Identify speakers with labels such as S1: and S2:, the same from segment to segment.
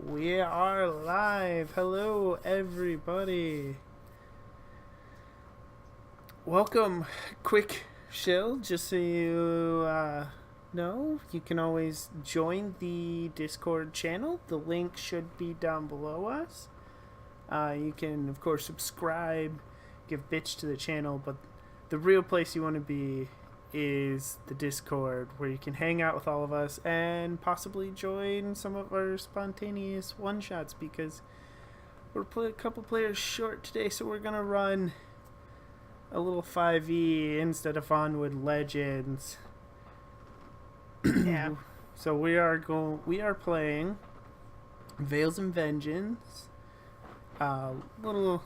S1: We are live. Hello, everybody. Welcome. Quick shill, just so you know, you can always join the Discord channel. The link should be down below us. You can, of course, subscribe, give bitch to the channel, but the real place you want to be is the Discord, where you can hang out with all of us and possibly join some of our spontaneous one-shots, because we're a couple players short today, so we're going to run a little 5e instead of Onwood Legends.
S2: Yeah.
S1: So we are playing Veils and Vengeance. Little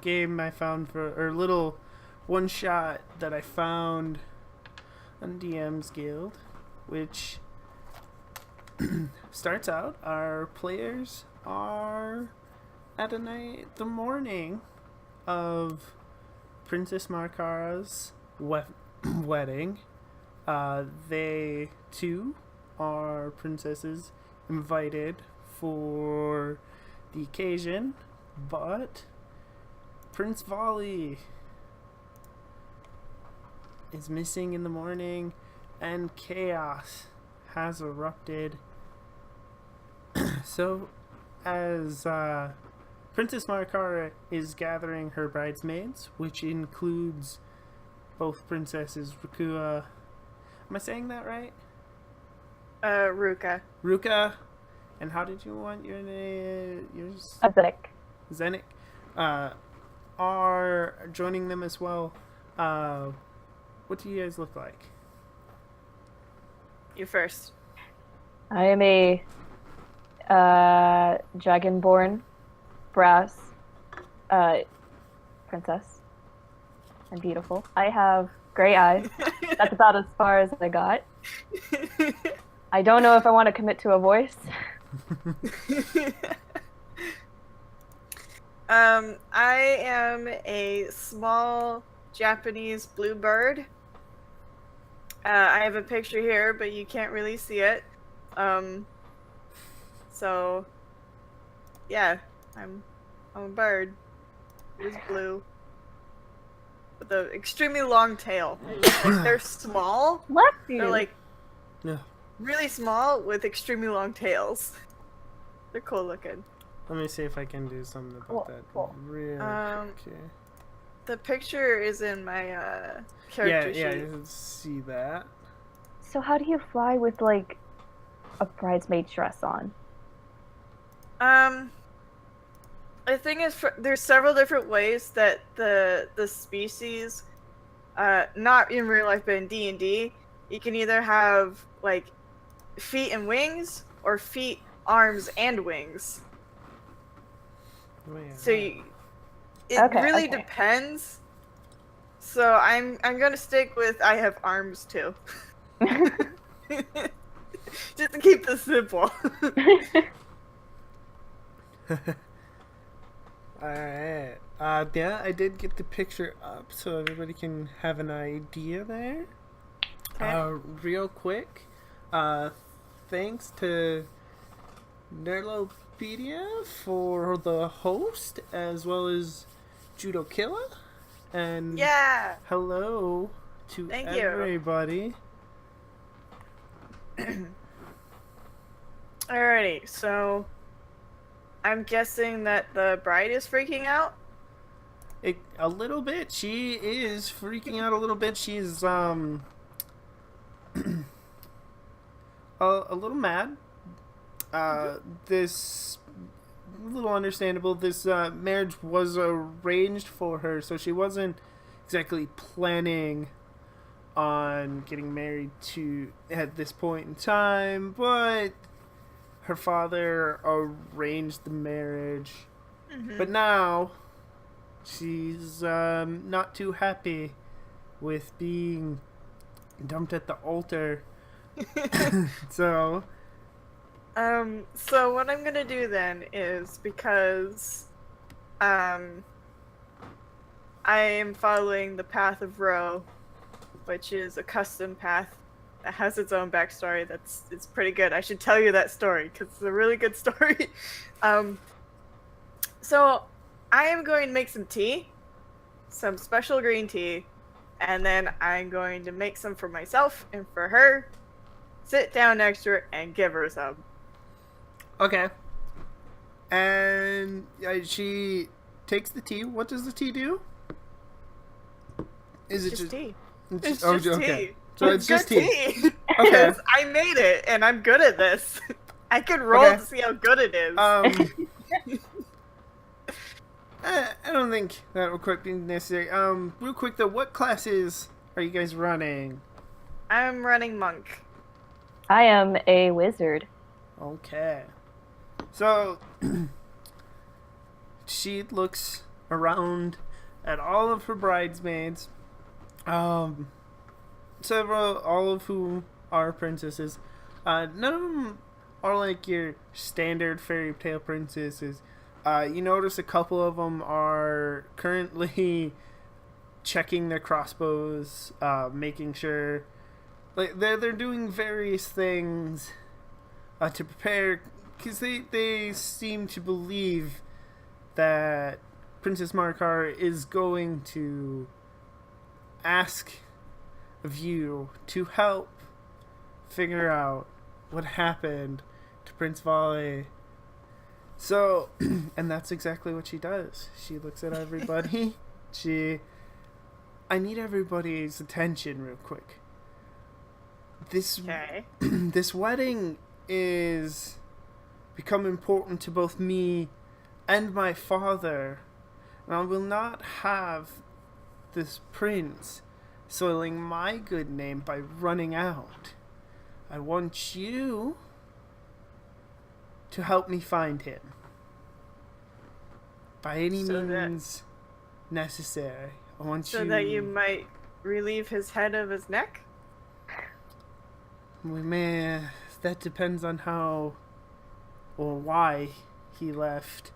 S1: game I found little one shot that I found on DM's Guild, which starts out, our players are at the morning of Princess Markara's wedding. They too are princesses invited for the occasion, but Prince Volley is missing in the morning and chaos has erupted. So as Princess Markara is gathering her bridesmaids, which includes both princesses Rukua. Am I saying that right?
S2: Ruka.
S1: Ruka. And how did you want your name? Yours?
S3: Aesthetic.
S1: Zenik. Are joining them as well. What do you guys look like?
S2: You first.
S3: I am a dragonborn brass princess. I'm beautiful. I have gray eyes. That's about as far as I got. I don't know if I want to commit to a voice.
S2: I am a small Japanese bluebird. I have a picture here, but you can't really see it. So, yeah, I'm a bird. It's blue. With an extremely long tail. Like, they're small.
S3: Bless you.
S2: They're like
S1: Yeah.
S2: really small with extremely long tails. They're cool looking.
S1: Let me see if I can do something about that.
S3: Cool.
S1: Real quick.
S2: The picture is in my character sheet.
S1: Yeah, you can see that.
S3: So how do you fly with like a bridesmaid dress on?
S2: The thing is, there's several different ways that the species, not in real life but in D&D, you can either have like feet and wings or feet, arms, and wings.
S1: Oh, yeah.
S2: So it really
S3: okay.
S2: depends. So I'm gonna stick with I have arms too. Just to keep this simple.
S1: Alright. Yeah, I did get the picture up so everybody can have an idea there.
S2: Okay.
S1: Real quick, thanks to Nerlopedia for the host, as well as Judo Killa. And
S2: Yeah.
S1: hello to
S2: Thank you.
S1: everybody.
S2: Alrighty, so I'm guessing that the bride is freaking out.
S1: A little bit. She is freaking out a little bit. She's a little mad. This little understandable. This marriage was arranged for her, so she wasn't exactly planning on getting married to at this point in time, but her father arranged the marriage. But now she's not too happy with being dumped at the altar. So
S2: what I'm gonna do then is, because I am following the path of Ro, which is a custom path that has its own backstory. It's pretty good. I should tell you that story because it's a really good story. So I am going to make some tea, some special green tea, and then I'm going to make some for myself and for her. Sit down next to her and give her some.
S1: Okay. And she takes the tea. What does the tea do? Is it
S2: Just tea.
S1: It's
S2: It's just
S1: okay.
S2: tea.
S1: So it's just tea.
S2: Okay.
S1: Okay.
S2: I made it, and I'm good at this. I can roll
S1: Okay.
S2: to see how good it is.
S1: I don't think that will quite be necessary. Real quick though, what classes are you guys running?
S2: I'm running monk.
S3: I am a wizard.
S1: Okay. So she looks around at all of her bridesmaids. Several, all of whom are princesses. None of them are like your standard fairy tale princesses. You notice a couple of them are currently checking their crossbows, making sure, like they're doing various things to prepare, because they seem to believe that Princess Markar is going to ask of you to help figure out what happened to Prince Vale. So, and that's exactly what she does. She looks at everybody. I need everybody's attention real quick. This this wedding is become important to both me and my father, and I will not have this prince soiling my good name by running out. I want you to help me find him by any means necessary. I want you.
S2: So that you might relieve his head of his neck?
S1: We may. That depends on how or why he left.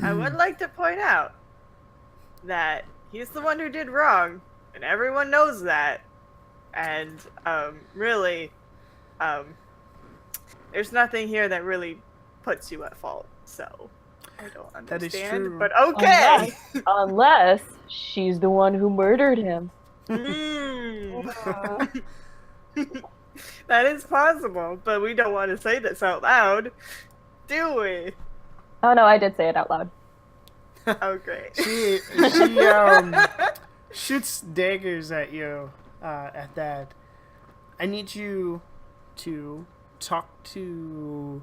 S2: I would like to point out that he's the one who did wrong, and everyone knows that. And really, there's nothing here that really puts you at fault. So I don't understand.
S1: That is true.
S2: But okay.
S3: Unless she's the one who murdered him.
S2: That is possible, but we don't want to say this out loud, do we?
S3: Oh no, I did say it out loud.
S2: Oh great.
S1: She shoots daggers at you at that. I need you to talk to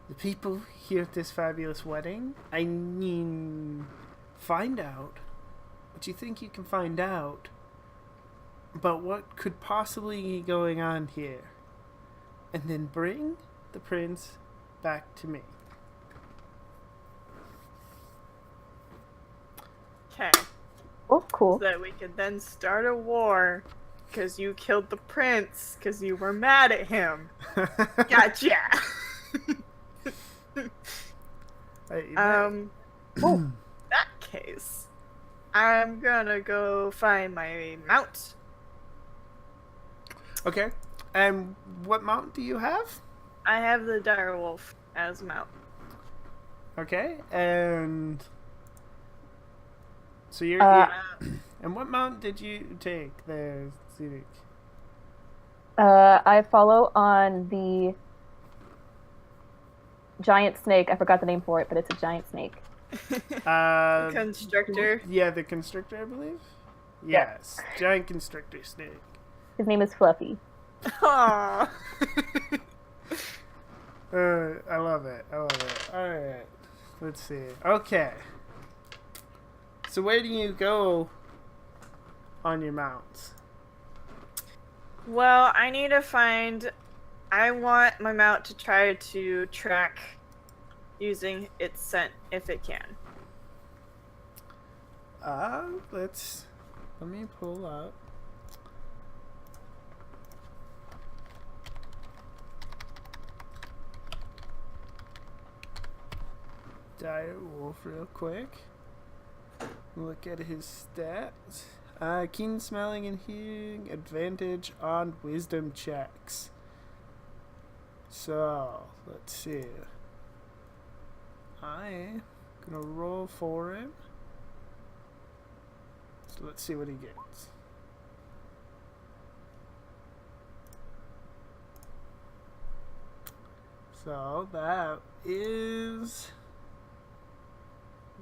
S1: the people here at this fabulous wedding. I mean, find out what you think you can find out about what could possibly be going on here, and then bring the prince back to me.
S2: Okay.
S3: Oh, cool.
S2: So that we could then start a war because you killed the prince because you were mad at him. Gotcha. In that case, I'm gonna go find my mount.
S1: Okay. And what mount do you have?
S2: I have the direwolf as mount.
S1: Okay. And so you're and what mount did you take there, Zedek?
S3: I follow on the giant snake. I forgot the name for it, but it's a giant snake.
S2: Constrictor.
S1: Yeah, the constrictor, I believe. Yes, giant constrictor snake.
S3: His name is Fluffy.
S2: Aww.
S1: I love it. I love it. All right, let's see. Okay. So where do you go on your mounts?
S2: Well, I need to find. I want my mount to try to track using its scent if it can.
S1: Let me pull up. Dire Wolf real quick. Look at his stats. Keen smelling and hearing, advantage on wisdom checks. So, let's see. I'm gonna roll for him. So let's see what he gets. So that is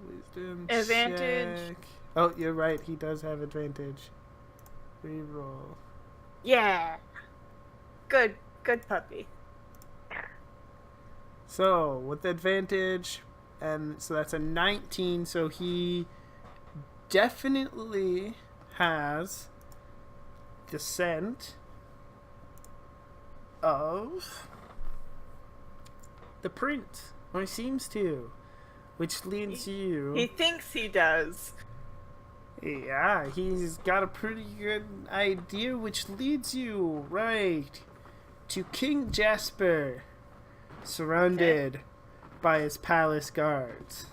S1: wisdom
S2: Advantage.
S1: check. Oh, you're right. He does have advantage. Reroll.
S2: Yeah. Good puppy.
S1: So with advantage, and so that's a 19. So he definitely has the scent of the prince, or he seems to, which leads you.
S2: He thinks he does.
S1: Yeah, he's got a pretty good idea, which leads you right to King Jasper, surrounded by his palace guards.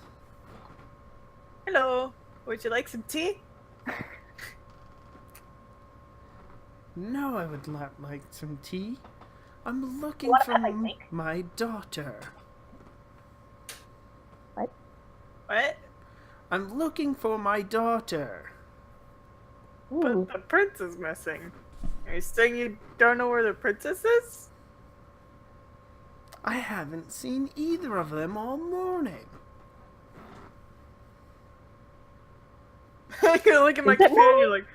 S2: Hello. Would you like some tea?
S1: No, I would not like some tea. I'm looking
S3: What
S1: for
S3: about my drink?
S1: my daughter.
S2: What?
S1: I'm looking for my daughter.
S3: Ooh.
S2: But the prince is missing. Are you saying you don't know where the princess is?
S1: I haven't seen either of them all morning.
S2: You look at my
S3: Is it
S2: companion,
S3: wrong?
S2: you're like,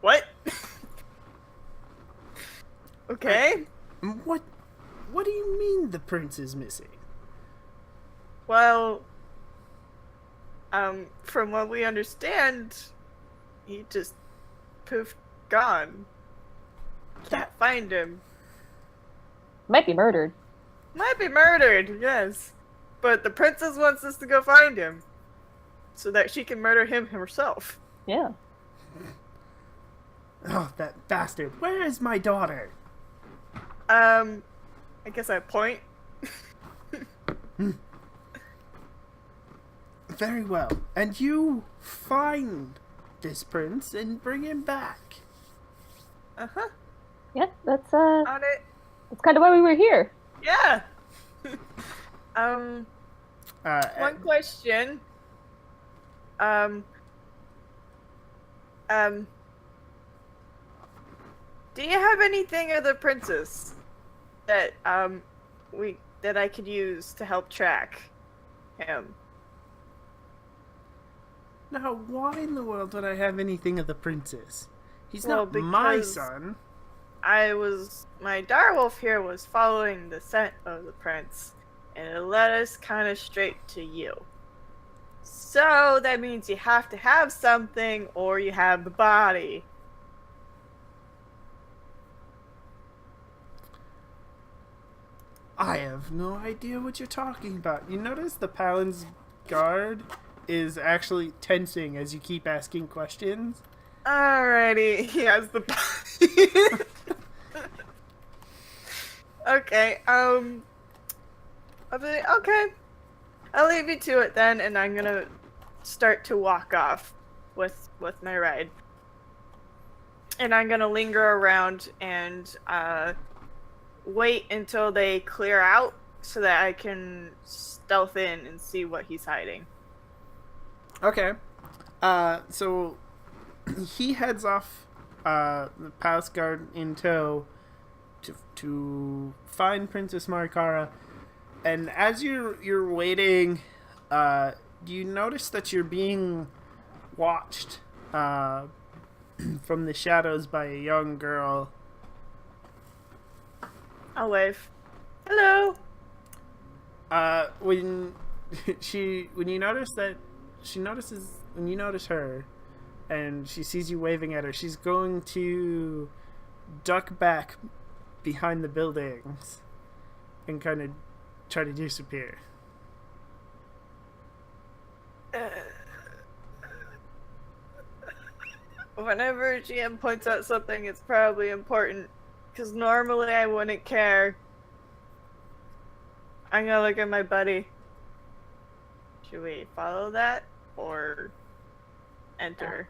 S2: what? Okay.
S1: What do you mean the prince is missing?
S2: Well, from what we understand, he just poofed gone. Can't find him.
S3: Might be murdered.
S2: Might be murdered, yes. But the princess wants us to go find him. So that she can murder him herself.
S3: Yeah.
S1: Oh, that bastard. Where is my daughter?
S2: I guess I point.
S1: Very well. And you find this prince and bring him back.
S2: Uh-huh.
S3: Yeah, that's
S2: On it.
S3: that's kind of why we were here.
S2: Yeah. One
S1: Uh,
S2: question. Do you have anything of the princess that that I could use to help track him?
S1: now, why in the world would I have anything of the princess? He's
S2: Well,
S1: not my
S2: because-
S1: son.
S2: My direwolf here was following the scent of the prince, and it led us kind of straight to you. So that means you have to have something, or you have the body.
S1: I have no idea what you're talking about. You notice the Palin's guard is actually tensing as you keep asking questions?
S2: Alrighty, he has the body. Okay, okay. I'll leave you to it then, and I'm gonna start to walk off with my ride. And I'm gonna linger around and wait until they clear out so that I can stealth in and see what he's hiding.
S1: Okay. So he heads off the palace guard in tow to find Princess Marikara. And as you're waiting, you notice that you're being watched from the shadows by a young girl.
S2: I'll wave. Hello.
S1: When you notice her, and she sees you waving at her, she's going to duck back behind the buildings and kind of try to disappear.
S2: Whenever GM points out something, it's probably important. Because normally I wouldn't care. I'm gonna look at my buddy. Should we follow that? Or enter?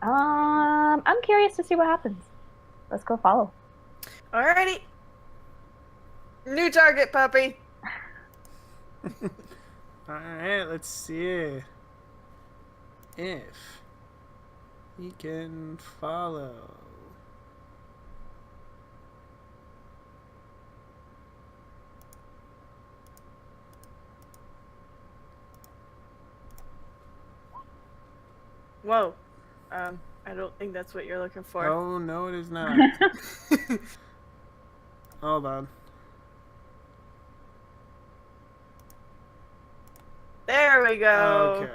S3: I'm curious to see what happens. Let's go follow.
S2: Alrighty. New target, puppy.
S1: Alright, let's see if he can follow.
S2: Whoa. I don't think that's what you're looking for.
S1: Oh, no, it is not. Hold on.
S2: There we go.
S1: Okay.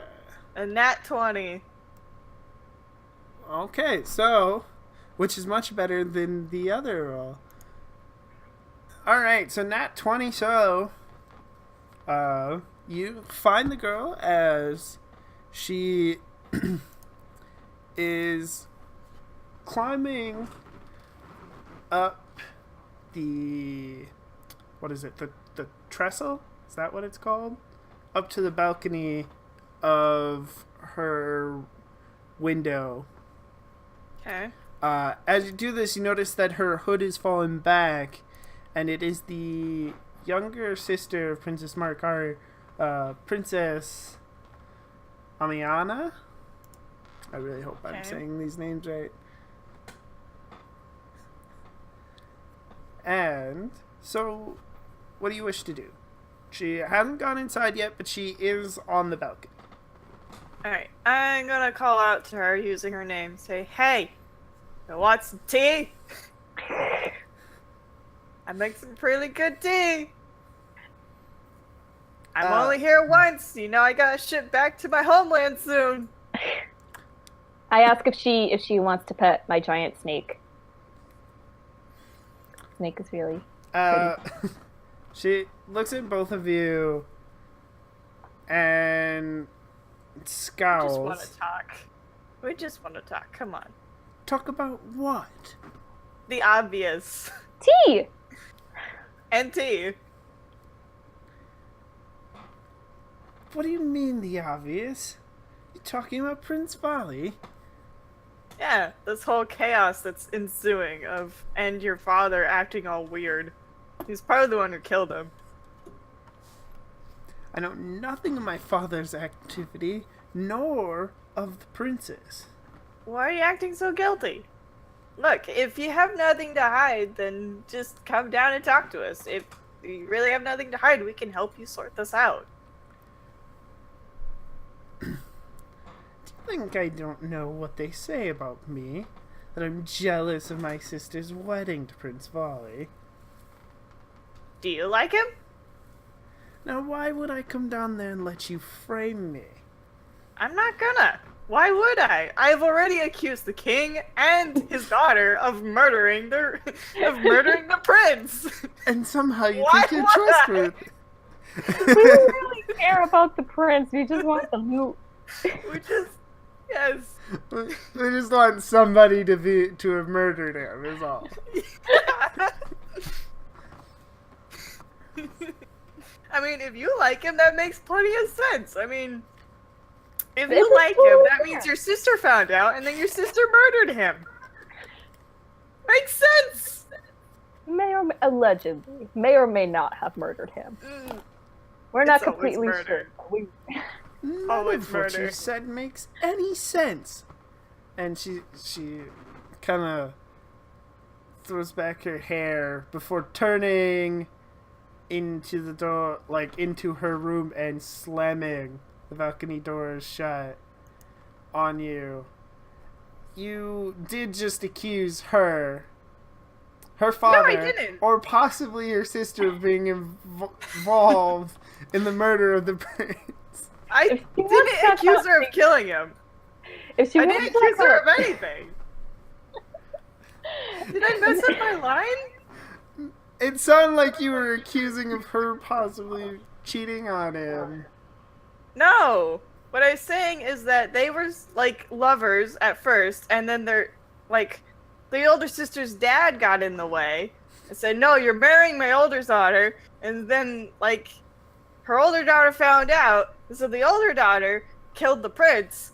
S2: A nat 20.
S1: Okay, so, which is much better than the other roll. Alright, so nat 20, so, you find the girl as she is climbing up the, what is it, the trestle? Is that what it's called? Up to the balcony of her window.
S2: Okay.
S1: As you do this, you notice that her hood is fallen back, and it is the younger sister of Princess Marikari, Princess Amiana. I really hope I'm saying these names right. And so, what do you wish to do? She hasn't gone inside yet, but she is on the balcony.
S2: Alright, I'm gonna call out to her using her name. Say, hey, you want some tea? I make some really good tea. I'm only here once. You know I gotta ship back to my homeland soon.
S3: I ask if she wants to pet my giant snake. Snake is really
S1: She looks at both of you and scowls.
S2: We just want to talk. We just want to talk. Come on.
S1: Talk about what?
S2: The obvious.
S3: tea.
S2: And tea.
S1: What do you mean the obvious? You talking about Prince Vali?
S2: Yeah, this whole chaos that's ensuing and your father acting all weird. He's probably the one who killed him.
S1: I know nothing of my father's activity, nor of the princess.
S2: Why are you acting so guilty? Look, if you have nothing to hide, then just come down and talk to us. If you really have nothing to hide, we can help you sort this out.
S1: Do you think I don't know what they say about me? That I'm jealous of my sister's wedding to Prince Vali?
S2: Do you like him?
S1: Now why would I come down there and let you frame me?
S2: I'm not gonna. Why would I? I've already accused the king and his daughter of murdering the prince.
S1: And somehow you
S2: Why
S1: think you're
S2: would I?
S1: trustworthy.
S3: We don't really care about the prince. We just want the loot.
S2: We just, yes.
S1: We just want somebody to have murdered him, is all.
S2: I mean, if you like him, that makes plenty of sense. I mean, if you like him, that means your sister found out, and then your sister murdered him. Makes sense.
S3: Allegedly, may or may not have murdered him. We're not
S2: It's always
S3: completely
S2: murder.
S3: sure.
S1: None
S2: Always
S1: of what you
S2: murder.
S1: said makes any sense. And she kind of throws back her hair before turning into the door, like into her room, and slamming the balcony doors shut on you. You did just accuse her father,
S2: I didn't.
S1: or possibly your sister of being involved in the murder of the prince.
S2: I
S3: If she
S2: didn't
S3: wants to
S2: accuse her
S3: talk-
S2: of killing him.
S3: If she
S2: I
S3: wants
S2: didn't
S3: to
S2: accuse
S3: talk
S2: her
S3: about-
S2: of anything. Did I mess up my line?
S1: It sounded like you were accusing of her possibly cheating on him.
S2: No. What I was saying is that they were like lovers at first, and then they're like, the older sister's dad got in the way and said, "No, you're marrying my older daughter." And then like, her older daughter found out, and so the older daughter killed the prince.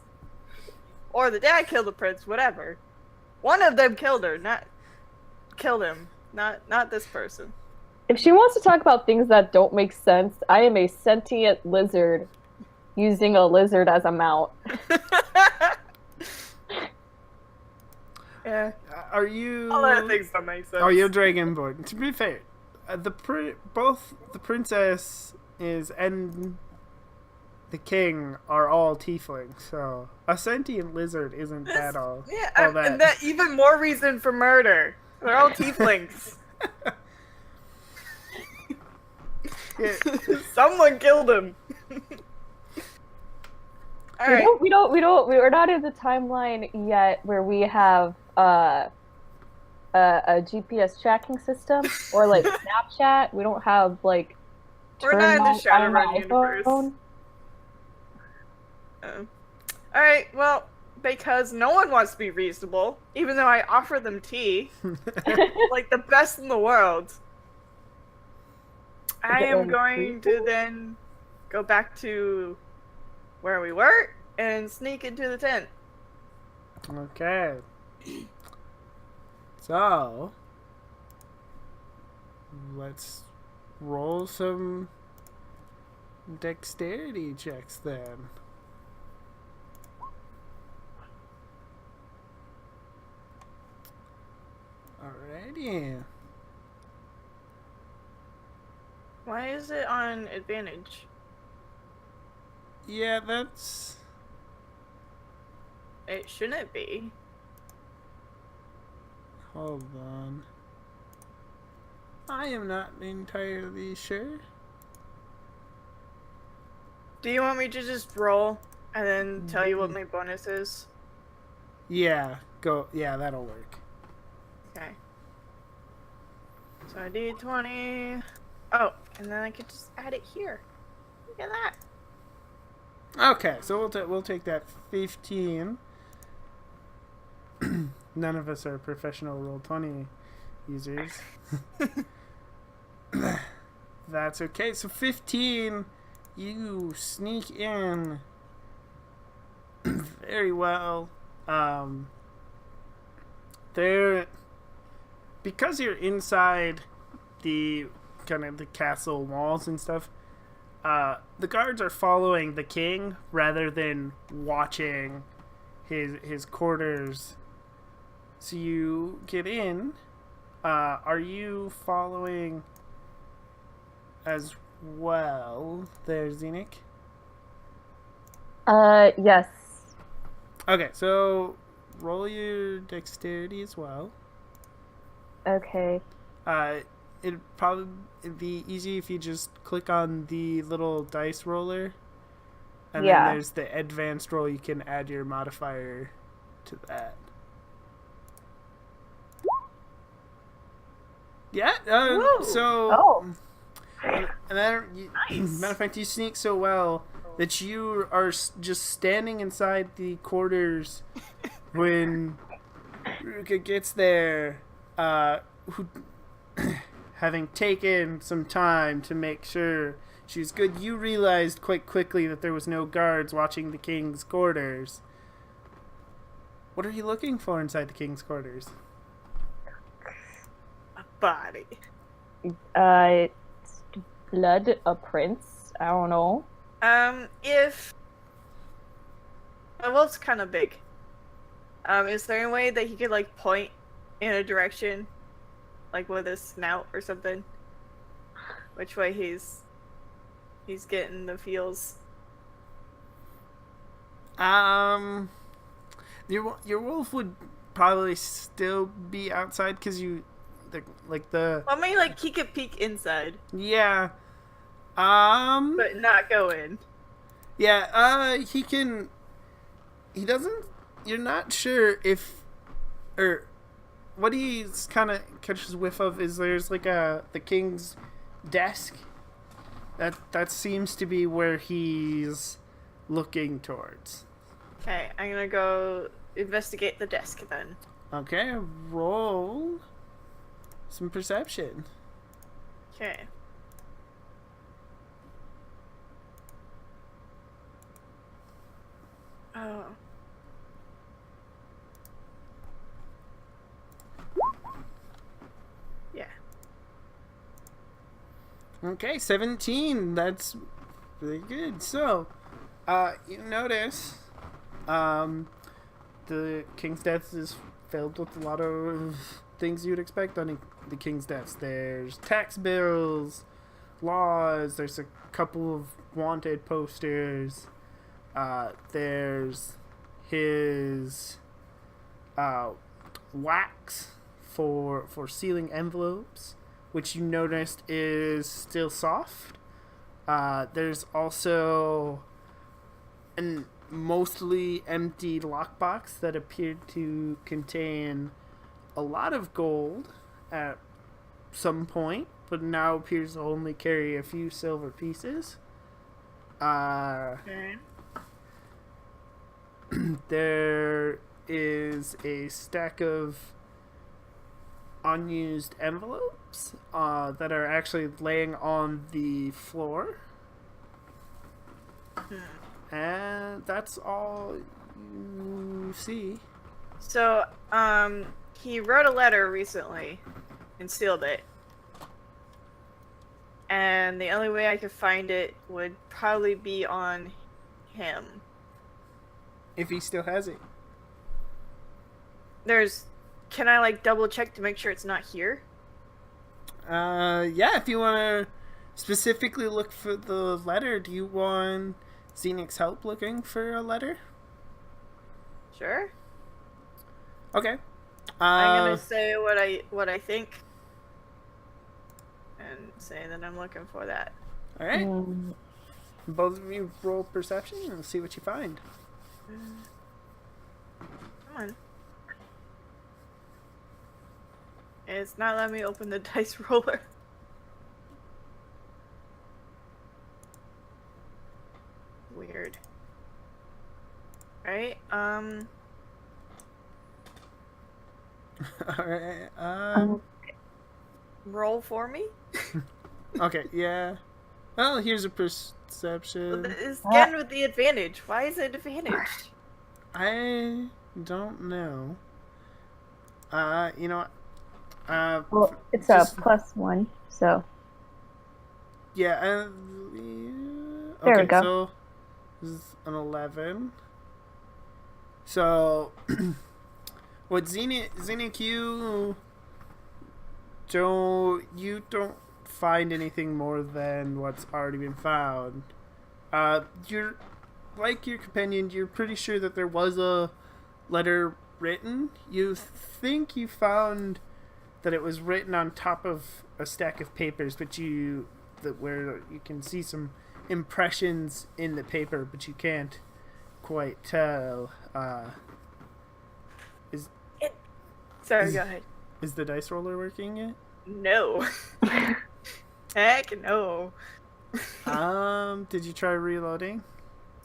S2: or the dad killed the prince, whatever. One of them killed her, not killed him, not this person.
S3: If she wants to talk about things that don't make sense, I am a sentient lizard using a lizard as a mount.
S2: Yeah.
S1: Are you?
S2: All that things don't make sense.
S1: Oh, you're Dragonborn. To be fair, both the princess and the king are all tieflings, so a sentient lizard isn't that all.
S2: Yeah,
S1: all that.
S2: and that even more reason for murder. They're all tieflings.
S1: Yeah.
S2: Someone killed him. All right.
S3: We're not in the timeline yet where we have a GPS tracking system or like Snapchat. We don't have like.
S2: We're not in the
S3: turn on
S2: Shadowrun universe.
S3: iPhone.
S2: All right. Well, because no one wants to be reasonable, even though I offer them tea, like the best in the world. I am going to then go back to where we were and sneak into the tent.
S1: Okay. So, let's roll some dexterity checks then. Alrighty.
S2: Why is it on advantage?
S1: Yeah, that's...
S2: It shouldn't be.
S1: Hold on. I am not entirely sure.
S2: Do you want me to just roll and then tell you what my bonus is?
S1: Yeah, go. Yeah, that'll work.
S2: Okay. So I did 20. Oh, and then I could just add it here. Look at that.
S1: Okay, so we'll take that 15. None of us are professional Roll20 users. That's okay. So 15, you sneak in very well. There, because you're inside the kind of the castle walls and stuff. The guards are following the king rather than watching his quarters. So you get in. Are you following as well there, Xenic?
S3: Yes.
S1: Okay, so roll your dexterity as well.
S3: Okay.
S1: It'd be easy if you just click on the little dice roller. And
S3: Yeah.
S1: then there's the advanced roll. You can add your modifier to that. Yeah.
S2: Woo!
S1: So.
S3: Oh.
S1: And then,
S2: Nice.
S1: matter of fact, you sneak so well that you are just standing inside the quarters when Ruka gets there. Who, having taken some time to make sure she's good, you realized quite quickly that there was no guards watching the king's quarters. What are you looking for inside the king's quarters?
S2: A body.
S3: Blood, a prince. I don't know.
S2: If the wolf's kind of big. Is there any way that he could like point in a direction, like with his snout or something? Which way he's getting the feels?
S1: Your wolf would probably still be outside because
S2: Well, maybe like he could peek inside,
S1: yeah.
S2: but not go in.
S1: Yeah, he can. He doesn't. You're not sure if, or what he's kind of catches whiff of is there's like the king's desk. That seems to be where he's looking towards.
S2: Okay, I'm gonna go investigate the desk then.
S1: Okay, roll some perception.
S2: Okay. Oh.
S1: Okay, 17. That's really good. So, you notice, the King's Death is filled with a lot of things you'd expect on the King's Death. There's tax bills, laws. There's a couple of wanted posters. There's his wax for sealing envelopes, which you noticed is still soft. There's also an mostly empty lockbox that appeared to contain a lot of gold at some point, but now appears to only carry a few silver pieces.
S2: Okay.
S1: There is a stack of unused envelopes that are actually laying on the floor. And that's all you see.
S2: So, he wrote a letter recently and sealed it. And the only way I could find it would probably be on him.
S1: If he still has it.
S2: Can I like double check to make sure it's not here?
S1: Yeah, if you want to specifically look for the letter, do you want Xenix's help looking for a letter?
S2: Sure.
S1: Okay.
S2: I'm gonna say what I think, and say that I'm looking for that.
S1: All right. Both of you roll perception and see what you find.
S2: Come on. It's not letting me open the dice roller. Weird. Right?
S1: All right.
S2: Roll for me?
S1: Okay. Yeah. Well, here's a perception.
S2: It's again with the advantage. Why is it advantage?
S1: I don't know. You know what?
S3: Well, it's
S1: just-
S3: a +1, so
S1: Yeah.
S3: There
S1: Okay,
S3: we go.
S1: so this is an 11. So, what Xenic, you don't find anything more than what's already been found. You're like your companion. You're pretty sure that there was a letter written. You think you found that it was written on top of a stack of papers, but where you can see some impressions in the paper, but you can't quite tell.
S2: Sorry, go ahead.
S1: Is the dice roller working yet?
S2: No. Heck no.
S1: Did you try reloading?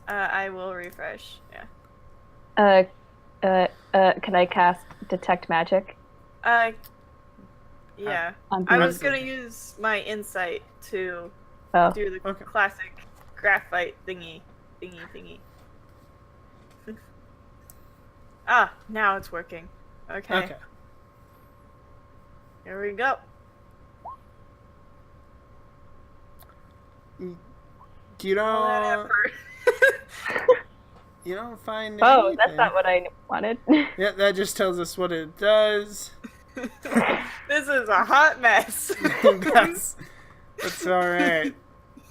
S2: I will refresh. Yeah.
S3: can I cast Detect Magic?
S2: Yeah.
S3: On
S2: I
S3: Bruce?
S2: was gonna use my insight to
S3: Oh,
S2: do the
S1: Okay.
S2: classic graphite thingy. Now it's working. Okay.
S1: Okay.
S2: Here we go.
S1: You
S2: All that
S1: don't.
S2: effort.
S1: You don't find.
S3: oh,
S1: anything.
S3: that's not what I wanted.
S1: Yeah, that just tells us what it does.
S2: This is a hot mess.
S1: that's all right.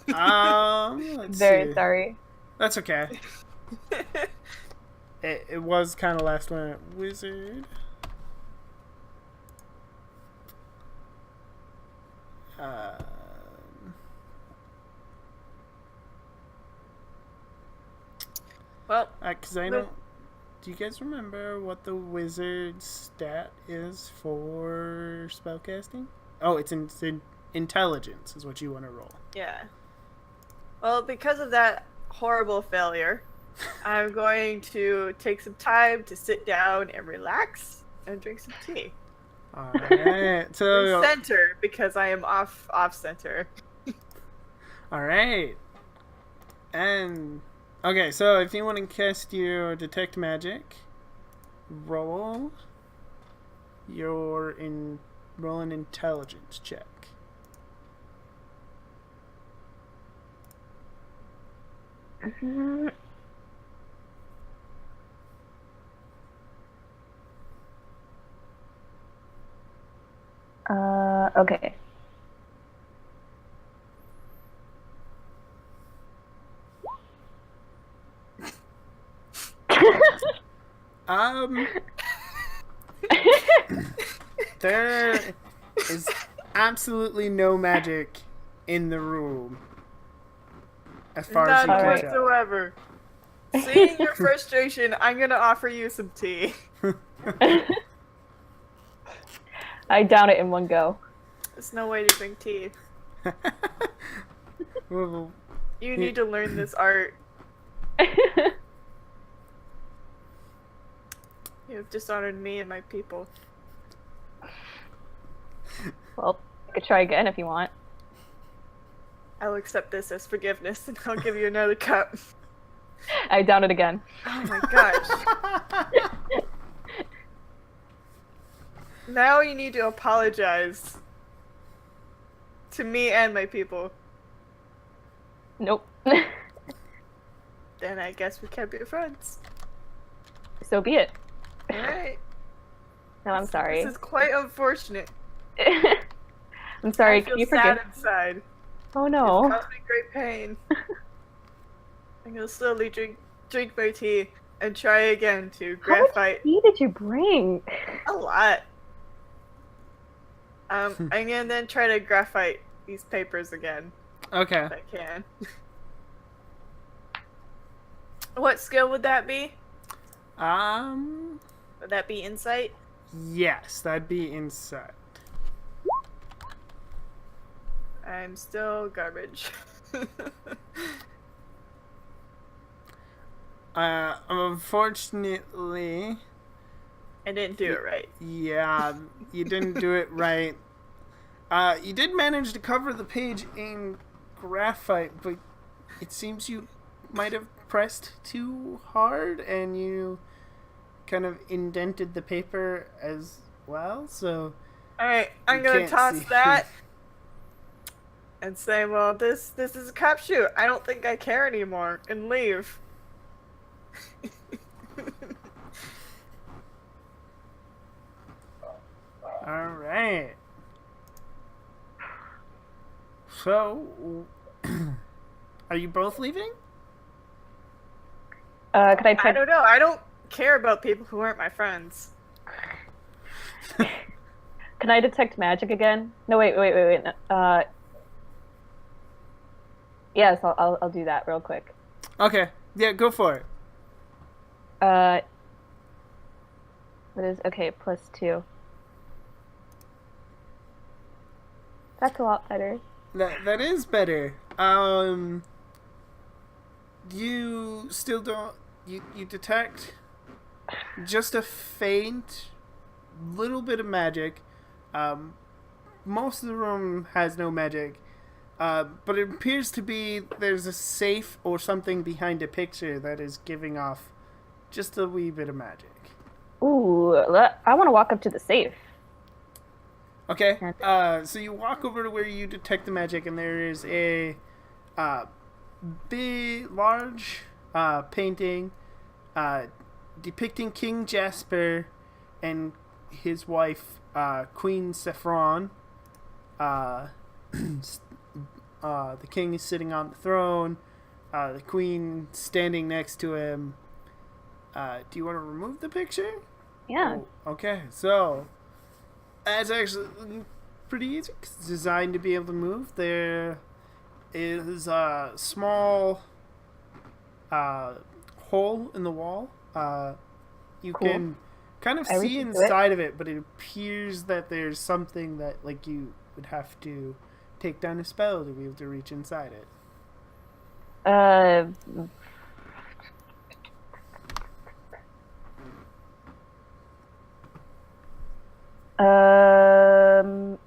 S1: Let's
S3: Very
S1: see.
S3: sorry.
S1: That's okay. It was kind of last minute wizard.
S2: Well,
S1: Because I don't. Do you guys remember what the wizard stat is for spellcasting? Oh, it's intelligence is what you want to roll.
S2: yeah. Well, because of that horrible failure, I'm going to take some time to sit down and relax and drink some tea.
S1: All right. So,
S2: Center, because I am off center.
S1: all right. And okay, so if you want to cast your detect magic, roll an intelligence check.
S3: Mm, okay.
S1: Um, there is absolutely no magic in the room, as far as you
S2: None
S1: can
S3: Alright.
S2: whatsoever. Seeing your frustration, I'm gonna offer you some tea.
S1: tell.
S3: I down it in one go.
S2: There's no way to drink tea.
S1: Well,
S2: You need to learn this art. You have dishonored me and my people.
S3: Well, I could try again if you want.
S2: I'll accept this as forgiveness and I'll give you another cup.
S3: I down it again.
S2: Oh my gosh. Now you need to apologize to me and my people.
S3: Nope.
S2: Then I guess we can't be friends.
S3: So be it.
S2: Alright.
S3: No, I'm sorry.
S2: This is quite unfortunate.
S3: I'm sorry.
S2: I
S3: Can
S2: feel
S3: you
S2: sad
S3: forgive?
S2: inside.
S3: Oh
S2: It's
S3: no.
S2: caused me great pain. I'm gonna slowly drink my tea and try again to
S3: How much
S2: graphite
S3: tea did you bring?
S2: a lot. I'm gonna then try to graphite these papers again
S1: Okay.
S2: if I can. What skill would that be? Would that be insight?
S1: Yes, that'd be insight.
S2: I'm still garbage.
S1: Unfortunately,
S2: I didn't do it right.
S1: yeah, you didn't do it right. You did manage to cover the page in graphite, but it seems you might have pressed too hard and you kind of indented the paper as well, so
S2: Alright, I'm
S1: You
S2: gonna
S1: can't
S2: toss
S1: see.
S2: that and say, well, this is a crapshoot. I don't think I care anymore, and leave.
S1: alright. So, are you both leaving?
S3: Could I
S2: I
S3: try?
S2: don't know. I don't care about people who aren't my friends.
S3: Can I detect magic again? No, wait. Yes, I'll do that real quick.
S1: Okay, yeah, go for it.
S3: What is okay? +2. That's a lot better.
S1: That is better. You still don't you detect just a faint little bit of magic. Most of the room has no magic. But it appears to be there's a safe or something behind a picture that is giving off just a wee bit of magic.
S3: Ooh, I want to walk up to the safe.
S1: Okay. So you walk over to where you detect the magic, and there is a big, large painting depicting King Jasper and his wife, Queen Saffron. The king is sitting on the throne. The queen standing next to him. Do you want to remove the picture?
S3: Yeah.
S1: Oh, okay, so that's actually pretty easy. 'Cause it's designed to be able to move. There is a small hole in the wall. You
S3: Cool.
S1: can kind of
S3: I
S1: see
S3: reach into
S1: inside of it, but it appears that there's something that like you would have to take down a spell to be able to reach inside it.
S3: Uh, um,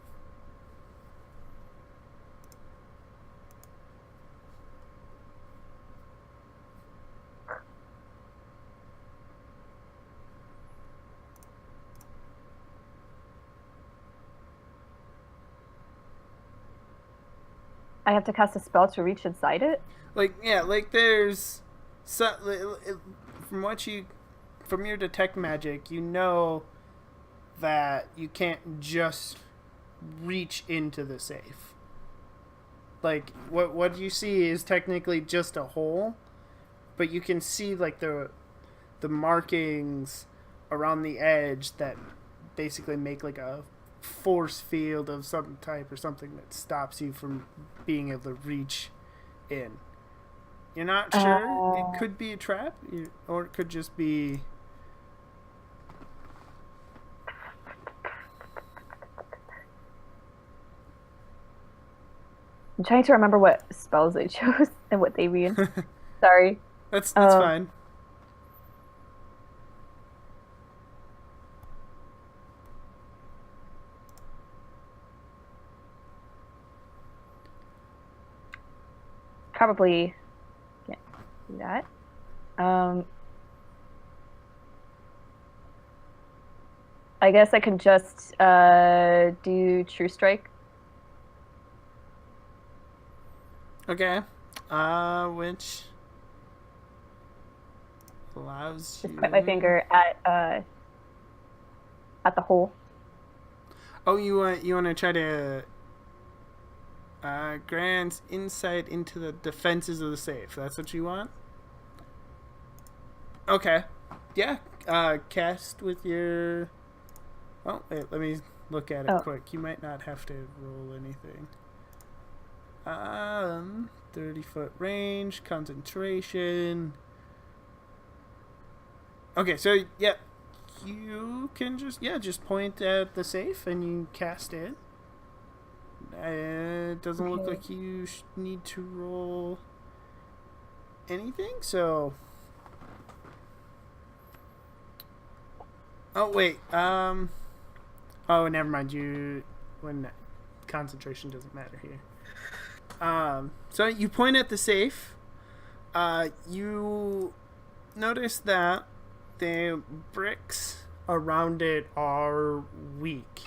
S3: I have to cast a spell to reach inside it?
S1: Like, yeah, like there's from from your detect magic, you know that you can't just reach into the safe. Like what you see is technically just a hole, but you can see like the markings around the edge that basically make like a force field of some type or something that stops you from being able to reach in. You're not sure. It could be a trap, or it could just be.
S3: I'm trying to remember what spells I chose and what they mean. Sorry.
S1: That's
S3: Um,
S1: fine.
S3: Probably can't do that. I guess I can just do True Strike.
S1: Okay. Which allows
S3: Just
S1: you.
S3: point my finger at the hole.
S1: Oh, you want to try to grant insight into the defenses of the safe. That's what you want. Okay. Yeah. Cast with your. Oh wait, let me look at it quick. You might not have to roll anything. 30-foot range, concentration. Okay, so yeah, you can just point at the safe and you cast it. It doesn't look like you need to roll anything, so. Oh wait, oh, never mind. When concentration doesn't matter here. So you point at the safe. You notice that the bricks around it are weak.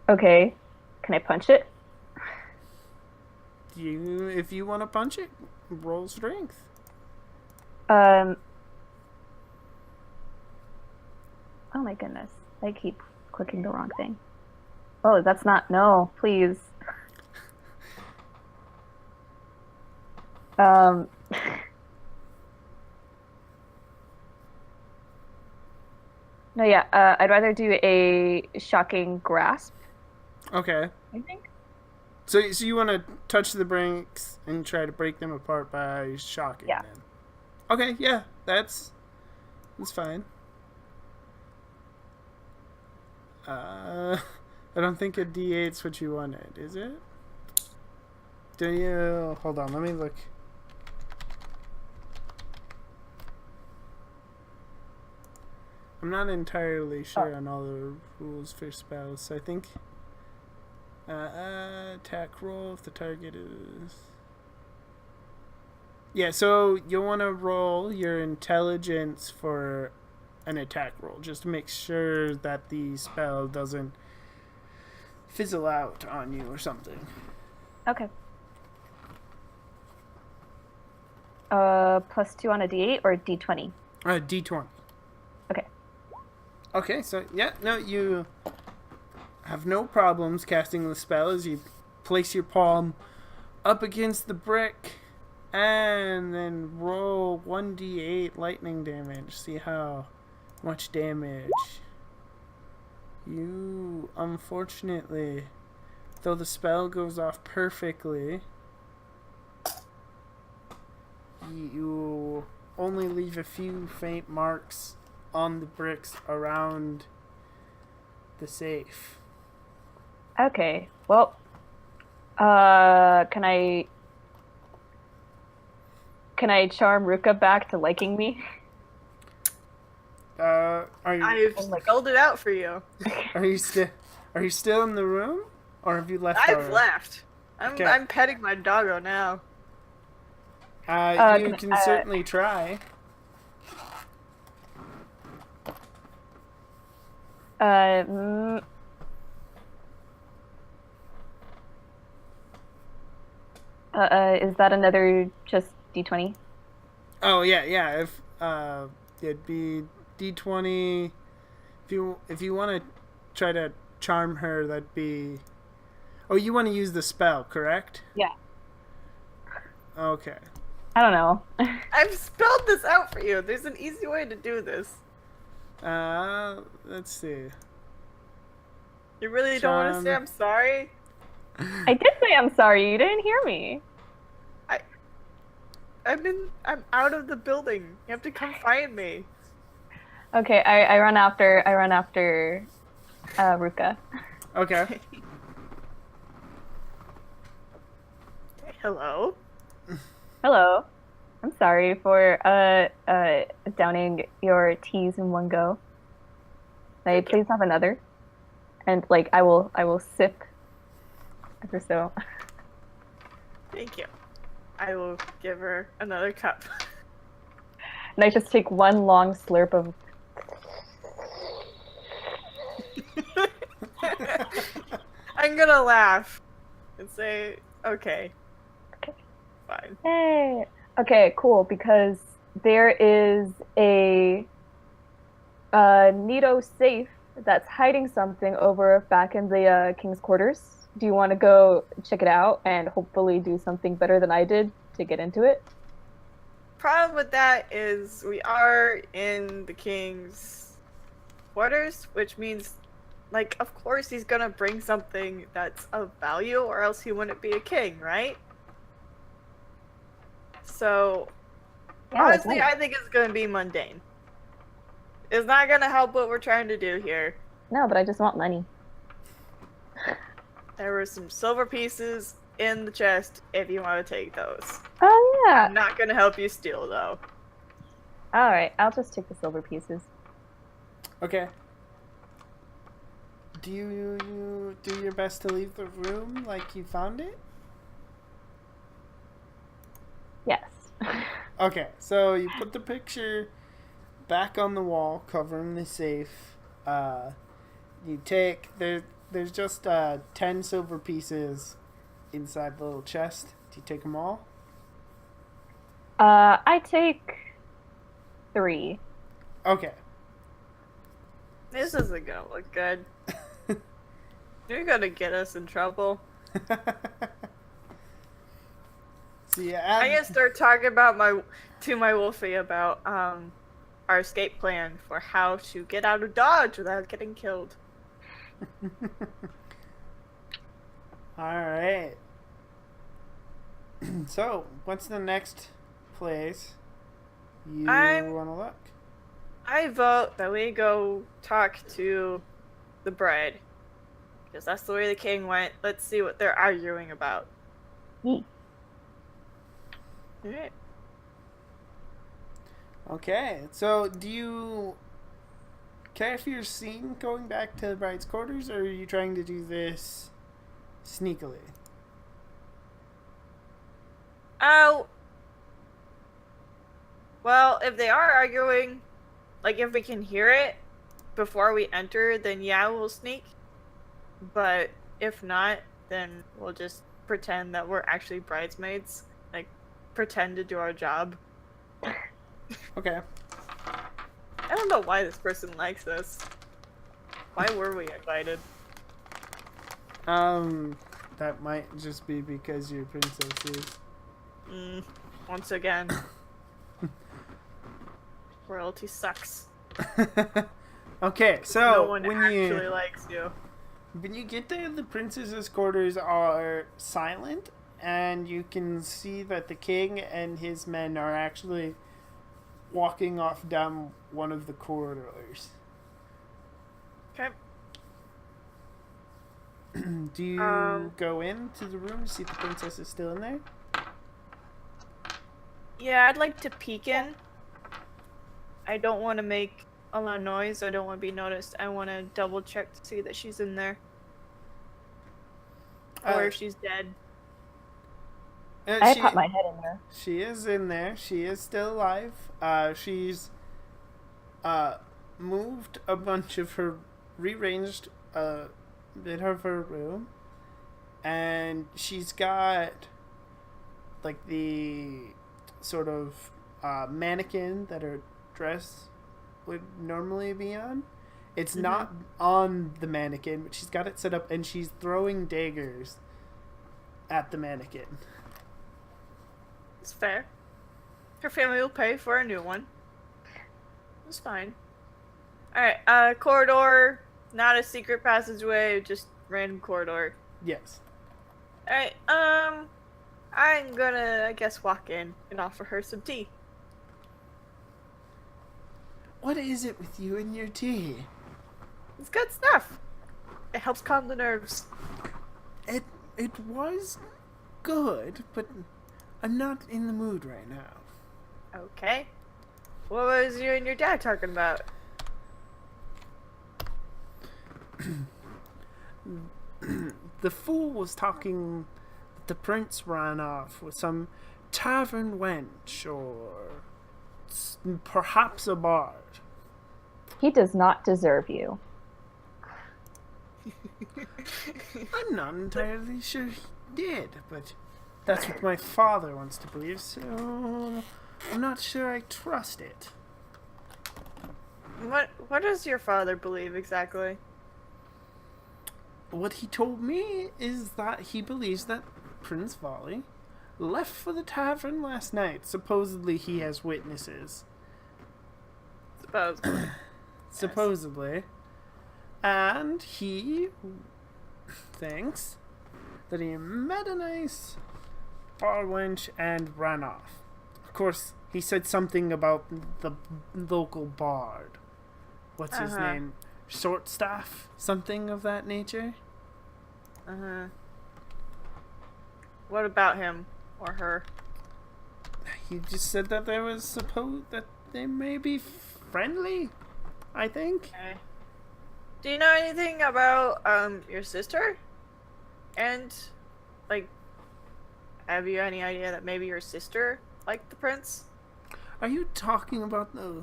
S3: Okay. Can I punch it?
S1: If you want to punch it, roll strength.
S3: Oh my goodness. I keep clicking the wrong thing. Oh, that's not. No, please. No, yeah. I'd rather do a shocking grasp,
S1: Okay.
S3: I think.
S1: So you want to touch the bricks and try to break them apart by shocking them. Okay, yeah, that's fine. I don't think a D8's what you wanted, is it? Do you? Hold on, let me look. I'm not entirely sure on all the rules for spells. I think attack roll if the target is. Yeah, so you'll want to roll your intelligence for an attack roll just to make sure that the spell doesn't fizzle out on you or something.
S3: Okay. +2 on a D8 or a D20?
S1: D20.
S3: Okay.
S1: Okay, so yeah, no, you have no problems casting the spell as you place your palm up against the brick and then roll 1d8 lightning damage. See how much damage. You, unfortunately, though the spell goes off perfectly, you only leave a few faint marks on the bricks around the safe.
S3: Okay. Well, can I charm Ruka back to liking me?
S1: Are you?
S2: I've spelled it out for you.
S1: Are you still in the room, or have you left?
S2: I've left.
S1: Okay.
S2: I'm petting my doggo now.
S1: You can certainly try.
S3: Is that another just D20?
S1: Oh yeah, yeah. If it'd be D20. If you want to try to charm her, that'd be. Oh, you want to use the spell, correct?
S3: Yeah.
S1: Okay.
S3: I don't know.
S2: I've spelled this out for you. There's an easy way to do this.
S1: Let's see.
S2: You really don't want to say
S1: Charm.
S2: I'm sorry?
S3: I did say I'm sorry. You didn't hear me.
S2: I'm out of the building. You have to come find me.
S3: Okay, I run after Ruka.
S1: Okay.
S2: Hello?
S3: Hello. I'm sorry for downing your teas in one go. May I please have another? And like I will sip ever so.
S2: Thank you. I will give her another cup.
S3: And I just take one long slurp of
S2: I'm gonna laugh and say, okay. Fine.
S3: hey. Okay, cool, because there is a Nito safe that's hiding something over back in the king's quarters. Do you want to go check it out and hopefully do something better than I did to get into it?
S2: Problem with that is we are in the king's quarters, which means, like, of course he's gonna bring something that's of value, or else he wouldn't be a king, right? So,
S3: Yeah,
S2: honestly,
S3: right.
S2: I think it's gonna be mundane. It's not gonna help what we're trying to do here.
S3: No, but I just want money.
S2: There were some silver pieces in the chest if you want to take those.
S3: Oh yeah.
S2: I'm not gonna help you steal, though.
S3: All right, I'll just take the silver pieces.
S1: Okay. Do you do your best to leave the room like you found it?
S3: Yes.
S1: Okay, so you put the picture back on the wall, covering the safe. You take there's just 10 silver pieces inside the little chest. Do you take them all?
S3: I take 3.
S1: Okay.
S2: This isn't gonna look good. You're gonna get us in trouble.
S1: So you
S2: I
S1: add,
S2: gotta start talking about my Wolfie about our escape plan for how to get out of Dodge without getting killed.
S1: Alright. So, what's the next place you want to look?
S2: I vote that we go talk to the bride. Because that's the way the king went. Let's see what they're arguing about.
S3: Yeet.
S2: Alright.
S1: Okay, so do you care if you're seen going back to the bride's quarters, or are you trying to do this sneakily?
S2: Oh. Well, if they are arguing, like if we can hear it before we enter, then yeah, we'll sneak. But if not, then we'll just pretend that we're actually bridesmaids. Like, pretend to do our job.
S1: Okay.
S2: I don't know why this person likes us. Why were we invited?
S1: That might just be because you're princesses.
S2: Once again. Royalty sucks.
S1: Okay, so
S2: No one
S1: when
S2: actually
S1: you
S2: likes you.
S1: when you get there, the princess's quarters are silent, and you can see that the king and his men are actually walking off down one of the corridors.
S2: Okay.
S1: Do you go into the room to see if the princess is still in there?
S2: Yeah, I'd like to peek in. I don't want to make a lot of noise. I don't want to be noticed. I want to double check to see that she's in there. Or if she's dead.
S3: I pop my head in there.
S1: She is in there. She is still alive. She's moved a bunch of her, rearranged a bit of her room, and she's got like the sort of mannequin that her dress would normally be on. It's not on the mannequin, but she's got it set up and she's throwing daggers at the mannequin.
S2: It's fair. Her family will pay for a new one. It's fine. Alright, corridor, not a secret passageway, just random corridor.
S1: Yes.
S2: Alright, I'm gonna, I guess, walk in and offer her some tea.
S1: What is it with you and your tea?
S2: It's good stuff. It helps calm the nerves.
S1: It was good, but I'm not in the mood right now.
S2: Okay. What was you and your dad talking about?
S1: The fool was talking that the prince ran off with some tavern wench or perhaps a bard.
S3: He does not deserve you.
S1: I'm not entirely sure he did, but that's what my father wants to believe, so I'm not sure I trust it.
S2: What does your father believe exactly?
S1: What he told me is that he believes that Prince Volley left for the tavern last night. Supposedly he has witnesses.
S2: Supposedly.
S1: Supposedly. And he thinks that he met a nice bar wench and ran off. Of course, he said something about the local bard. What's his name? Shortstaff? Something of that nature?
S2: Uh-huh. What about him or her?
S1: He just said that there was supposed that they may be friendly, I think.
S2: Okay. Do you know anything about your sister? And like, have you any idea that maybe your sister liked the prince?
S1: Are you talking about the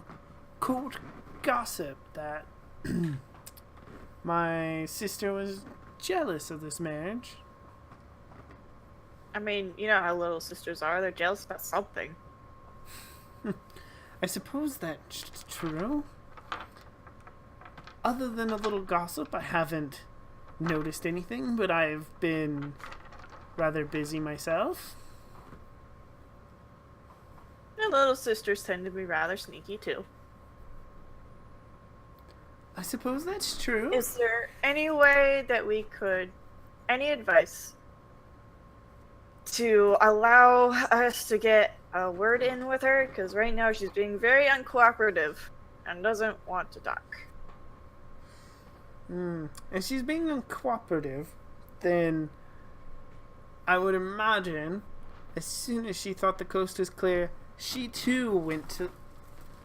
S1: court gossip that my sister was jealous of this marriage?
S2: I mean, you know how little sisters are. They're jealous about something.
S1: I suppose that's true. Other than a little gossip, I haven't noticed anything, but I've been rather busy myself.
S2: Your little sisters tend to be rather sneaky too.
S1: I suppose that's true.
S2: Is there any way that we could, any advice to allow us to get a word in with her? Because right now she's being very uncooperative and doesn't want to talk.
S1: And she's being uncooperative, then I would imagine as soon as she thought the coast was clear, she too went to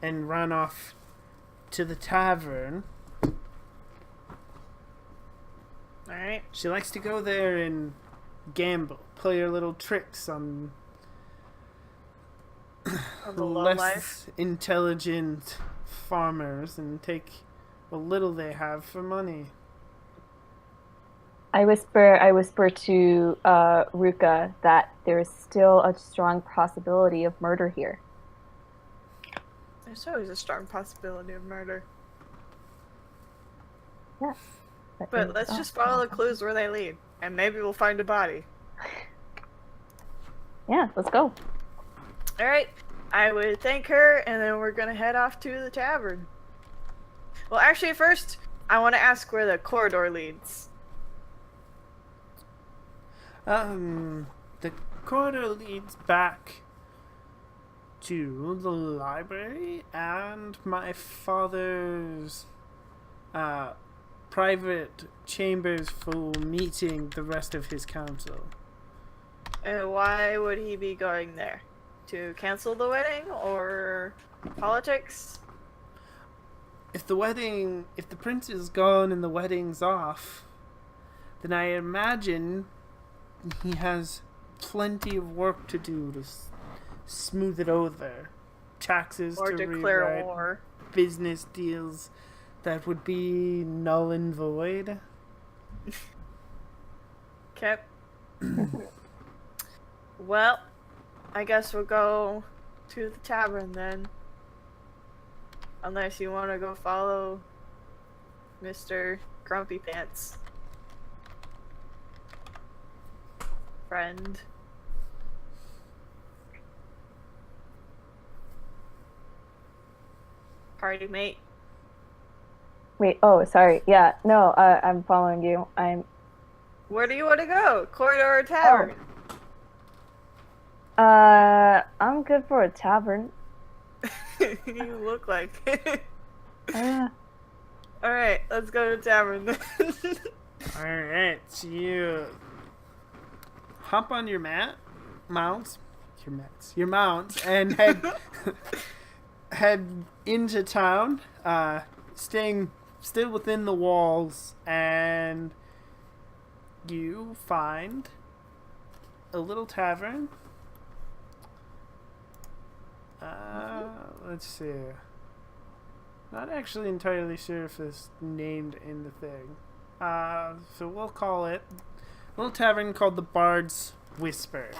S1: and ran off to the tavern.
S2: Alright.
S1: She likes to go there and gamble, play her little tricks on
S2: On the low
S1: less
S2: life.
S1: intelligent farmers and take what little they have for money.
S3: I whisper to Ruka that there is still a strong possibility of murder here.
S2: There's always a strong possibility of murder.
S3: Yes.
S2: But let's just follow the clues where they lead, and maybe we'll find a body.
S3: Yeah, let's go.
S2: Alright, I would thank her, and then we're gonna head off to the tavern. Well, actually, first, I want to ask where the corridor leads.
S1: The corridor leads back to the library and my father's private chambers for meeting the rest of his council.
S2: And why would he be going there? To cancel the wedding, or politics?
S1: If the prince is gone and the wedding's off, then I imagine he has plenty of work to do to smooth it over. Taxes
S2: Or
S1: to
S2: declare
S1: rewrite,
S2: war.
S1: business deals that would be null and void.
S2: Okay. Well, I guess we'll go to the tavern then. Unless you want to go follow Mr. Grumpy Pants. Friend. Party mate.
S3: Wait, oh, sorry. Yeah, no, I'm following you.
S2: Where do you want to go? Corridor or tavern?
S3: I'm good for a tavern.
S2: You look like it.
S3: Uh,
S2: Alright, let's go to tavern then.
S1: Alright, so you hop on your mounts, and head into town, staying still within the walls, and you find a little tavern. Let's see. Not actually entirely sure if it's named in the thing. So we'll call it a little tavern called the Bard's Whisper.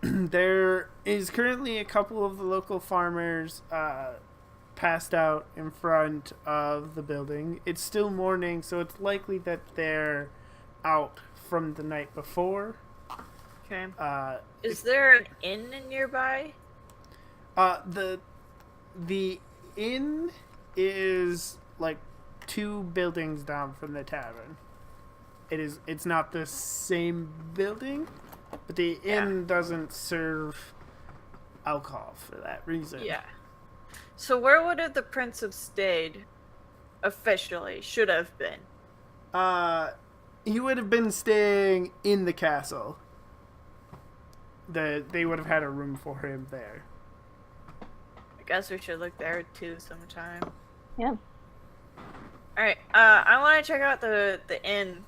S1: There is currently a couple of the local farmers passed out in front of the building. It's still morning, so it's likely that they're out from the night before.
S2: Okay. Is there an inn nearby?
S1: The inn is like 2 buildings down from the tavern. It's not the same building, but the inn doesn't serve alcohol for that reason.
S2: Yeah. So where would the prince have stayed officially? Should have been.
S1: He would have been staying in the castle. They would have had a room for him there.
S2: I guess we should look there too sometime.
S3: yeah.
S2: Alright, I want to check out the inn.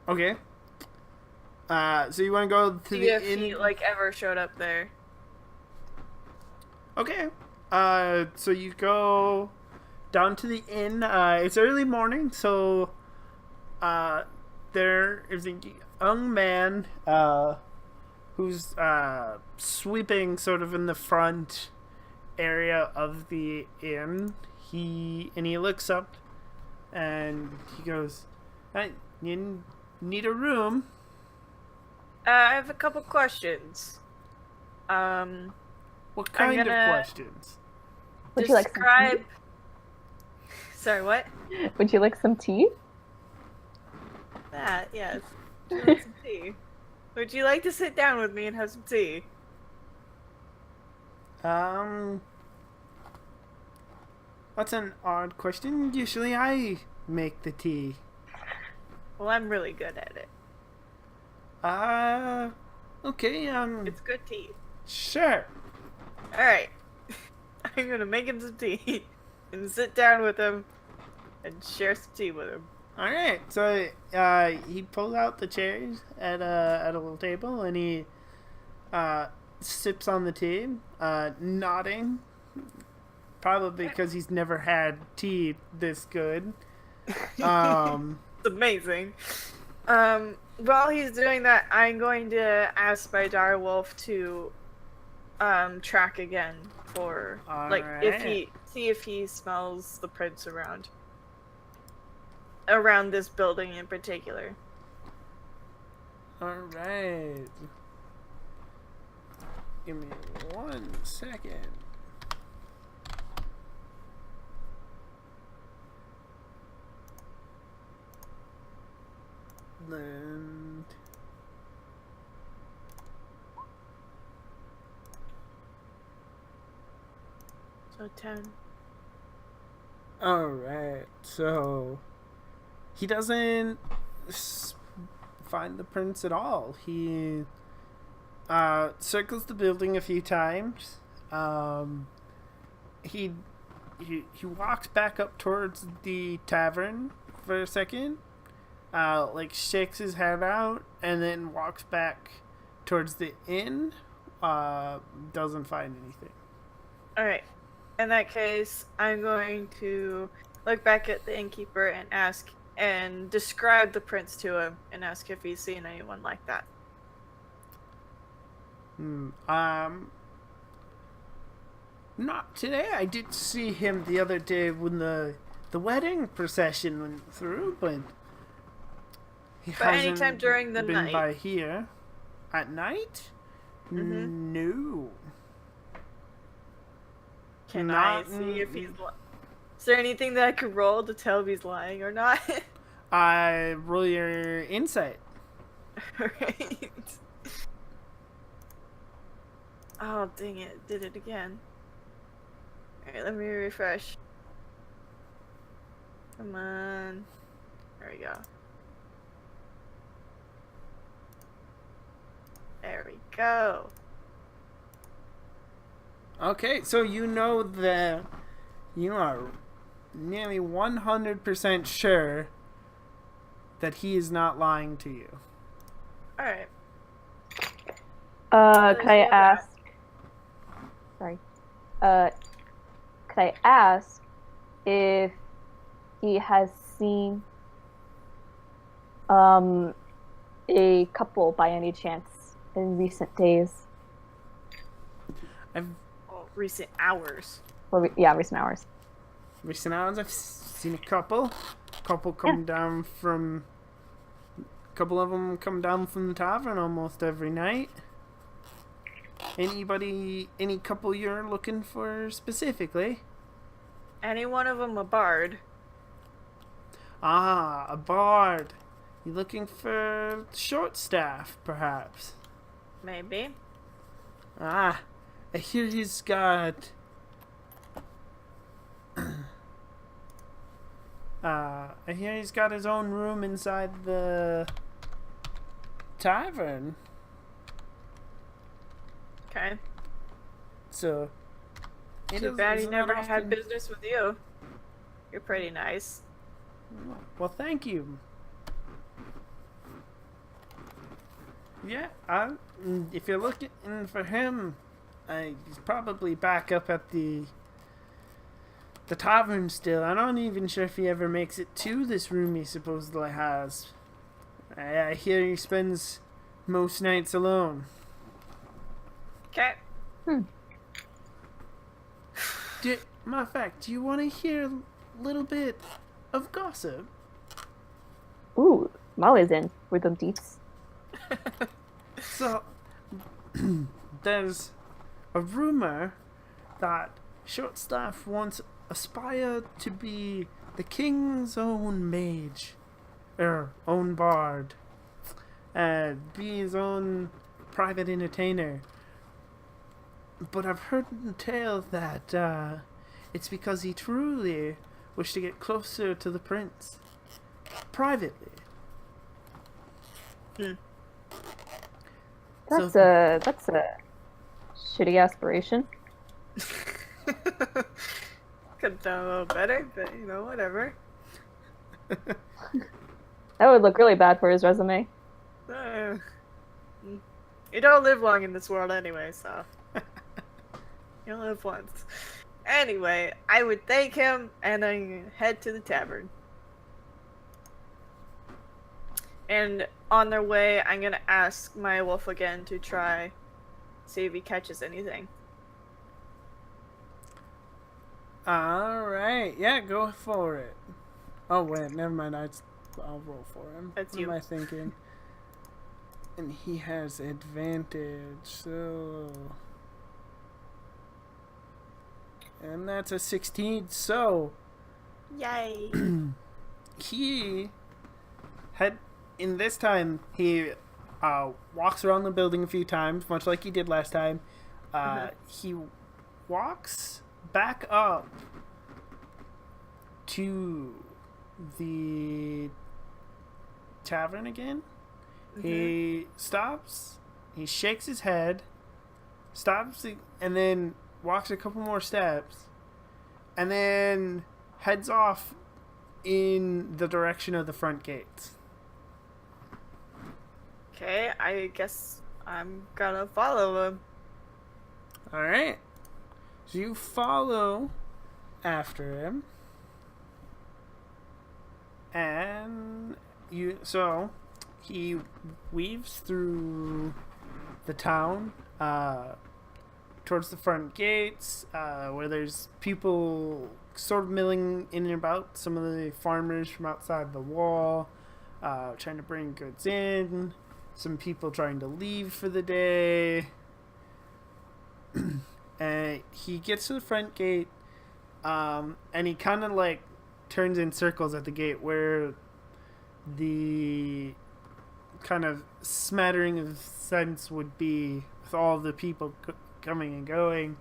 S1: Okay. So you want to go to
S2: See
S1: the
S2: if
S1: inn?
S2: he, ever showed up there.
S1: Okay. So you go down to the inn. It's early morning, so there is a young man who's sweeping sort of in the front area of the inn. He looks up and he goes, "Hey, you need a room?"
S2: I have a couple questions.
S1: What kind of questions?
S3: Would you like some
S2: Describe. Sorry, what?
S3: tea? Would you like some tea?
S2: That, yes. Would you like some tea? Would you like to sit down with me and have some tea?
S1: That's an odd question. Usually I make the tea.
S2: Well, I'm really good at it.
S1: Okay,
S2: It's good tea.
S1: sure.
S2: Alright. I'm gonna make him some tea and sit down with him and share some tea with him.
S1: Alright, so, he pulls out the chairs at a little table and he, sips on the tea, nodding. Probably because he's never had tea this good.
S2: It's amazing. While he's doing that, I'm going to ask my direwolf to track again for if he smells the prince around this building in particular.
S1: Alright. Give me 1 second. Then
S2: So 10.
S1: alright, so he doesn't find the prince at all. He circles the building a few times. He walks back up towards the tavern for a second, shakes his head out, and then walks back towards the inn. Doesn't find anything.
S2: Alright. In that case, I'm going to look back at the innkeeper and ask and describe the prince to him and ask if he's seen anyone like that.
S1: Not today. I did see him the other day when the wedding procession went through, but he
S2: But
S1: hasn't
S2: anytime during the
S1: been
S2: night.
S1: by here. At night? No.
S2: Can
S1: Not
S2: I see if he's Is there anything that I could roll to tell if he's lying or not?
S1: I roll your insight.
S2: Alright. Oh, dang it. Did it again. Alright, let me refresh. Come on. There we go. There we go.
S1: Okay, so you know that you are nearly 100% sure that he is not lying to you.
S2: Alright.
S3: Could I ask? Sorry. Could I ask if he has seen a couple by any chance in recent days?
S2: Recent hours.
S3: Or recent hours.
S1: Recent hours, I've seen a couple. Couple come down from. Couple of them come down from the tavern almost every night. Any couple you're looking for specifically?
S2: Any one of them a bard.
S1: Ah, a bard. You looking for short staff, perhaps?
S2: Maybe.
S1: Ah, I hear he's got. I hear he's got his own room inside the tavern.
S2: Okay.
S1: So.
S2: Too bad he never had business with you. You're pretty nice.
S1: Well, thank you. Yeah, if you're looking for him, he's probably back up at the tavern still. I'm not even sure if he ever makes it to this room he supposedly has. I hear he spends most nights alone.
S2: Okay.
S1: Matter of fact, do you want to hear a little bit of gossip?
S3: Ooh, Molly's in with them deets.
S1: So, there's a rumor that Shortstaff once aspired to be the king's own mage, own bard, be his own private entertainer. But I've heard tell that it's because he truly wished to get closer to the prince, privately.
S3: That's a shitty aspiration.
S2: Could have done a little better, but whatever.
S3: That would look really bad for his resume.
S2: You don't live long in this world anyway, so. You only live once. Anyway, I would thank him and then head to the tavern. And on their way, I'm gonna ask my wolf again to try see if he catches anything.
S1: Alright, yeah, go for it. Oh wait, never mind, I'll roll for him.
S2: That's
S1: what
S2: you.
S1: am I thinking? And he has advantage, so... And that's a 16, so...
S2: Yay!
S1: He had... In this time, he walks around the building a few times, much like he did last time. He walks back up to the tavern again. He stops, he shakes his head, stops, and then walks a couple more steps, and then heads off in the direction of the front gates.
S2: Okay, I guess I'm gonna follow him.
S1: Alright. So you follow after him. And he weaves through the town towards the front gates, where there's people sort of milling in and about. Some of the farmers from outside the wall, trying to bring goods in. Some people trying to leave for the day. And he gets to the front gate, and he kind of like turns in circles at the gate where the kind of smattering of sense would be with all the people coming and going.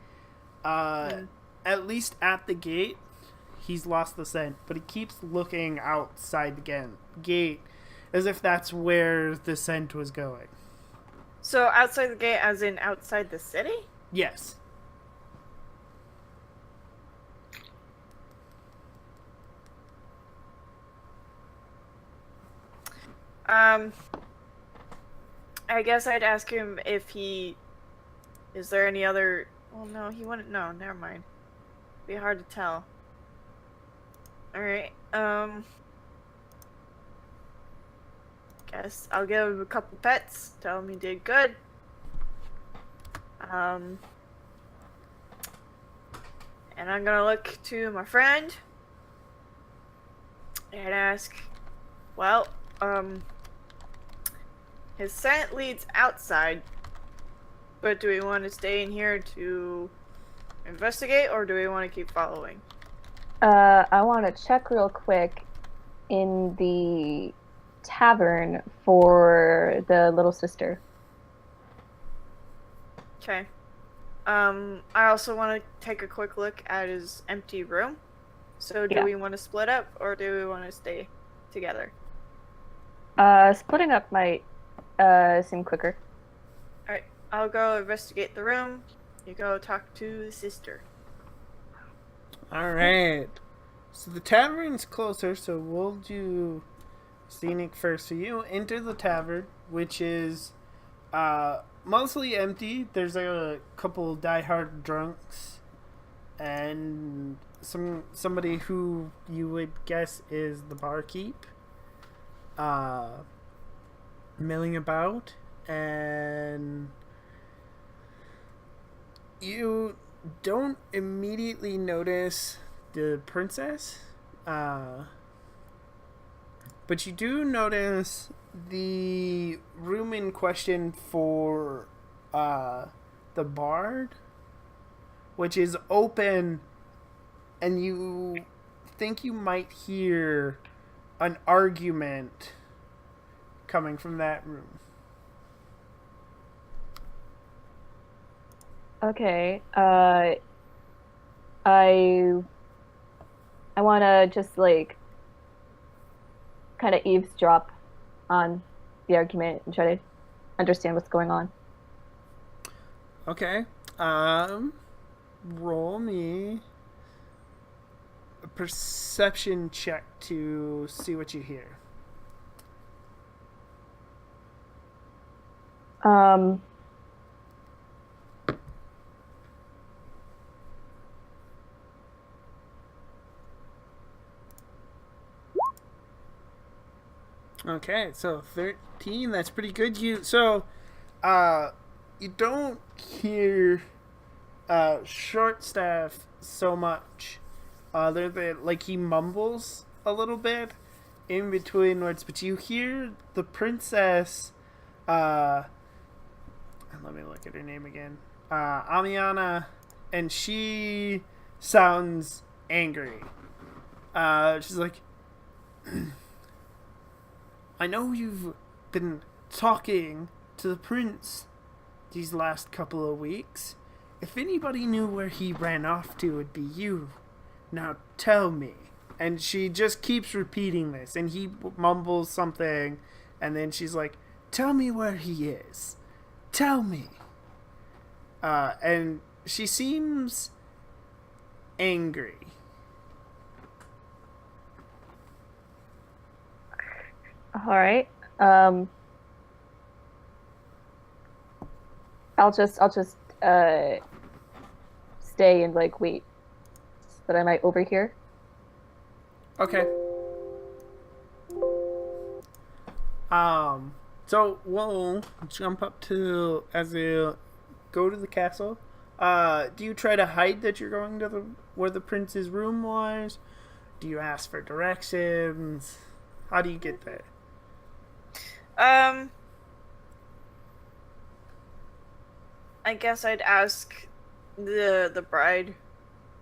S1: At least at the gate, he's lost the scent, but he keeps looking outside the gate as if that's where the scent was going.
S2: So outside the gate, as in outside the city?
S1: Yes.
S2: I guess I'd ask him if is there any other... Well, no, he wouldn't know. Never mind. Be hard to tell. Alright, guess I'll give him a couple pets. Tell him he did good. And I'm gonna look to my friend and ask, well, his scent leads outside, but do we want to stay in here to investigate, or do we want to keep following?
S3: I want to check real quick in the tavern for the little sister.
S2: Okay. I also want to take a quick look at his empty room. So do we want to split up, or do we want to stay together?
S3: Splitting up might seem quicker.
S2: Alright, I'll go investigate the room. You go talk to the sister.
S1: Alright. So the tavern's closer, so we'll do scenic first. So you enter the tavern, which is mostly empty. There's a couple diehard drunks and somebody who you would guess is the barkeep milling about, and you don't immediately notice the princess, but you do notice the room in question for the bard, which is open, and you think you might hear an argument coming from that room.
S3: Okay. I want to just like kind of eavesdrop on the argument and try to understand what's going on.
S1: Okay. Roll me a perception check to see what you hear. Okay, so 13, that's pretty good. You don't hear Shortstaff so much. Other than like he mumbles a little bit in between words, but you hear the princess let me look at her name again. Amiana, and she sounds angry. She's like, I know you've been talking to the prince these last couple of weeks. If anybody knew where he ran off to, it'd be you. Now tell me. And she just keeps repeating this, and he mumbles something, and then she's like, tell me where he is. Tell me. And she seems angry.
S3: All right. I'll just stay and like wait that I might overhear.
S1: Okay. So we'll jump up to as you go to the castle. Do you try to hide that you're going to where the prince's room was? Do you ask for directions? How do you get there?
S2: I guess I'd ask the bride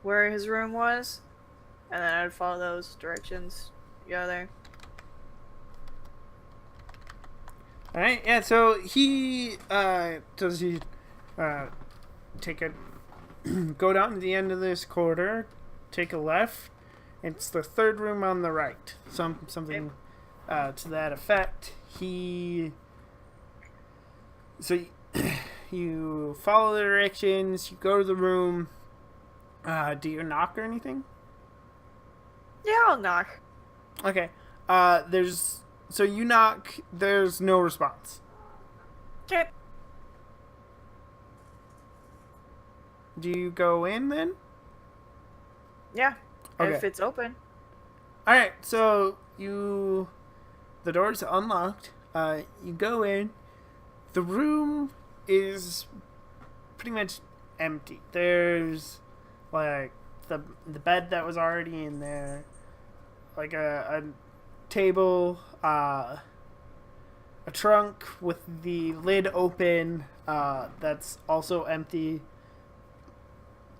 S2: where his room was, and then I'd follow those directions. Go there.
S1: All right. Yeah. So he take a go down to the end of this corridor, take a left. It's the third room on the right. Something to that effect. You follow the directions. You go to the room. Do you knock or anything?
S2: Yeah, I'll knock.
S1: Okay. So you knock. There's no response.
S2: Okay.
S1: Do you go in then?
S2: Yeah.
S1: Okay.
S2: If it's open.
S1: All right. So the door's unlocked. You go in. The room is pretty much empty. There's like the bed that was already in there, like a table, a trunk with the lid open, that's also empty.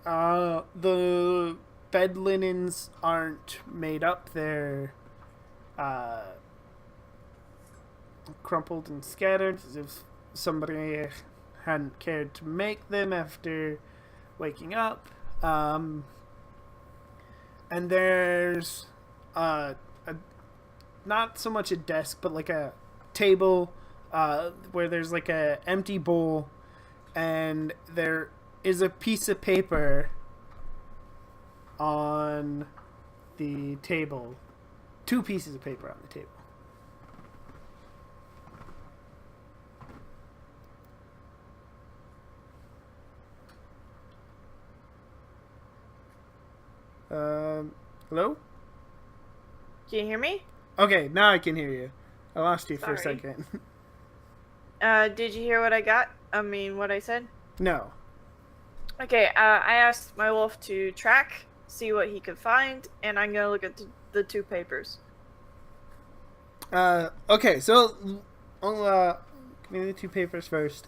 S1: The bed linens aren't made up. They're crumpled and scattered as if somebody hadn't cared to make them after waking up. And there's not so much a desk, but like a table where there's like a empty bowl, and there is a piece of paper on the table. 2 pieces of paper on the table. Hello?
S2: Can you hear me?
S1: Okay, now I can hear you. I lost you for a
S2: Sorry.
S1: second.
S2: Did you hear what I got? What I said?
S1: No.
S2: Okay, I asked my wolf to track, see what he could find, and I'm gonna look at the 2 papers.
S1: Okay, so I'll give me the 2 papers first.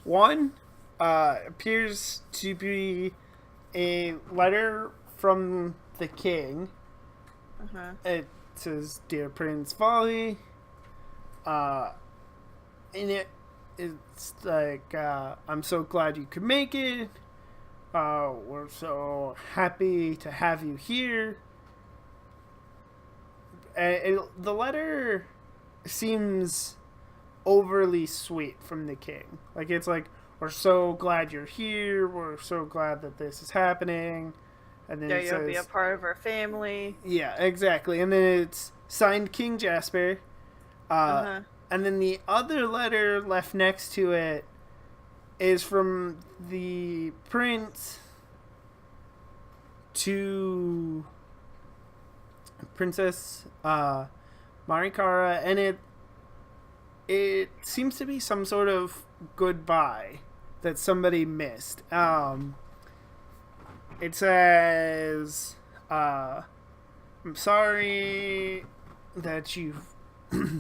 S1: One appears to be a letter from the king.
S2: Uh-huh.
S1: It says, "Dear Prince Volley," and it's like, "I'm so glad you could make it. We're so happy to have you here." The letter seems overly sweet from the king. Like, it's like, "We're so glad you're here. We're so glad that this is happening." And then
S2: Yeah,
S1: it
S2: you'll
S1: says,
S2: be a part of our family.
S1: yeah, exactly. And then it's signed King Jasper.
S2: Uh-huh.
S1: And then the other letter left next to it is from the prince to Princess Marikara, and it seems to be some sort of goodbye that somebody missed. It says, "I'm sorry that you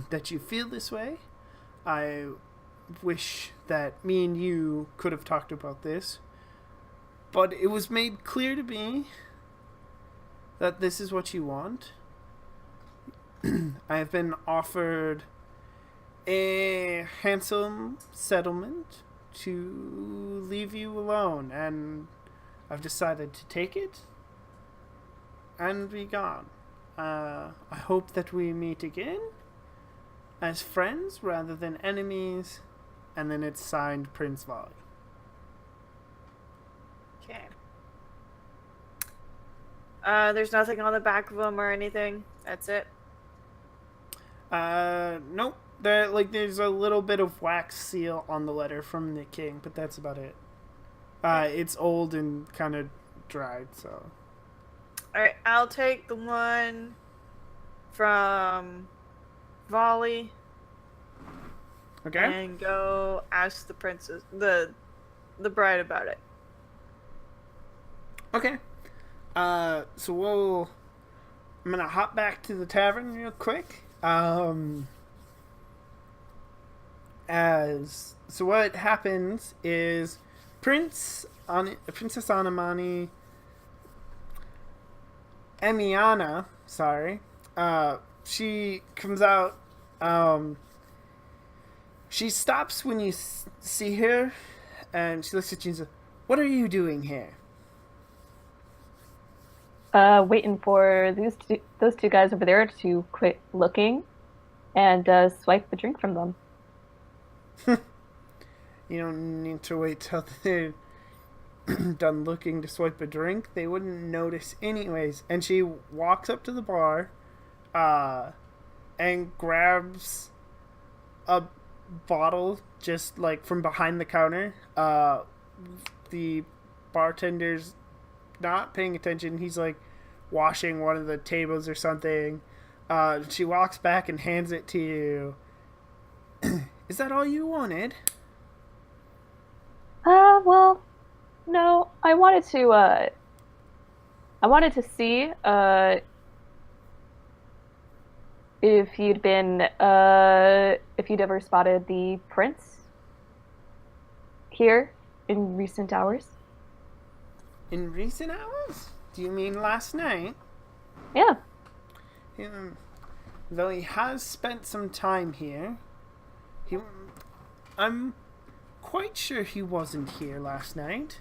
S1: that you feel this way. I wish that me and you could have talked about this, but it was made clear to me that this is what you want. I have been offered a handsome settlement to leave you alone, and I've decided to take it and be gone. I hope that we meet again as friends rather than enemies." And then it's signed Prince Volley.
S2: Okay. There's nothing on the back of them or anything. That's it.
S1: Nope. There's a little bit of wax seal on the letter from the king, but that's about it. It's old and kind of dried, so.
S2: Alright, I'll take the one from Volley
S1: Okay.
S2: and go ask the princess, the the bride about it.
S1: Okay. So I'm gonna hop back to the tavern real quick. So what happens is Princess Anamani Emiana, sorry, she comes out. She stops when you see her, and she looks at you and says, "What are you doing here?"
S3: Waiting for those two guys over there to quit looking and swipe the drink from them.
S1: You don't need to wait till they're done looking to swipe a drink. They wouldn't notice anyways. And she walks up to the bar, and grabs a bottle just like from behind the counter. The bartender's not paying attention. He's like washing one of the tables or something. She walks back and hands it to you. Is that all you wanted?
S3: Well, no, I wanted to see, if if you'd ever spotted the prince here in recent hours.
S1: In recent hours? Do you mean last night?
S3: Yeah.
S1: Though he has spent some time here, I'm quite sure he wasn't here last night.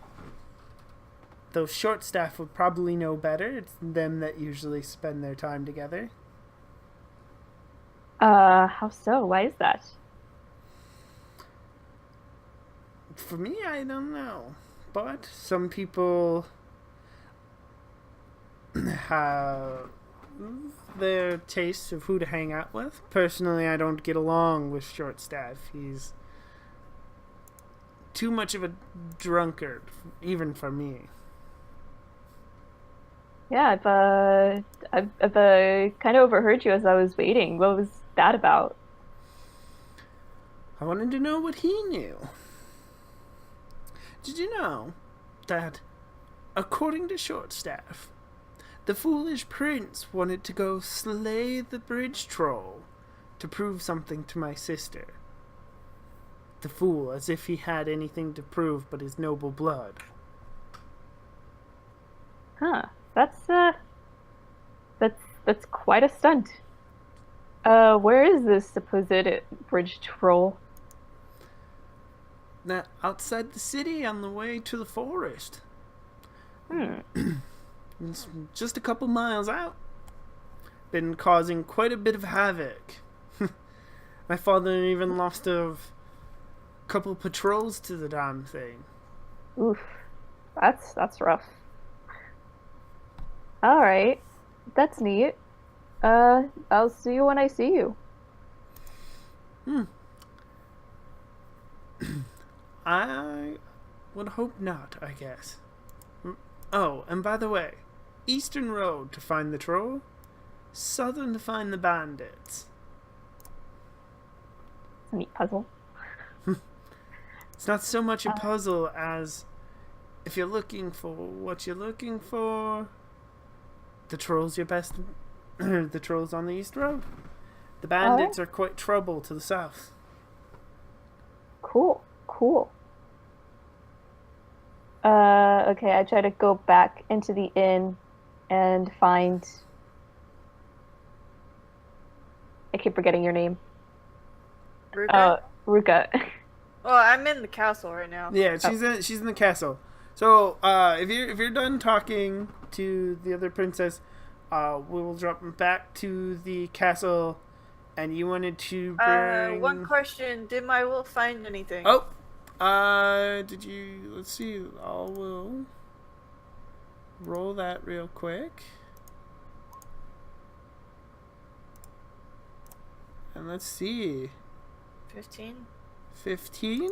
S1: Though short staff would probably know better. It's them that usually spend their time together.
S3: How so? Why is that?
S1: For me, I don't know. But some people have their taste of who to hang out with. Personally, I don't get along with short staff. He's too much of a drunkard, even for me.
S3: Yeah, I've kind of overheard you as I was waiting. What was that about?
S1: I wanted to know what he knew. Did you know that, according to Shortstaff, the foolish prince wanted to go slay the bridge troll to prove something to my sister? The fool, as if he had anything to prove but his noble blood.
S3: Huh. That's quite a stunt. Where is this supposed bridge troll?
S1: Now, outside the city on the way to the forest. It's just a couple miles out. Been causing quite a bit of havoc. My father even lost a couple patrols to the damn thing.
S3: Oof. That's rough. All right. That's neat. I'll see you when I see you.
S1: I would hope not, I guess. Oh, and by the way, Eastern Road to find the troll, Southern to find the bandits.
S3: It's a neat puzzle.
S1: It's not so much a puzzle as if you're looking for what you're looking for, the troll's your best. The troll's on the East Road. The bandits are quite trouble to the south.
S3: Cool. Okay, I try to go back into the inn and find. I keep forgetting your name.
S2: Ruka?
S3: Ruka.
S2: Well, I'm in the castle right now.
S1: Yeah, she's in the castle. So, if you're done talking to the other princess, we will drop back to the castle. And you wanted to bring...
S2: One question. Did my wolf find anything?
S1: Oh! Did you... Let's see. I will roll that real quick. And let's see.
S2: 15?
S1: 15?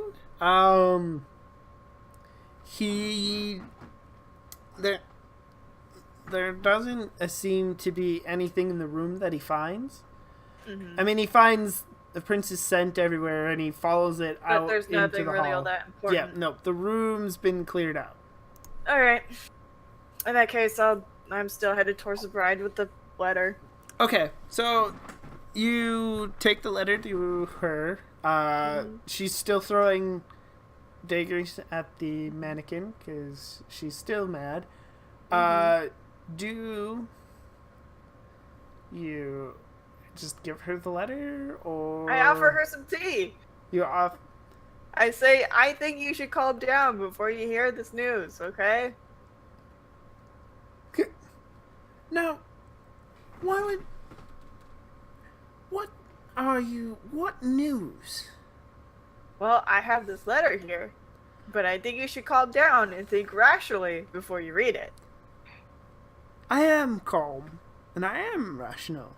S1: He... There doesn't seem to be anything in the room that he finds. Mm-hmm. I mean, he finds the prince's scent everywhere, and he follows it
S2: But
S1: out
S2: there's
S1: into
S2: nothing
S1: the
S2: really
S1: hall.
S2: all that
S1: Yeah,
S2: important.
S1: no, the room's been cleared out.
S2: Alright. In that case, I'm still headed towards the bride with the letter.
S1: Okay, so you take the letter to her. She's still throwing daggers at the mannequin because she's still mad. Do you just give her the letter, or
S2: I offer her some tea.
S1: you off?
S2: I say, I think you should calm down before you hear this news, okay?
S1: Now, why would? What are you? What news?
S2: Well, I have this letter here, but I think you should calm down and think rationally before you read it.
S1: I am calm, and I am rational.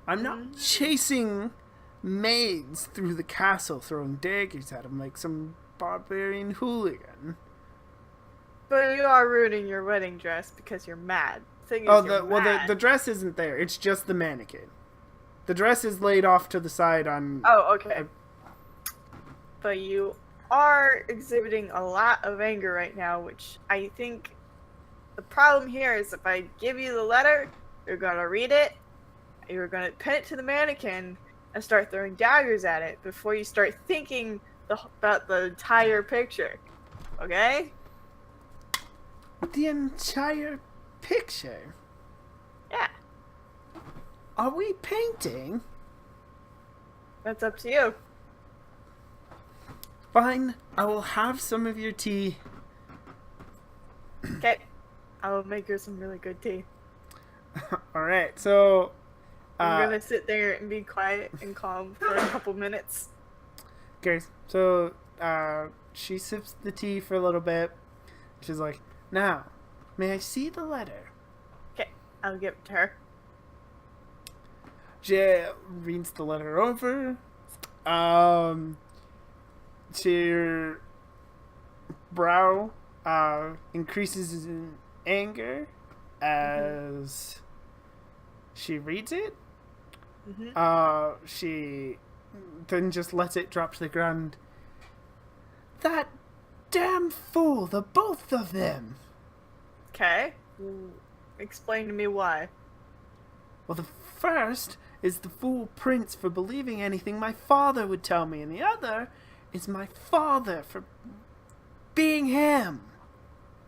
S1: I'm not chasing maids through the castle throwing daggers at them like some barbarian hooligan.
S2: But you are ruining your wedding dress because you're mad. Thing is,
S1: Oh,
S2: you're mad.
S1: the dress isn't there. It's just the mannequin. The dress is laid off to the side on...
S2: Oh, okay. But you are exhibiting a lot of anger right now, which I think the problem here is if I give you the letter, you're gonna read it, you're gonna pin it to the mannequin, and start throwing daggers at it before you start thinking about the entire picture. Okay?
S1: The entire picture?
S2: Yeah.
S1: Are we painting?
S2: That's up to you.
S1: Fine, I will have some of your tea.
S2: Okay. I will make her some really good tea.
S1: Alright, so...
S2: I'm gonna sit there and be quiet and calm for a couple minutes.
S1: Okay, so she sips the tea for a little bit. She's like, now, may I see the letter?
S2: Okay, I'll give it to her.
S1: She reads the letter over. Her brow increases in anger as she reads it. She then just lets it drop to the ground. That damn fool, the both of them!
S2: Okay. Explain to me why.
S1: Well, the first is the fool prince for believing anything my father would tell me, and the other is my father for being him.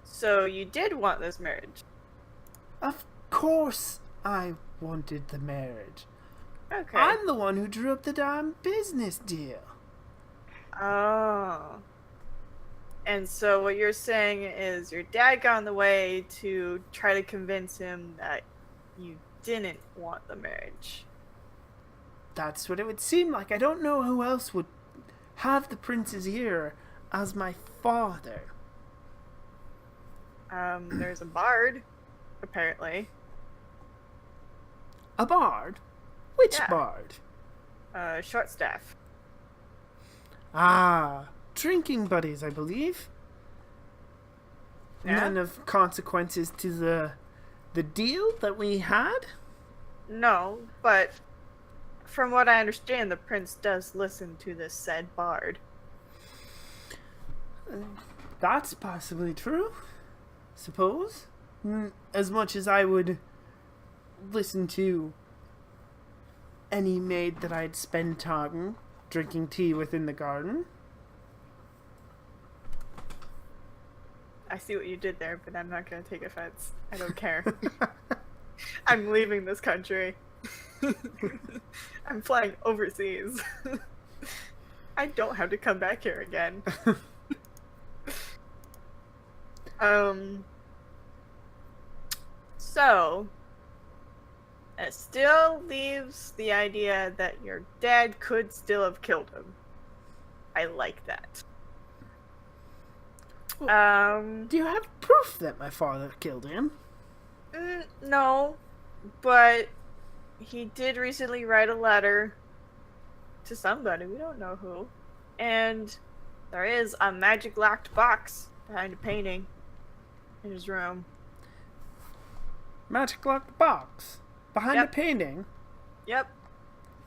S2: So you did want this marriage?
S1: Of course I wanted the marriage.
S2: Okay.
S1: I'm the one who drew up the damn business deal.
S2: Oh. And so what you're saying is your dad got in the way to try to convince him that you didn't want the marriage.
S1: That's what it would seem like. I don't know who else would have the prince's ear as my father.
S2: There's a bard, apparently.
S1: A bard? Which
S2: Yeah.
S1: bard?
S2: Short staff.
S1: Ah, drinking buddies, I believe.
S2: Yeah?
S1: None of consequences to the deal that we had?
S2: No, but from what I understand, the prince does listen to this said bard.
S1: That's possibly true, suppose. As much as I would listen to any maid that I'd spend time drinking tea with in the garden.
S2: I see what you did there, but I'm not gonna take offense. I don't care. I'm leaving this country. I'm flying overseas. I don't have to come back here again. So, it still leaves the idea that your dad could still have killed him. I like that.
S1: Do you have proof that my father killed him?
S2: No, but he did recently write a letter to somebody, we don't know who, and there is a magic locked box behind a painting in his room.
S1: Magic locked box behind
S2: Yep.
S1: a painting.
S2: Yep.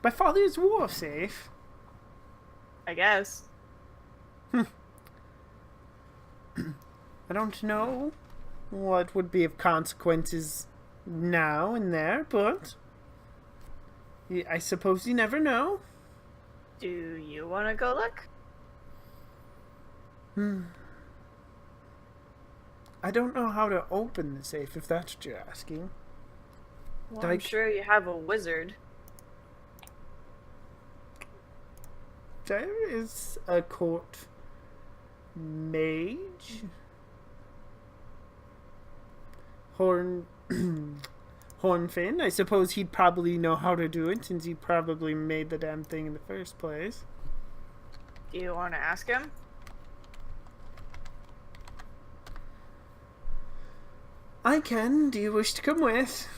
S1: My father's war safe.
S2: I guess.
S1: I don't know what would be of consequences now and there, but I suppose you never know.
S2: Do you want to go look?
S1: I don't know how to open the safe, if that's what you're asking.
S2: Well, I'm sure you have a wizard.
S1: There is a court mage. Hornfin. I suppose he'd probably know how to do it since he probably made the damn thing in the first place.
S2: Do you want to ask him?
S1: I can. Do you wish to come with?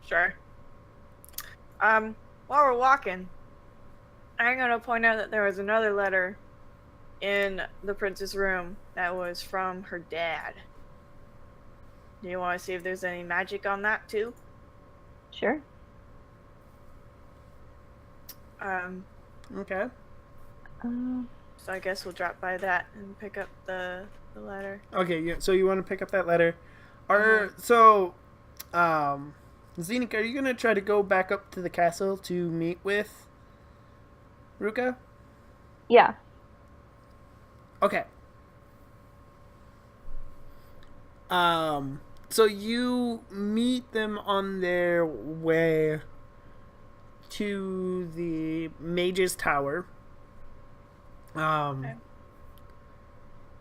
S2: Sure. While we're walking, I'm gonna point out that there was another letter in the princess' room that was from her dad. Do you want to see if there's any magic on that too?
S3: Sure.
S1: Okay.
S2: So I guess we'll drop by that and pick up the letter.
S1: Okay, yeah, so you want to pick up that letter. Zenik, are you going to try to go back up to the castle to meet with Ruka?
S3: Yeah.
S1: Okay. So you meet them on their way to the Mage's Tower.
S2: Okay.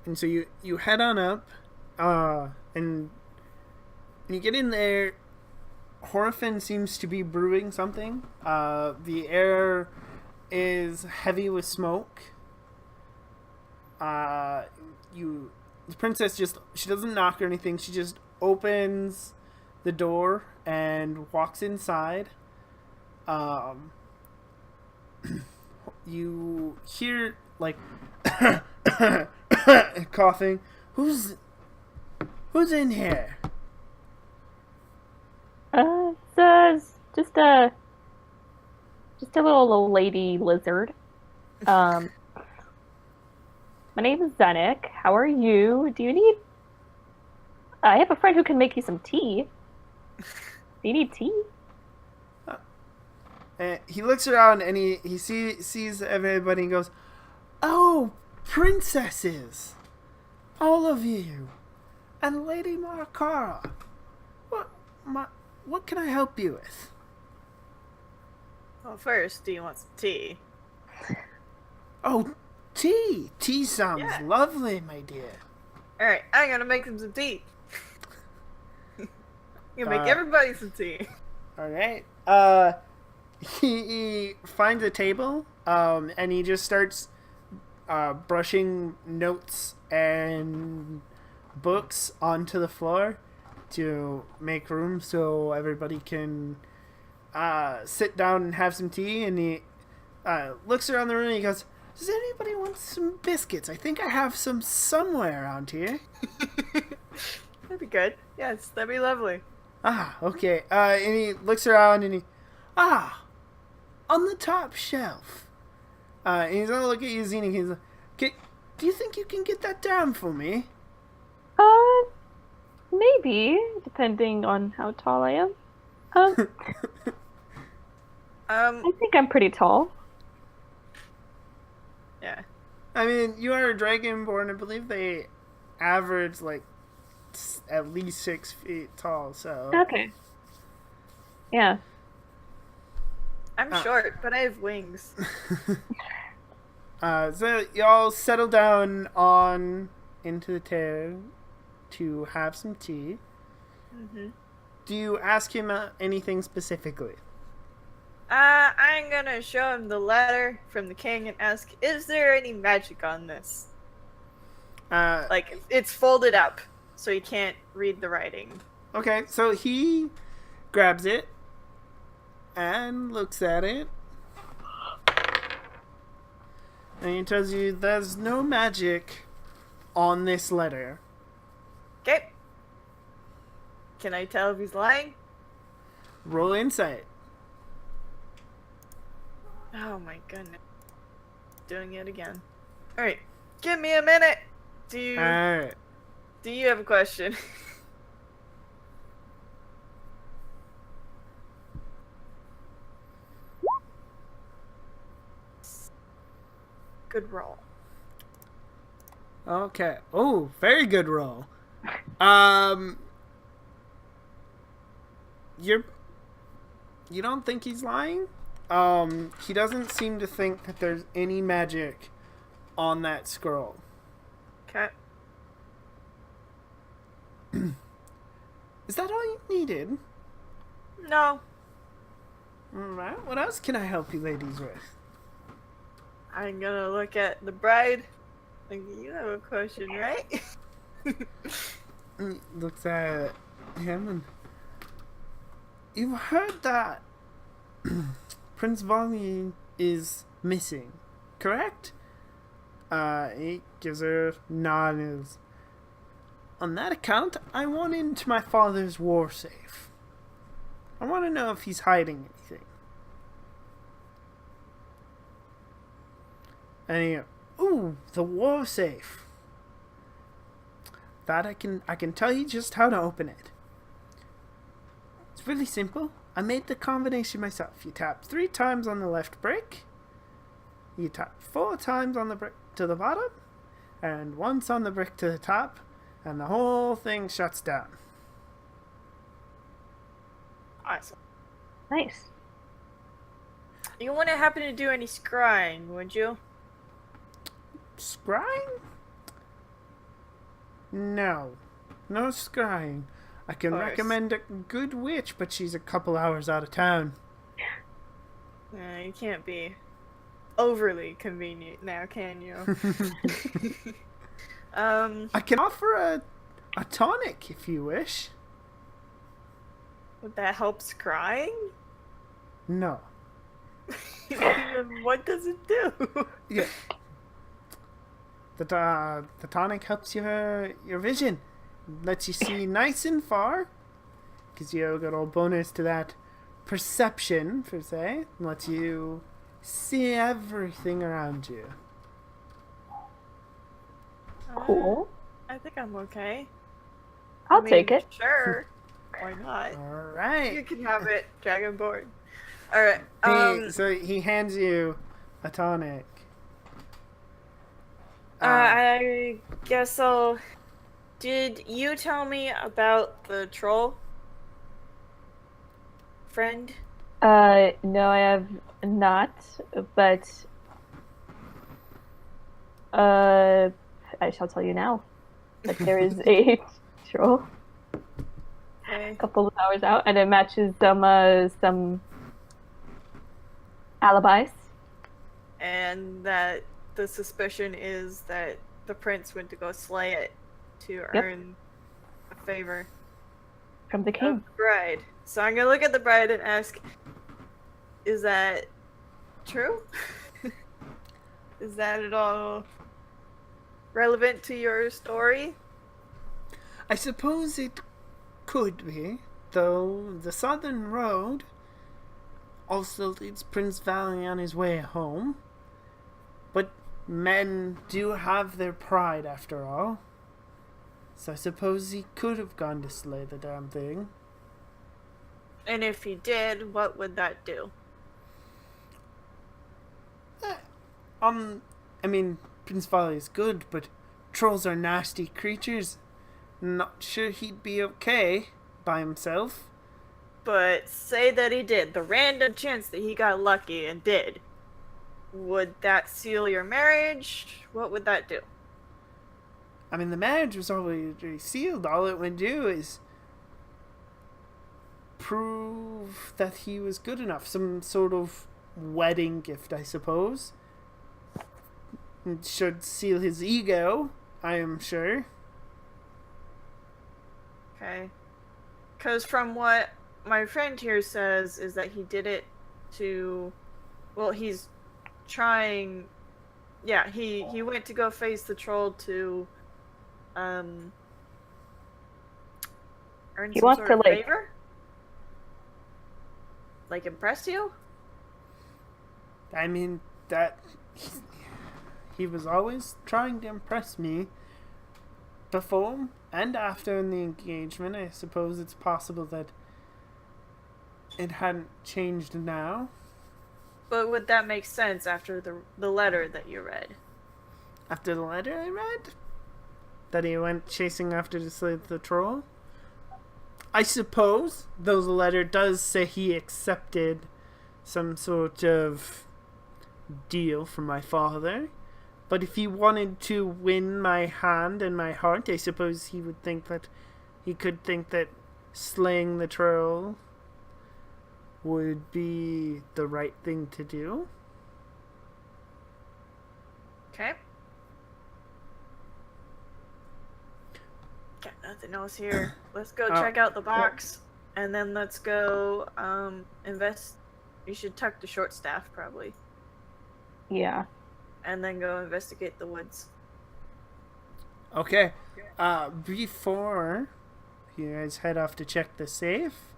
S1: And so you head on up, and when you get in there, Horfin seems to be brewing something. The air is heavy with smoke. The princess she doesn't knock or anything. She just opens the door and walks inside. You hear like coughing. Who's in here?
S3: It's just a little lady lizard. My name is Zenik. How are you? Do you need... I have a friend who can make you some tea. Do you need tea?
S1: He looks around and he sees everybody and goes, "Oh, princesses! All of you! And Lady Marakara! What can I help you with?"
S2: Well, first, do you want some tea?
S1: Oh, tea! Tea sounds lovely, my dear.
S2: Alright, I'm gonna make them some tea. I'm gonna make everybody some tea.
S1: Alright. He finds a table, and he just starts brushing notes and books onto the floor to make room so everybody can sit down and have some tea. And he looks around the room and he goes, "Does anybody want some biscuits? I think I have some somewhere around here."
S2: That'd be good. Yes, that'd be lovely.
S1: Okay. And he looks around and on the top shelf. And he's gonna look at you, Zena. He's like, "Do you think you can get that down for me?"
S3: Maybe, depending on how tall I am. I think I'm pretty tall.
S2: Yeah.
S1: I mean, you are a dragonborn. I believe they average like at least 6 feet tall. So
S3: Okay. Yeah.
S2: I'm short, but I have wings.
S1: So y'all settle down into the chair to have some tea.
S2: Mm-hmm.
S1: Do you ask him anything specifically?
S2: I'm gonna show him the letter from the king and ask, is there any magic on this? Like, it's folded up, so you can't read the writing.
S1: Okay, so he grabs it and looks at it. And he tells you there's no magic on this letter.
S2: Okay. Can I tell if he's lying?
S1: Roll insight.
S2: Oh my goodness. Doing it again. Alright. Give me a minute. Do
S1: Alright.
S2: you have a question? Good roll.
S1: Okay. Oh, very good roll. You don't think he's lying? He doesn't seem to think that there's any magic on that scroll.
S2: Okay.
S1: Is that all you needed?
S2: No.
S1: Alright, what else can I help you ladies with?
S2: I'm gonna look at the bride. Like, you have a question, right?
S1: Looks at him and... You've heard that Prince Vali is missing, correct? He gives her a nod and is... On that account, I want into my father's war safe. I want to know if he's hiding anything. And he, ooh, the war safe. That I can tell you just how to open it. It's really simple. I made the combination myself. You tap 3 times on the left brick. You tap 4 times on the brick to the bottom, and once on the brick to the top, and the whole thing shuts down.
S2: Awesome.
S3: Nice.
S2: You wouldn't happen to do any scrying, would you?
S1: Scrying? No. No scrying. I can
S2: Course.
S1: recommend a good witch, but she's a couple hours out of town.
S2: You can't be overly convenient now, can you?
S1: I can offer a tonic if you wish.
S2: Would that help scrying?
S1: No.
S2: What does it do?
S1: Yeah. The tonic helps your vision. Lets you see nice and far. Gives you a good old bonus to that perception, per se. Lets you see everything around you.
S3: Cool.
S2: I think I'm okay.
S3: I'll take it.
S2: Sure. Why not? You
S1: Alright.
S2: can have it, Dragonborn. Alright,
S1: So he hands you a tonic.
S2: I guess I'll... Did you tell me about the troll? Friend?
S3: No, I have not, but I shall tell you now that there is a troll
S2: Okay.
S3: a couple of hours out, and it matches some alibis.
S2: And that the suspicion is that the prince went to go slay it to earn a favor
S3: From the
S2: of
S3: king.
S2: the bride. So I'm gonna look at the bride and ask, is that true? Is that at all relevant to your story?
S1: I suppose it could be, though the southern road also leads Prince Valley on his way home. But men do have their pride after all. So I suppose he could have gone to slay the damn thing.
S2: And if he did, what would that do?
S1: I mean, Prince Valley is good, but trolls are nasty creatures. Not sure he'd be okay by himself.
S2: But say that he did, the random chance that he got lucky and did. Would that seal your marriage? What would that do?
S1: I mean, the marriage was already sealed. All it would do is prove that he was good enough. Some sort of wedding gift, I suppose. It should seal his ego, I am sure.
S2: Okay. Because from what my friend here says is that he did it to... Well, he's trying... Yeah, he went to go face the troll to... earn
S3: He
S2: some
S3: wants
S2: sort
S3: to,
S2: of
S3: like-
S2: favor? Like, impress you?
S1: I mean, that he was always trying to impress me before and after the engagement. I suppose it's possible that it hadn't changed now.
S2: But would that make sense after the letter that you read?
S1: After the letter I read? That he went chasing after to slay the troll? I suppose, though the letter does say he accepted some sort of deal from my father. But if he wanted to win my hand and my heart, I suppose he would think that he could think that slaying the troll would be the right thing to do.
S2: Okay. Got nothing else here. Let's go check out the box, and then let's go invest. You should tuck the short staff probably,
S3: Yeah.
S2: and then go investigate the woods.
S1: Okay. Before you guys head off to check the safe,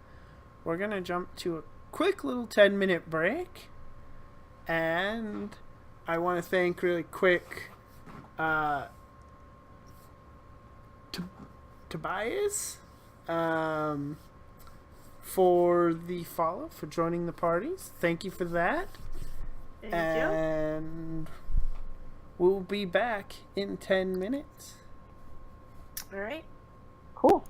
S1: we're gonna jump to a quick little 10-minute break, and I want to thank really quick Tobias for the follow, for joining the parties. Thank you for that.
S2: Thank you.
S1: And we'll be back in 10 minutes.
S2: All right.
S3: Cool.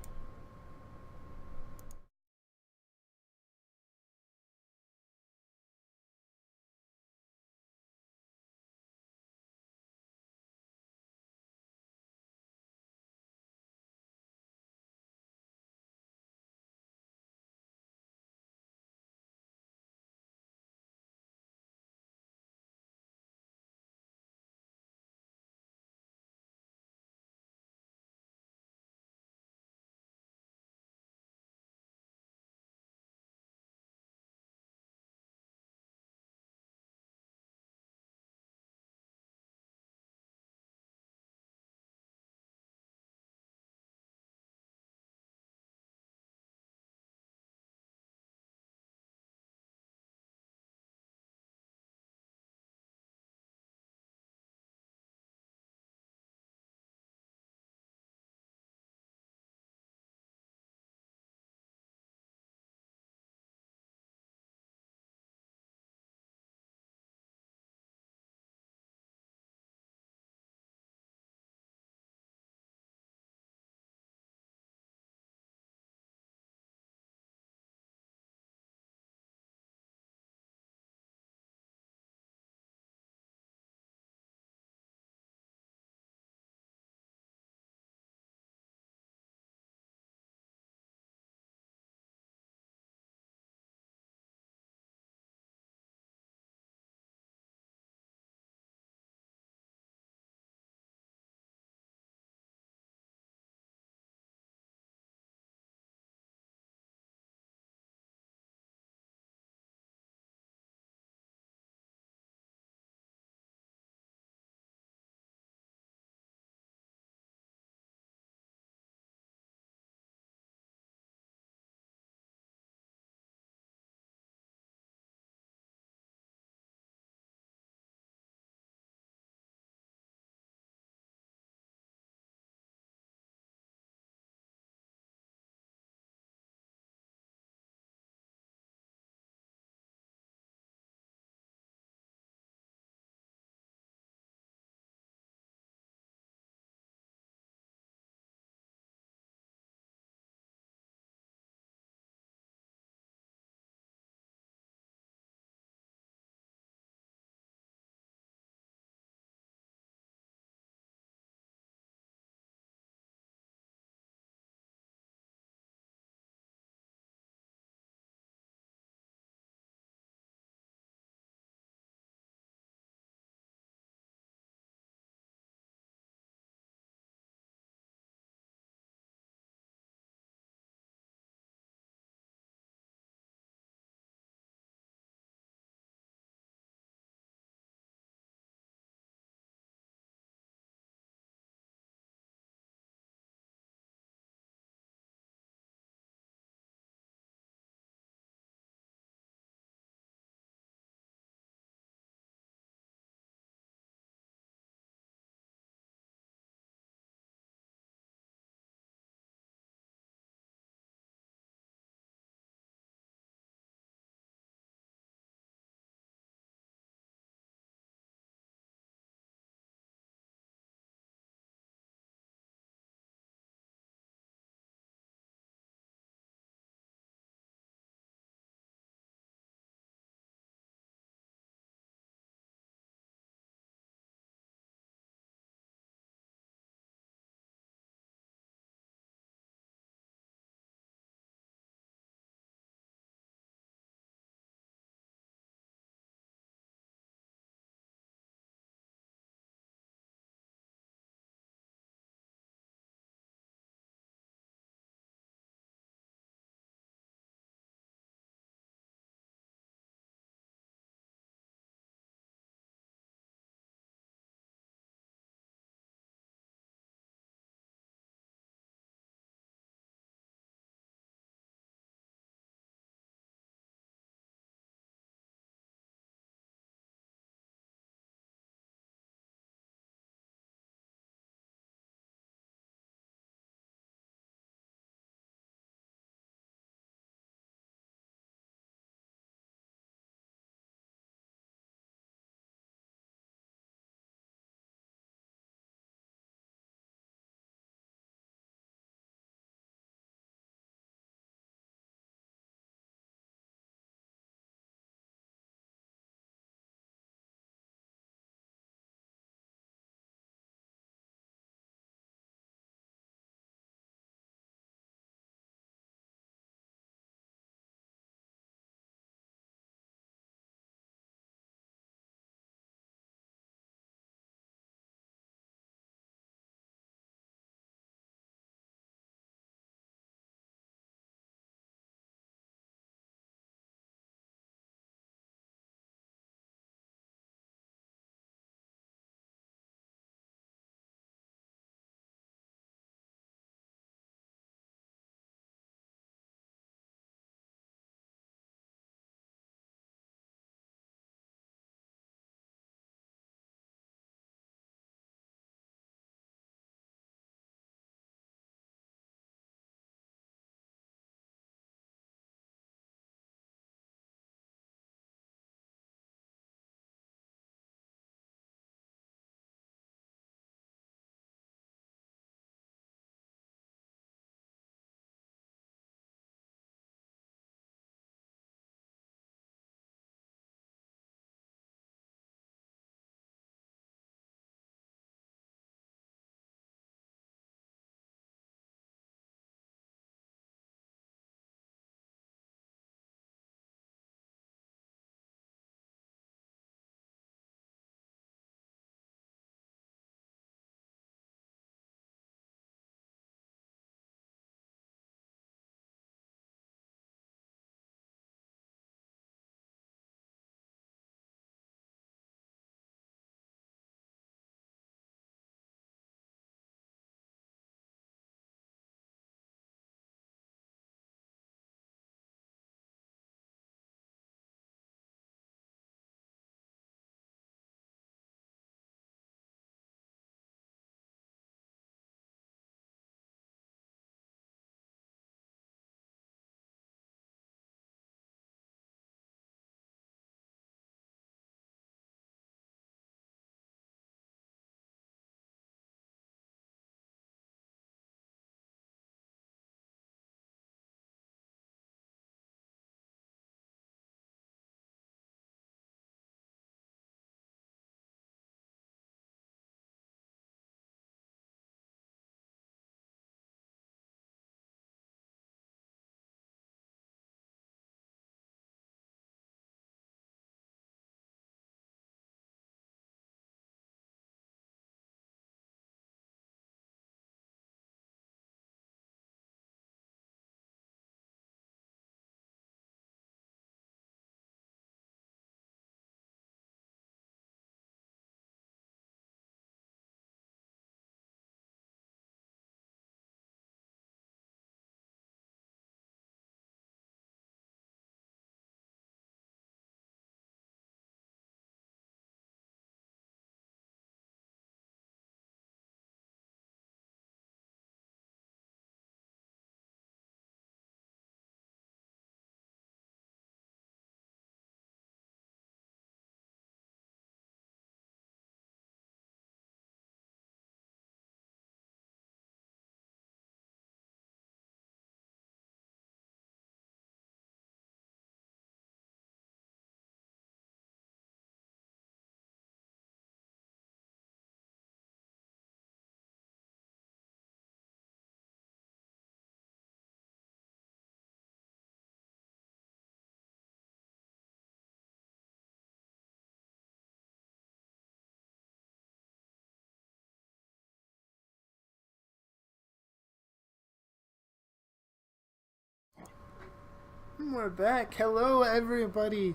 S1: We're back. Hello, everybody.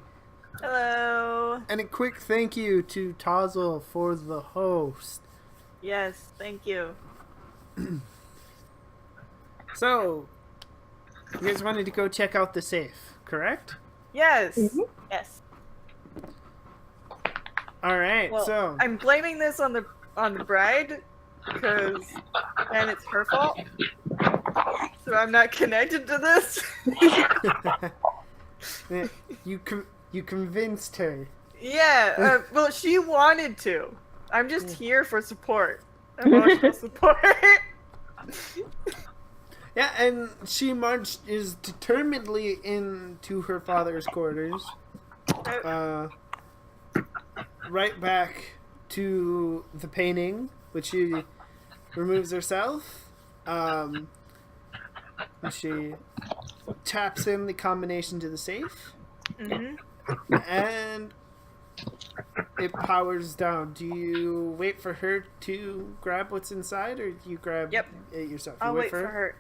S2: Hello.
S1: And a quick thank you to Tazel for the host.
S2: Yes, thank you.
S1: So, you guys wanted to go check out the safe, correct?
S2: Yes.
S3: Mhm.
S2: Yes.
S1: All right.
S2: Well,
S1: so,
S2: I'm blaming this on the bride because then it's her fault. So I'm not connected to this.
S1: you convinced her.
S2: Yeah. Well, she wanted to. I'm just here for support, emotional support.
S1: Yeah, and she marched determinedly into her father's quarters. Right back to the painting, which she removes herself. And she taps in the combination to the safe,
S2: Mhm.
S1: and it powers down. Do you wait for her to grab what's inside, or do you grab
S2: Yep.
S1: it yourself?
S2: I'll wait for her.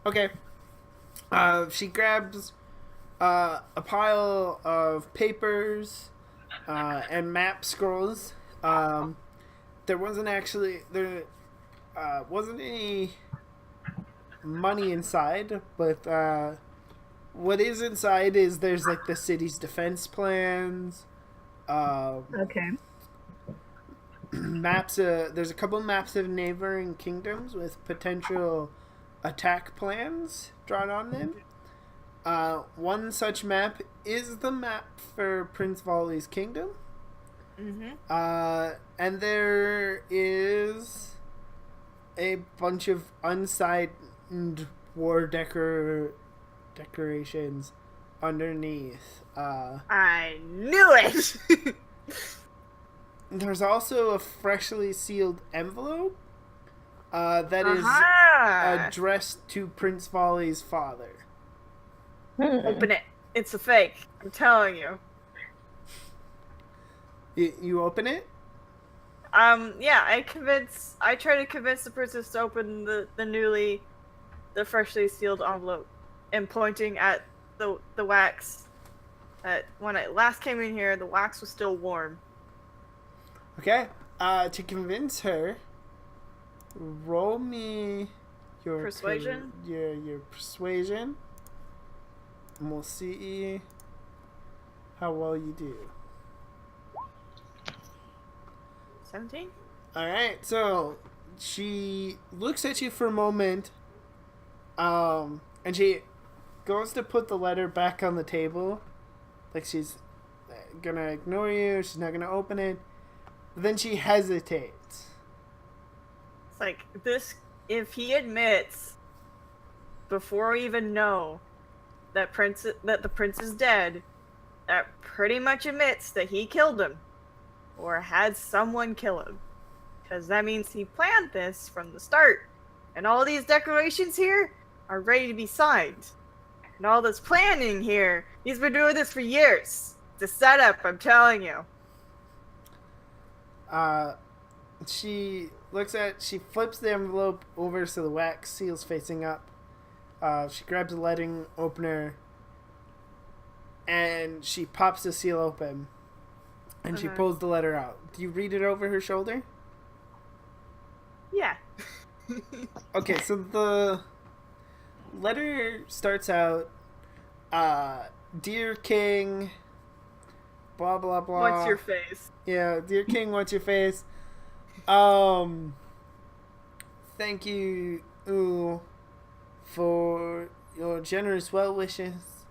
S1: Okay. She grabs a pile of papers and map scrolls. There wasn't any money inside, but what is inside is there's like the city's defense plans,
S3: Okay.
S1: maps. There's a couple maps of neighboring kingdoms with potential attack plans drawn on them. One such map is the map for Prince Volley's kingdom.
S2: Mhm.
S1: And there is a bunch of unsigned war decorations underneath.
S2: I knew it.
S1: There's also a freshly sealed envelope that is addressed to Prince Volley's father.
S2: Open it. It's a fake. I'm telling you.
S1: You open it?
S2: Yeah, I try to convince the princess to open the freshly sealed envelope, and pointing at the wax. That when I last came in here, the wax was still warm.
S1: Okay. To convince her, roll me your
S2: Persuasion?
S1: Your persuasion, and we'll see how well you do.
S2: 17?
S1: Alright, so she looks at you for a moment, and she goes to put the letter back on the table. Like she's gonna ignore you, she's not gonna open it. But then she hesitates.
S2: It's like this. If he admits, before we even know that the prince is dead, that pretty much admits that he killed him, or had someone kill him, because that means he planned this from the start. And all these decorations here are ready to be signed. And all this planning here, he's been doing this for years. It's a setup, I'm telling you.
S1: She flips the envelope over so the wax seal's facing up. She grabs a letting opener and she pops the seal open and she pulls the letter out. Do you read it over her shoulder?
S2: Yeah.
S1: Okay, so the letter starts out, Dear King, blah blah blah.
S2: What's your face?
S1: Yeah, Dear King, what's your face? Thank you for your generous well wishes.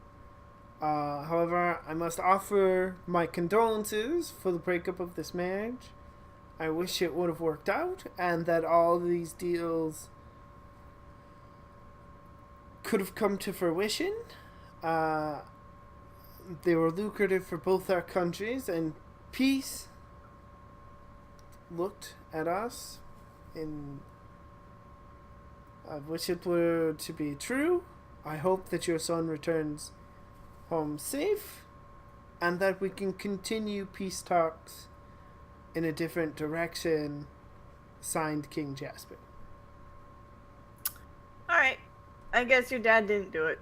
S1: However, I must offer my condolences for the breakup of this marriage. I wish it would have worked out and that all these deals could have come to fruition. They were lucrative for both our countries, and peace looked at us and I wish it were to be true. I hope that your son returns home safe and that we can continue peace talks in a different direction. Signed, King Jasper.
S2: Alright. I guess your dad didn't do it.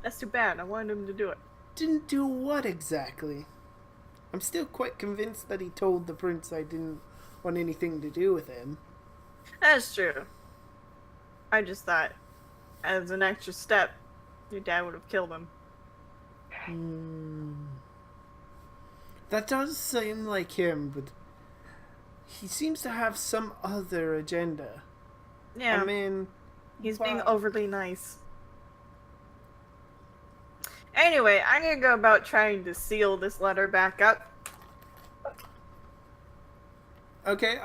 S2: That's too bad. I wanted him to do it.
S1: Didn't do what exactly? I'm still quite convinced that he told the prince I didn't want anything to do with him.
S2: That's true. I just thought, as an extra step, your dad would have killed him.
S1: That does seem like him, but he seems to have some other agenda.
S2: Yeah.
S1: I mean,
S2: he's being overly nice. Anyway, I'm gonna go about trying to seal this letter back up.
S1: Okay,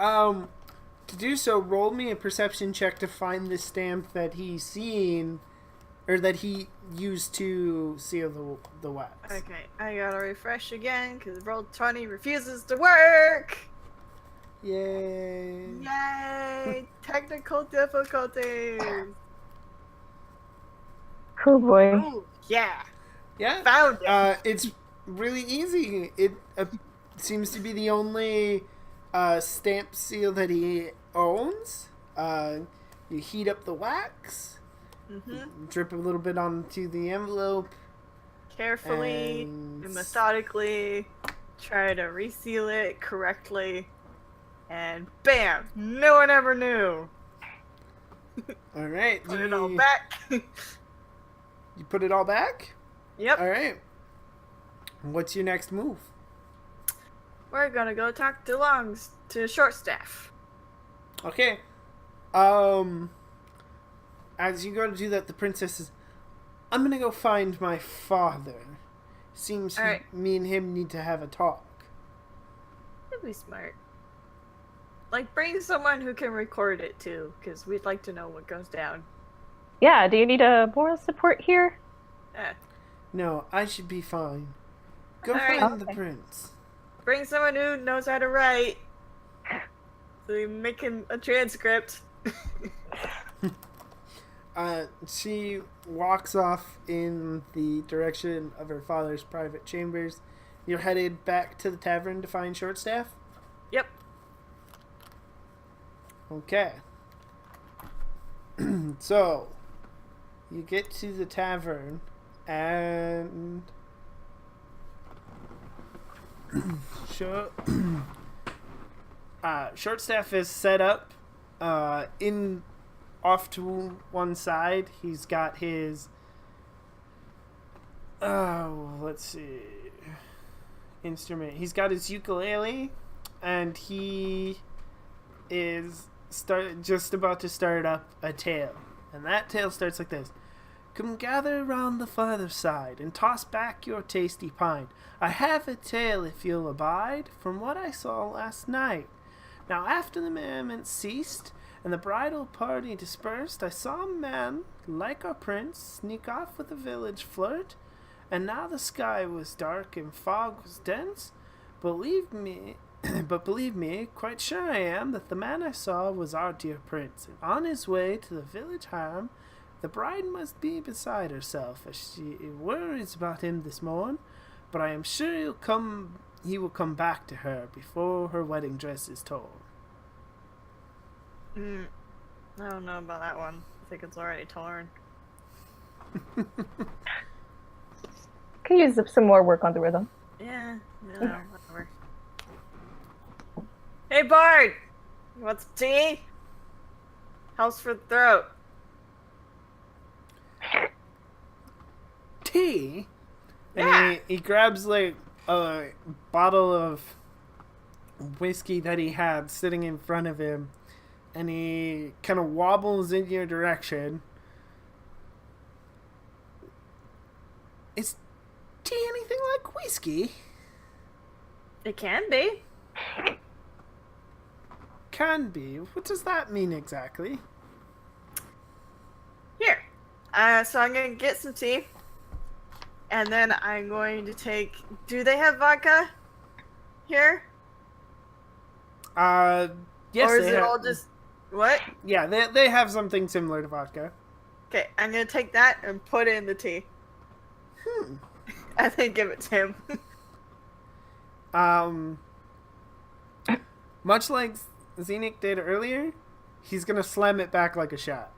S1: to do so, roll me a perception check to find the stamp that he's seen, or that he used to seal the wax.
S2: Okay, I gotta refresh again, because roll 20 refuses to work!
S1: Yay!
S2: Yay! Technical difficulties!
S3: Oh boy.
S2: Ooh, yeah!
S1: Yeah,
S2: Found it!
S1: it's really easy. It seems to be the only stamp seal that he owns. You heat up the wax, drip a little bit onto the envelope.
S2: Carefully and methodically try to reseal it correctly. And bam! No one ever knew!
S1: Alright.
S2: Put it all back.
S1: You put it all back?
S2: Yep.
S1: Alright. What's your next move?
S2: We're gonna go talk to Shortstaff.
S1: Okay. As you go to do that, the princess says, I'm gonna go find my father. Seems me and him need to have a talk.
S2: That'd be smart. Like, bring someone who can record it too, because we'd like to know what goes down.
S3: Yeah, do you need a moral support here?
S1: No, I should be fine. Go
S2: Alright.
S1: find the prince.
S2: Bring someone who knows how to write. So we make him a transcript.
S1: She walks off in the direction of her father's private chambers. You're headed back to the tavern to find Shortstaff?
S2: Yep.
S1: Okay. So, you get to the tavern, and Shortstaff is set up in off to one side. He's got his let's see, instrument. He's got his ukulele, and he is just about to start up a tale. And that tale starts like this. Come gather round the farther side, and toss back your tasty pine. I have a tale, if you'll abide, from what I saw last night. Now after the merriment ceased, and the bridal party dispersed, I saw a man, like our prince, sneak off with a village flirt. And now the sky was dark and fog was dense. Believe me, quite sure I am that the man I saw was our dear prince. And on his way to the village harem, the bride must be beside herself as she worries about him this morn. But I am sure he will come back to her before her wedding dress is torn.
S2: I don't know about that one. I think it's already torn.
S3: Could use some more work on the rhythm.
S2: Yeah, no, whatever. Hey Bard! You want some tea? Helps for the throat.
S1: Tea?
S2: Yeah.
S1: And he grabs like a bottle of whiskey that he had sitting in front of him, and he kind of wobbles in your direction. Is tea anything like whiskey?
S2: It can be.
S1: Can be. What does that mean exactly?
S2: Here. So I'm gonna get some tea. And then I'm going to take... Do they have vodka here?
S1: Yes,
S2: or is it all just... What?
S1: Yeah, they have something similar to vodka.
S2: Okay, I'm gonna take that and put it in the tea. And then give it to him.
S1: Much like Xenic did earlier, he's gonna slam it back like a shot.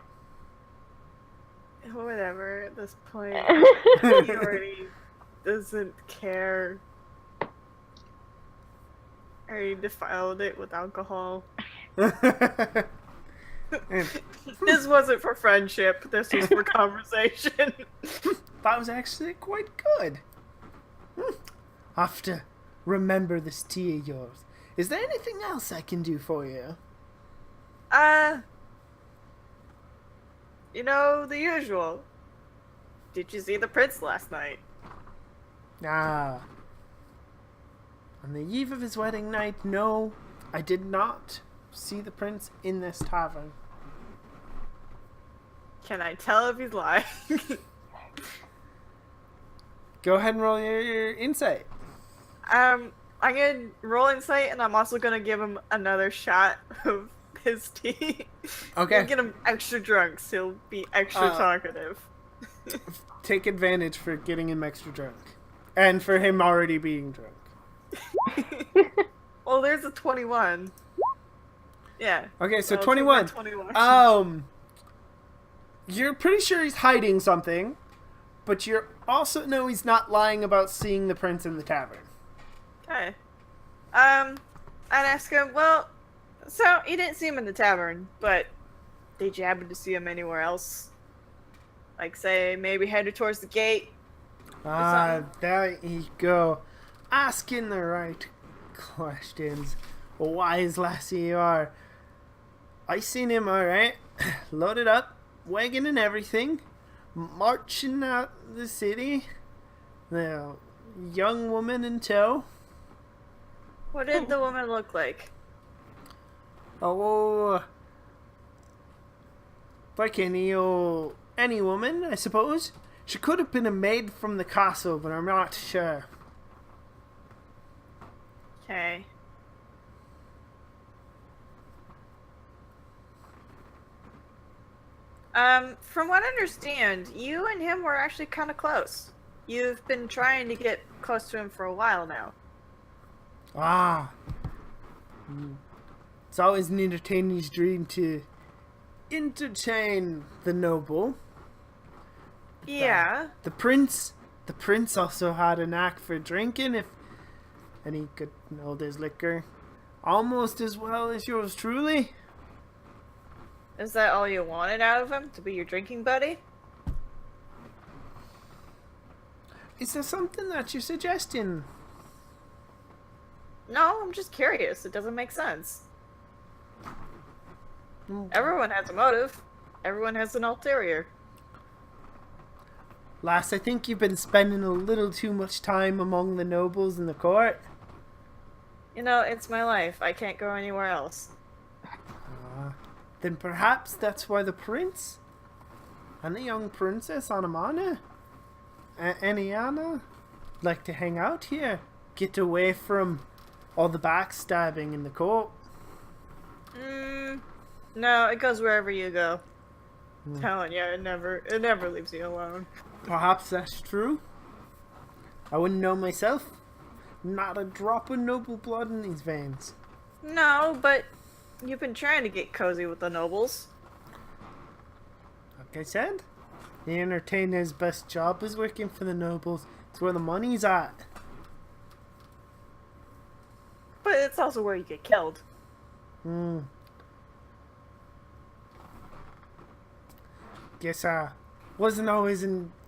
S2: Whatever, at this point. He already doesn't care. I already defiled it with alcohol. This wasn't for friendship, this was for conversation.
S1: That was actually quite good. I have to remember this tea of yours. Is there anything else I can do for you?
S2: You know, the usual. Did you see the prince last night?
S1: Ah. On the eve of his wedding night, no, I did not see the prince in this tavern.
S2: Can I tell if he's lying?
S1: Go ahead and roll your insight.
S2: I'm gonna roll insight, and I'm also gonna give him another shot of his tea.
S1: Okay.
S2: Get him extra drunk, so he'll be extra talkative.
S1: Take advantage for getting him extra drunk. And for him already being drunk.
S2: Well, there's a 21. Yeah.
S1: Okay, so
S2: I'll take
S1: 21.
S2: my 21.
S1: You're pretty sure he's hiding something, but you also know he's not lying about seeing the prince in the tavern.
S2: Okay. I'd ask him, well, so you didn't see him in the tavern, but did you happen to see him anywhere else? Like, say, maybe headed towards the gate?
S1: There you go. Asking the right questions. Wise lassie you are. I seen him, alright. Loaded up, wagon and everything. Marching out the city. The young woman in tow.
S2: What did the woman look like?
S1: Oh, like any woman, I suppose. She could have been a maid from the castle, but I'm not sure.
S2: Okay. From what I understand, you and him were actually kind of close. You've been trying to get close to him for a while now.
S1: Ah. It's always an entertainer's dream to entertain the noble.
S2: Yeah.
S1: The prince also had a knack for drinking, and he could hold his liquor almost as well as yours truly.
S2: Is that all you wanted out of him? To be your drinking buddy?
S1: Is there something that you're suggesting?
S2: No, I'm just curious. It doesn't make sense.
S1: Mm.
S2: Everyone has a motive. Everyone has an ulterior.
S1: Lass, I think you've been spending a little too much time among the nobles in the court.
S2: You know, it's my life. I can't go anywhere else.
S1: Then perhaps that's why the prince and the young princess Anamana and Aniana like to hang out here. Get away from all the backstabbing in the court.
S2: No, it goes wherever you go. I'm telling you, it never leaves you alone.
S1: Perhaps that's true. I wouldn't know myself. Not a drop of noble blood in these veins.
S2: No, but you've been trying to get cozy with the nobles.
S1: Like I said, the entertainer's best job is working for the nobles. It's where the money's at.
S2: But it's also where you get killed.
S1: Guess I wasn't always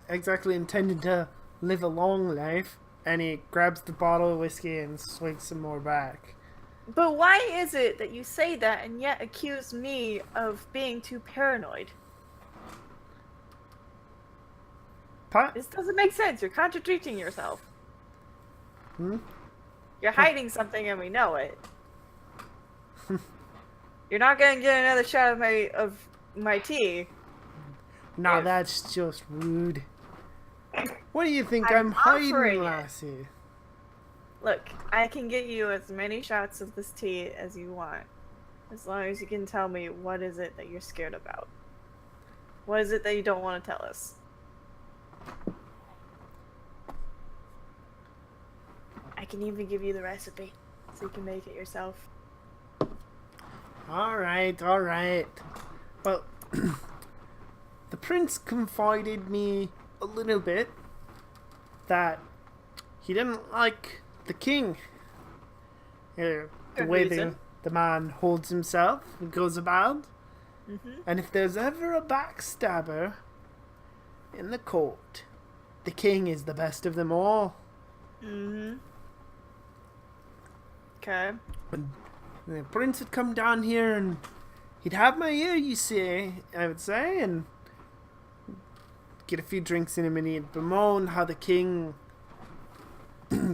S1: exactly intended to live a long life. And he grabs the bottle of whiskey and swings some more back.
S2: But why is it that you say that and yet accuse me of being too paranoid? This doesn't make sense. You're contradicting yourself. You're hiding something and we know it. You're not gonna get another shot of my tea.
S1: Nah, that's just rude. What do you think I'm hiding, lassie?
S2: Look, I can get you as many shots of this tea as you want. As long as you can tell me what is it that you're scared about. What is it that you don't want to tell us? I can even give you the recipe, so you can make it yourself.
S1: Alright. Well, the prince confided me a little bit that he didn't like the king. The
S2: Good
S1: way
S2: reason.
S1: the man holds himself and goes about.
S2: Mm-hmm.
S1: And if there's ever a backstabber in the court, the king is the best of them all.
S2: Mm-hmm. Okay.
S1: And the prince would come down here and he'd have my ear, you see, I would say, and get a few drinks in him, and he'd bemoan how the king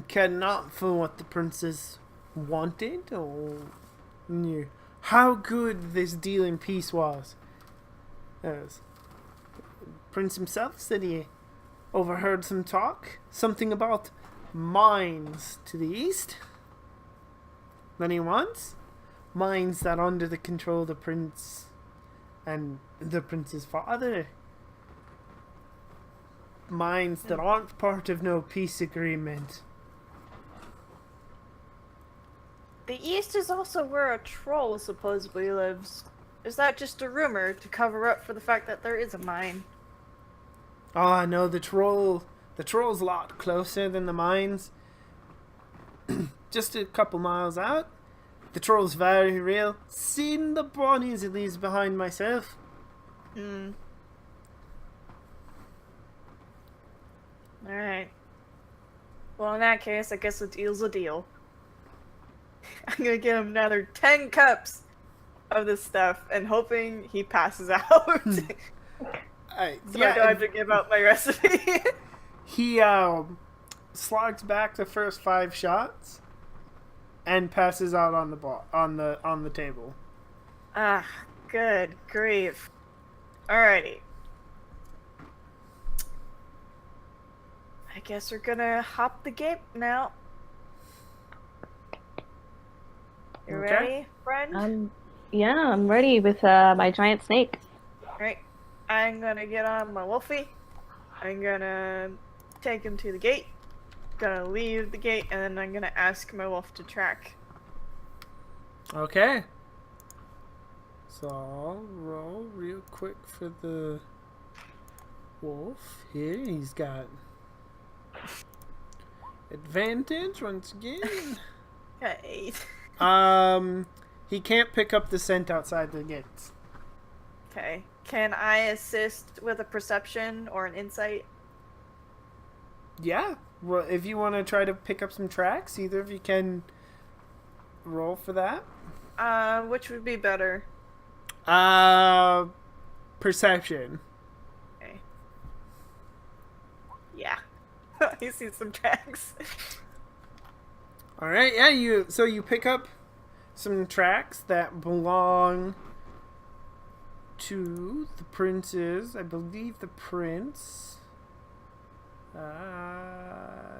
S1: cared not for what the princess wanted or knew. How good this deal in peace was. Yes. Prince himself said he overheard some talk, something about mines to the east. That he wants mines that are under the control of the prince and the prince's father. Mines that aren't part of no peace agreement.
S2: The east is also where a troll supposedly lives. Is that just a rumor to cover up for the fact that there is a mine?
S1: Oh no, the troll's a lot closer than the mines. Just a couple miles out. The troll's very real. Seen the bodies it leaves behind myself.
S2: Hmm. Alright. Well, in that case, I guess a deal's a deal. I'm gonna give him another 10 cups of this stuff and hoping he passes out. So I don't have to give out my recipe.
S1: He slogs back the first 5 shots and passes out on the table.
S2: Ah, good grief. Alrighty. I guess we're gonna hop the gate now. You
S1: Okay.
S2: ready, friend?
S3: Yeah, I'm ready with my giant snake.
S2: Alright. I'm gonna get on my wolfie. I'm gonna take him to the gate. Gonna leave the gate, and then I'm gonna ask my wolf to track.
S1: Okay. So I'll roll real quick for the wolf. Here he's got advantage once again.
S2: Okay.
S1: He can't pick up the scent outside the gates.
S2: Okay. Can I assist with a perception or an insight?
S1: Yeah. Well, if you want to try to pick up some tracks, either of you can roll for that.
S2: Which would be better?
S1: Perception.
S2: Okay. Yeah. I see some tracks.
S1: All right. Yeah. You pick up some tracks that belong to the princes. I believe the prince.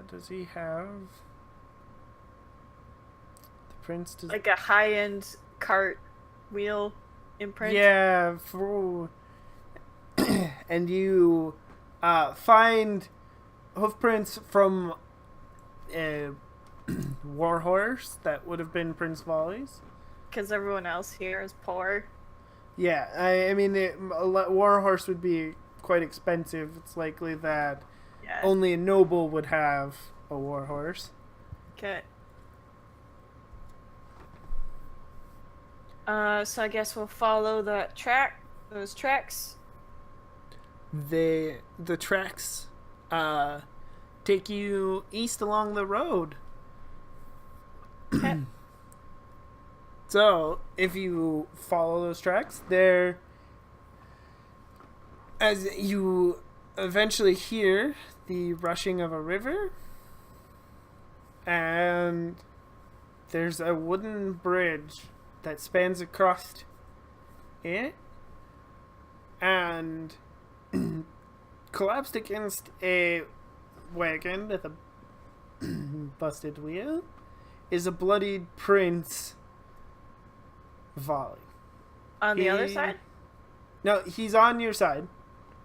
S1: Does he have? The prince does.
S2: Like a high-end cart wheel imprint?
S1: Yeah. And you find hoofprints from a warhorse that would have been Prince Volley's.
S2: Because everyone else here is poor.
S1: Yeah, I mean, a warhorse would be quite expensive. It's likely that
S2: Yeah.
S1: only a noble would have a warhorse.
S2: Okay. So I guess we'll follow those tracks.
S1: The tracks take you east along the road.
S2: Okay.
S1: So, if you follow those tracks, as you eventually hear the rushing of a river, and there's a wooden bridge that spans across it, and collapsed against a wagon with a busted wheel is a bloodied Prince Volley.
S2: On the other side?
S1: No, he's on your side.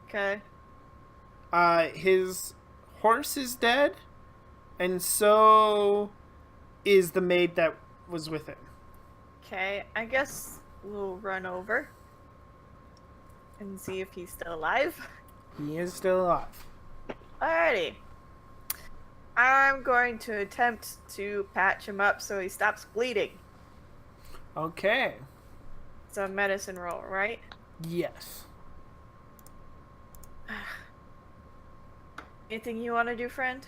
S2: Okay.
S1: His horse is dead, and so is the maid that was with him.
S2: Okay, I guess we'll run over. and see if he's still alive.
S1: He is still alive.
S2: Alrighty. I'm going to attempt to patch him up so he stops bleeding.
S1: Okay.
S2: It's a medicine roll, right?
S1: Yes.
S2: Anything you want to do, friend?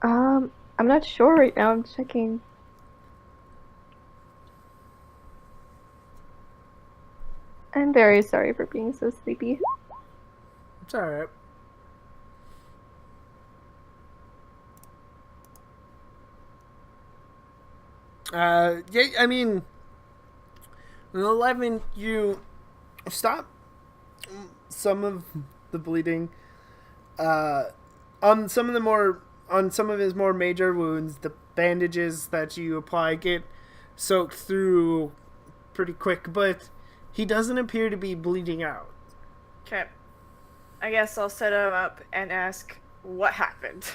S3: I'm not sure right now. I'm checking. I'm very sorry for being so sleepy.
S1: It's alright. Yeah, I mean, in 11, you stop some of the bleeding. On some of his more major wounds, the bandages that you apply get soaked through pretty quick, but he doesn't appear to be bleeding out.
S2: Okay. I guess I'll set him up and ask what happened.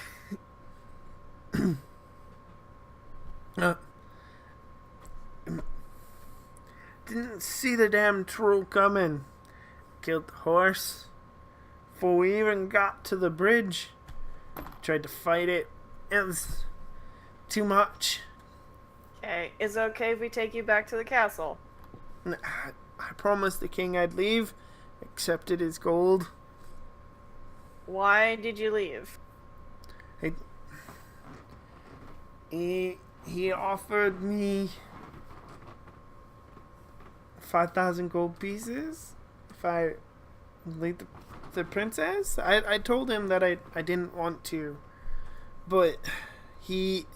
S1: Didn't see the damn troll coming. Killed the horse. Before we even got to the bridge. Tried to fight it. It was too much.
S2: Okay. Is it okay if we take you back to the castle?
S1: I promised the king I'd leave. Accepted his gold.
S2: Why did you leave?
S1: He offered me 5,000 gold pieces if I lead the princess. I told him that I didn't want to, but he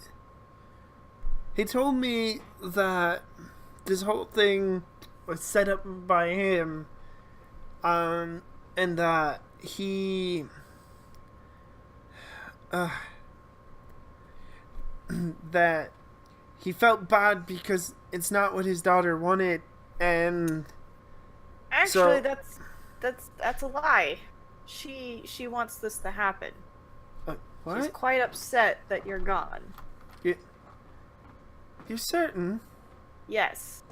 S1: told me that this whole thing was set up by him, and that that he felt bad because it's not what his daughter wanted, and
S2: Actually,
S1: so,
S2: that's a lie. She wants this to happen.
S1: what?
S2: She's quite upset that you're gone.
S1: You're certain?
S2: Yes.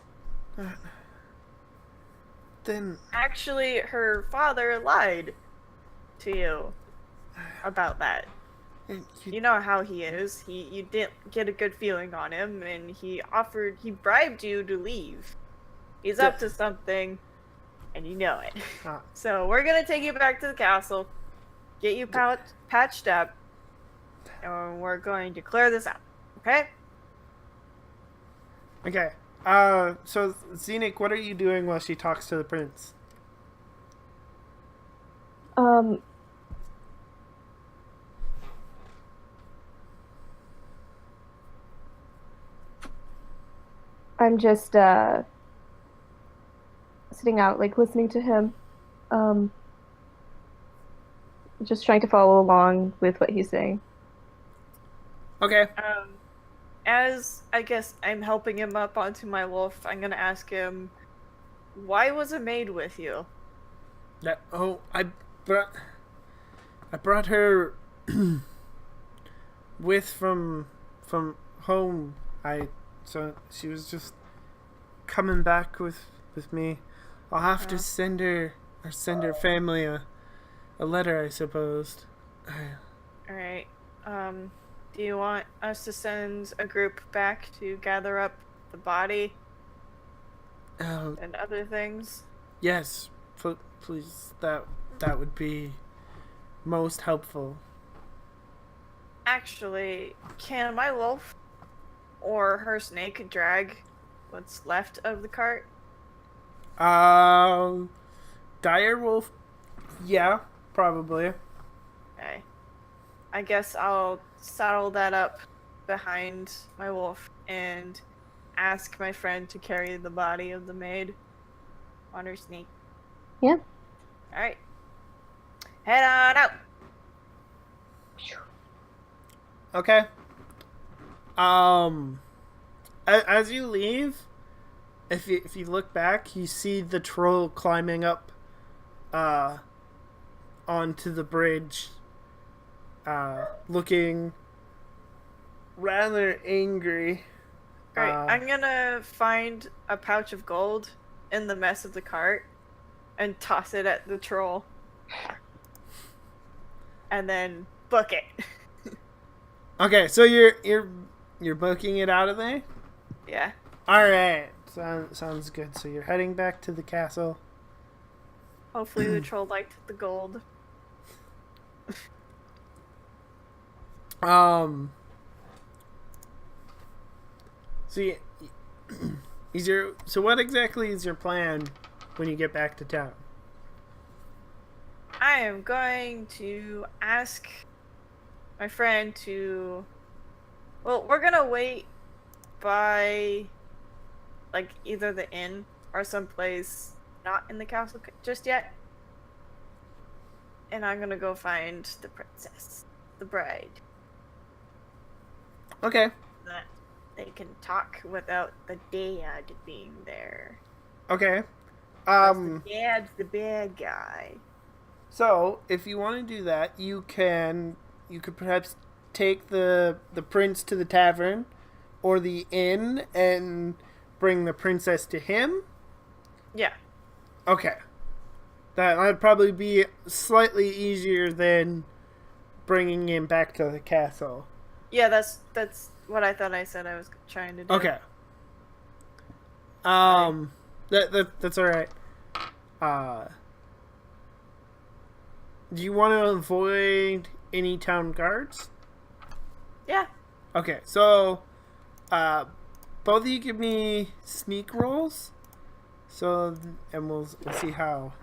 S1: Then
S2: Actually, her father lied to you about that. You know how he is. You didn't get a good feeling on him, and he bribed you to leave. He's up to something, and you know it. So we're gonna take you back to the castle, get you patched up, and we're going to clear this out. Okay?
S1: Okay. So Xenic, what are you doing while she talks to the prince?
S3: I'm just sitting out, like listening to him. Just trying to follow along with what he's saying.
S1: Okay.
S2: As I guess I'm helping him up onto my wolf, I'm gonna ask him, why was a maid with you?
S1: I brought her with from home. So she was just coming back with me. I'll have to send her family a letter, I suppose.
S2: Alright. Do you want us to send a group back to gather up the body and other things?
S1: Yes, please. That would be most helpful.
S2: Actually, can my wolf or her snake drag what's left of the cart?
S1: Dire wolf. Yeah, probably.
S2: Okay. I guess I'll saddle that up behind my wolf and ask my friend to carry the body of the maid on her snake.
S3: Yeah.
S2: Alright. Head on out!
S1: Okay. As you leave, if you look back, you see the troll climbing up, onto the bridge, looking rather angry.
S2: Alright, I'm gonna find a pouch of gold in the mess of the cart and toss it at the troll. And then book it.
S1: Okay, so you're booking it out of there?
S2: Yeah.
S1: Alright. Sounds good. So you're heading back to the castle.
S2: Hopefully the troll liked the gold.
S1: So so what exactly is your plan when you get back to town?
S2: I am going to ask my friend to... Well, we're gonna wait by, like, either the inn or someplace not in the castle just yet. And I'm gonna go find the princess, the bride.
S1: Okay.
S2: That they can talk without the dad being there.
S1: Okay.
S2: The dad's the bad guy.
S1: So, if you want to do that, you could perhaps take the prince to the tavern or the inn and bring the princess to him.
S2: Yeah.
S1: Okay. That'd probably be slightly easier than bringing him back to the castle.
S2: Yeah, that's what I thought I said I was trying to do.
S1: Okay. That's all right. Do you want to avoid any town guards?
S2: Yeah.
S1: Okay, so both of you give me sneak rolls. So, and we'll see how.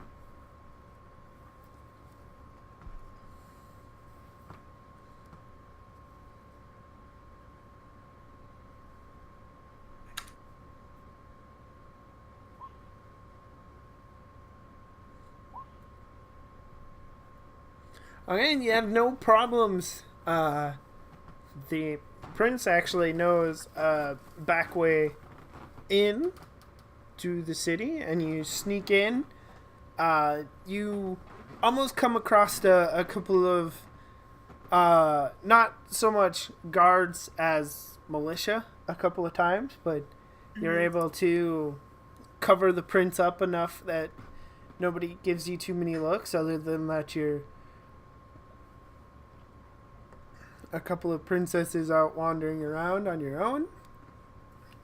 S1: Okay, and you have no problems. The prince actually knows a back way in to the city, and you sneak in. You almost come across a couple of not so much guards as militia a couple of times, but you're able to cover the prince up enough that nobody gives you too many looks, other than that you're a couple of princesses out wandering around on your own.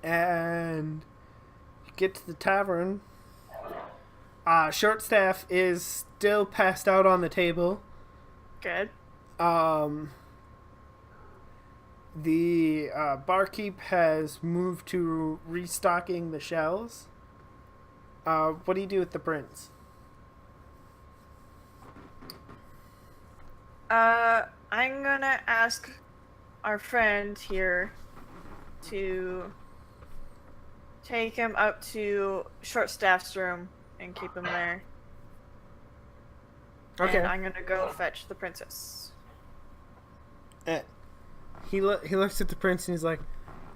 S1: And you get to the tavern. Shortstaff is still passed out on the table.
S2: Good.
S1: The barkeep has moved to restocking the shelves. What do you do with the prince?
S2: I'm gonna ask our friend here to take him up to Shortstaff's room and keep him there.
S1: Okay.
S2: And I'm gonna go fetch the princess.
S1: He looks at the prince and he's like,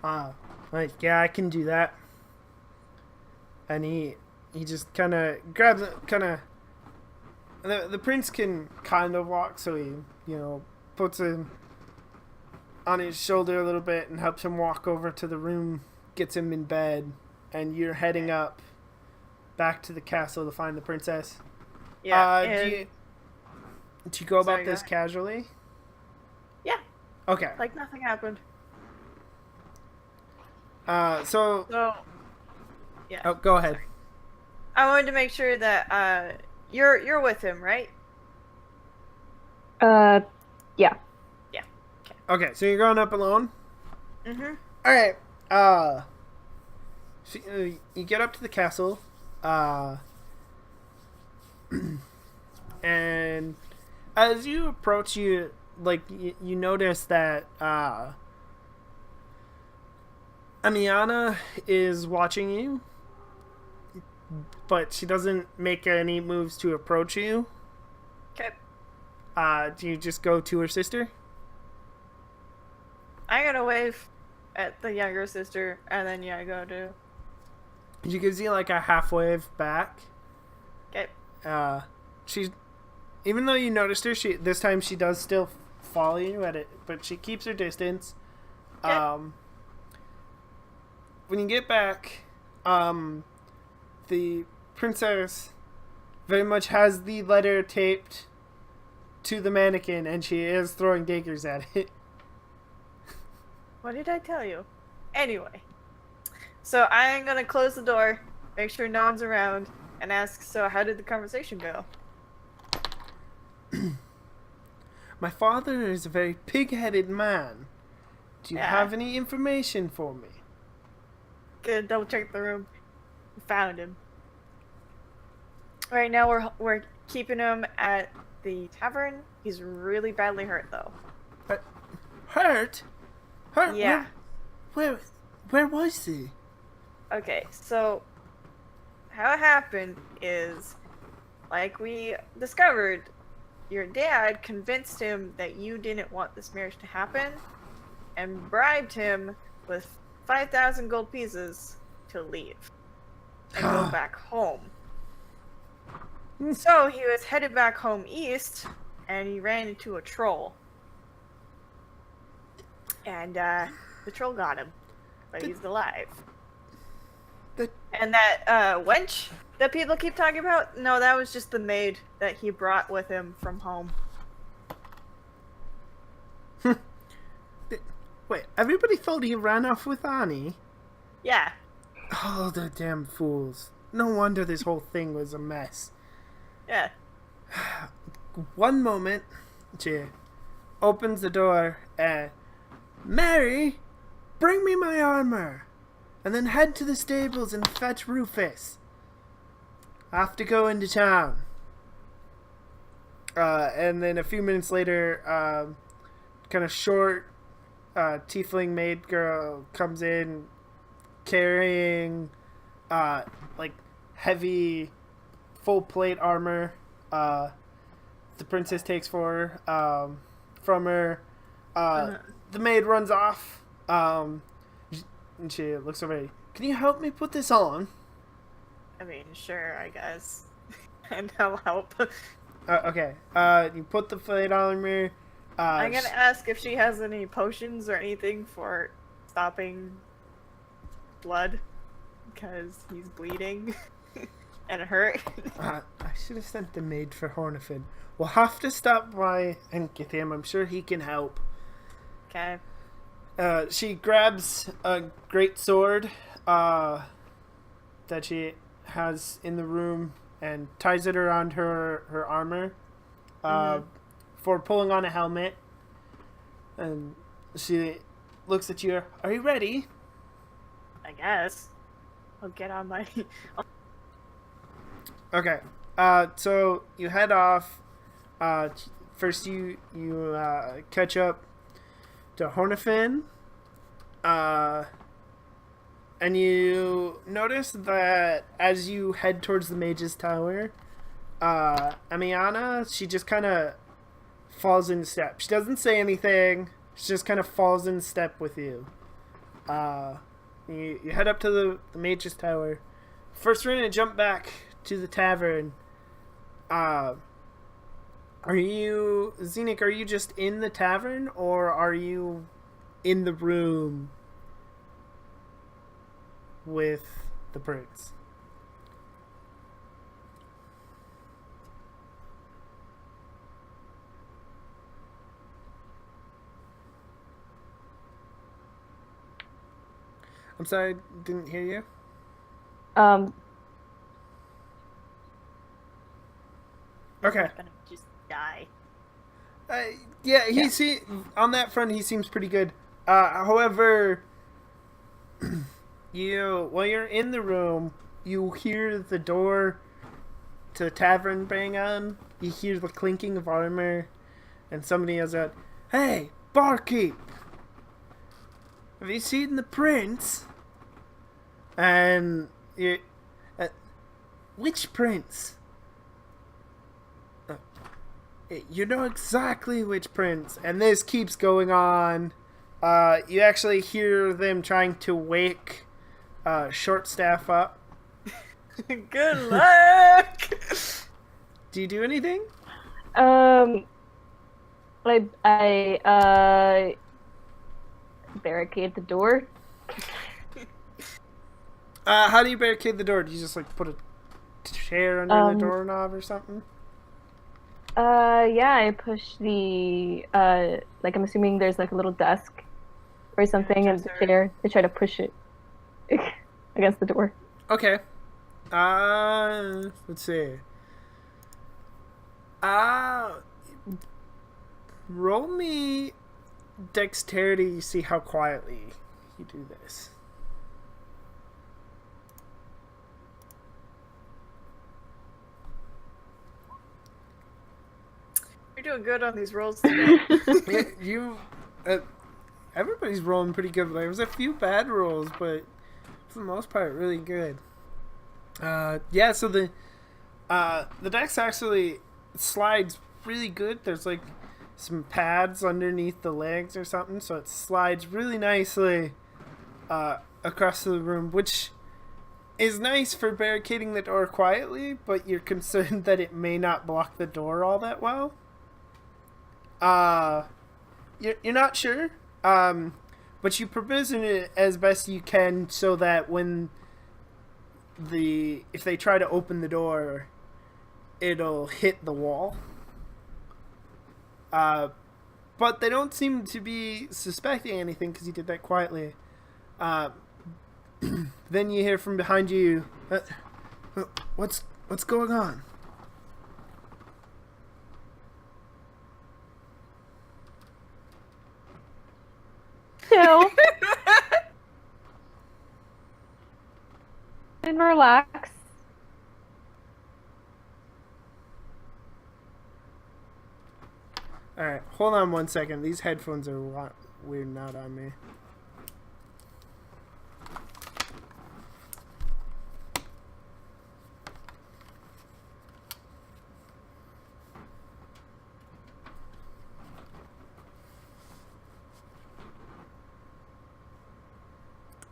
S1: yeah, I can do that. And he just grabs the prince can kind of walk, so he, puts him on his shoulder a little bit and helps him walk over to the room, gets him in bed, and you're heading up back to the castle to find the princess.
S2: Yeah.
S1: Do you go about this casually?
S2: Yeah.
S1: Okay.
S2: Like nothing happened.
S1: So
S2: yeah.
S1: Oh, go ahead.
S2: Sorry. I wanted to make sure that you're with him, right?
S3: Yeah.
S2: Yeah.
S1: Okay, so you're going up alone?
S2: Mm-hmm.
S1: Alright, so, you get up to the castle, and as you approach, you notice that, Amiana is watching you, but she doesn't make any moves to approach you.
S2: Okay.
S1: Do you just go to her sister?
S2: I'm gonna wave at the younger sister, and then go to...
S1: She gives you like a half wave back.
S2: Okay.
S1: She's, even though you noticed her, this time she does still follow you at it, but she keeps her distance. Okay. When you get back, the princess very much has the letter taped to the mannequin, and she is throwing daggers at it.
S2: What did I tell you? Anyway. So I'm gonna close the door, make sure no one's around, and ask, so how did the conversation go?
S1: My father is a very pig-headed man. Do you
S2: Yeah.
S1: have any information for me?
S2: Gonna double check the room. Found him. Right now we're keeping him at the tavern. He's really badly hurt though.
S1: Hurt? Hurt?
S2: Yeah.
S1: Where was he?
S2: Okay, so how it happened is, like we discovered, your dad convinced him that you didn't want this marriage to happen and bribed him with 5,000 gold pieces to leave and go back home. So he was headed back home east and he ran into a troll. And the troll got him, but he's alive. And that wench that people keep talking about, no, that was just the maid that he brought with him from home.
S1: Wait, everybody thought he ran off with Annie?
S2: Yeah.
S1: Oh, the damn fools. No wonder this whole thing was a mess.
S2: Yeah.
S1: One moment, she opens the door and, Mary, bring me my armor, and then head to the stables and fetch Rufus. I have to go into town. And then a few minutes later, kind of short, tiefling maid girl comes in carrying, like, heavy, full plate armor. The princess takes from her. The maid runs off. And she looks over. Can you help me put this on?
S2: I mean, sure, I guess. And I'll help.
S1: Okay. You put the plate armor.
S2: I'm gonna ask if she has any potions or anything for stopping blood, because he's bleeding and hurt.
S1: I should have sent the maid for Hornifin. We'll have to stop by and get him. I'm sure he can help.
S2: Okay.
S1: She grabs a great sword that she has in the room and ties it around her armor for pulling on a helmet. And she looks at you. Are you ready?
S2: I guess. I'll get on my...
S1: Okay. So you head off. First you catch up to Hornifin. And you notice that as you head towards the Mage's Tower, Amiana, she just kind of falls in step. She doesn't say anything. She just kind of falls in step with you. You head up to the Mage's Tower. First, we're going to jump back to the tavern. Are you, Zenik, are you just in the tavern, or are you in the room with the prince? I'm sorry, didn't hear you. Okay.
S2: I'm gonna just die.
S1: Yeah, on that front he seems pretty good. However, while you're in the room, you hear the door to the tavern bang on. You hear the clinking of armor, and somebody yells out, "Hey, barkeep! Have you seen the prince?" And you, which prince? You know exactly which prince. And this keeps going on. You actually hear them trying to wake Shortstaff up.
S2: Good luck!
S1: Do you do anything?
S3: I barricade the door.
S1: How do you barricade the door? Do you just like put a chair under the doorknob or something?
S3: Yeah, I push the like I'm assuming there's like a little desk or something and the
S2: dresser.
S3: chair. I try to push it against the door.
S1: Okay. Let's see. Uh, roll me dexterity. See how quietly you do this.
S2: You're doing good on these rolls today.
S1: Yeah, everybody's rolling pretty good. There was a few bad rolls, but for the most part, really good. Yeah. So the dex actually slides really good. There's like some pads underneath the legs or something, so it slides really nicely across the room, which is nice for barricading the door quietly, but you're concerned that it may not block the door all that well. You're not sure, but you provision it as best you can so that if they try to open the door, it'll hit the wall. But they don't seem to be suspecting anything because you did that quietly. Then you hear from behind you, what's going on?
S3: Chill and relax.
S1: Alright, hold on 1 second. These headphones are weird not on me.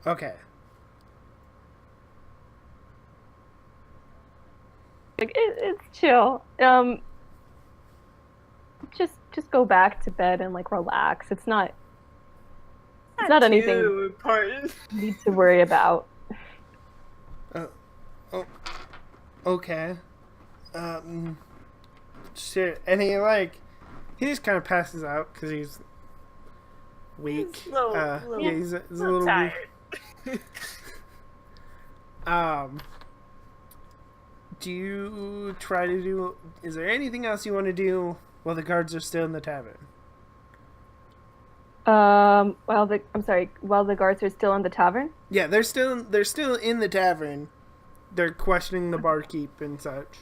S1: Okay.
S3: It's chill. Just go back to bed and like relax. It's not anything
S2: too important.
S3: you need to worry about.
S1: Oh, okay. Shit. And he just kind of passes out because he's weak.
S2: He's a little,
S1: yeah, he's a little
S2: tired.
S1: weak. Do you try to do? Is there anything else you want to do while the guards are still in the tavern?
S3: While the guards are still in the tavern?
S1: Yeah, they're still in the tavern. They're questioning the barkeep and such.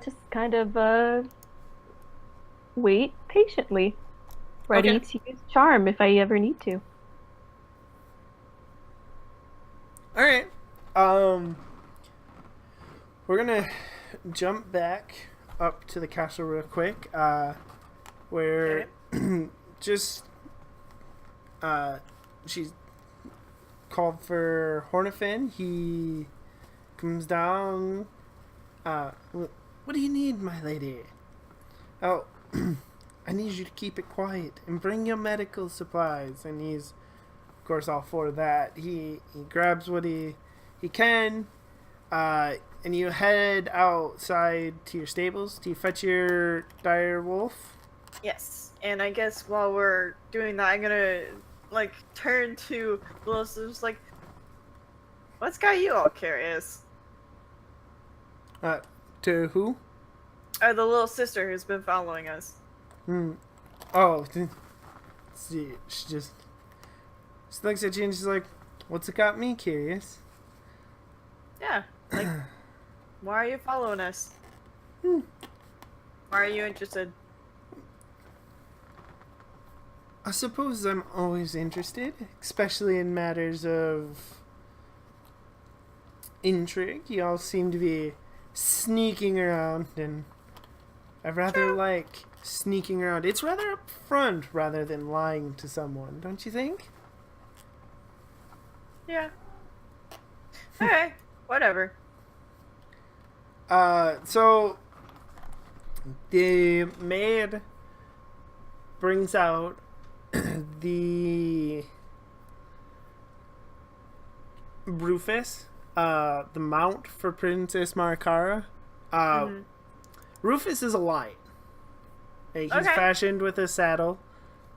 S3: Just kind of wait patiently, ready
S1: Okay.
S3: to use charm if I ever need to.
S1: All right. We're gonna jump back up to the castle real quick. Where just she's called for Hornifin. He comes down. What do you need, my lady? Oh, I need you to keep it quiet and bring your medical supplies. And he's, of course, all for that. He grabs what he can, and you head outside to your stables. Do you fetch your dire wolf?
S2: Yes, and I guess while we're doing that, I'm gonna like turn to Melissa's like, "What's got you all curious?"
S1: To who?
S2: The little sister who's been following us.
S1: Oh, see, she looks at you and she's like, "What's it got me curious?"
S2: Yeah, like, why are you following us? Why are you interested?
S1: I suppose I'm always interested, especially in matters of intrigue. You all seem to be sneaking around, and I rather like sneaking around. It's rather upfront rather than lying to someone, don't you think?
S2: Yeah. Alright, whatever.
S1: So the maid brings out the Rufus, the mount for Princess Marikara. Rufus is a light. He's
S2: Okay.
S1: fashioned with a saddle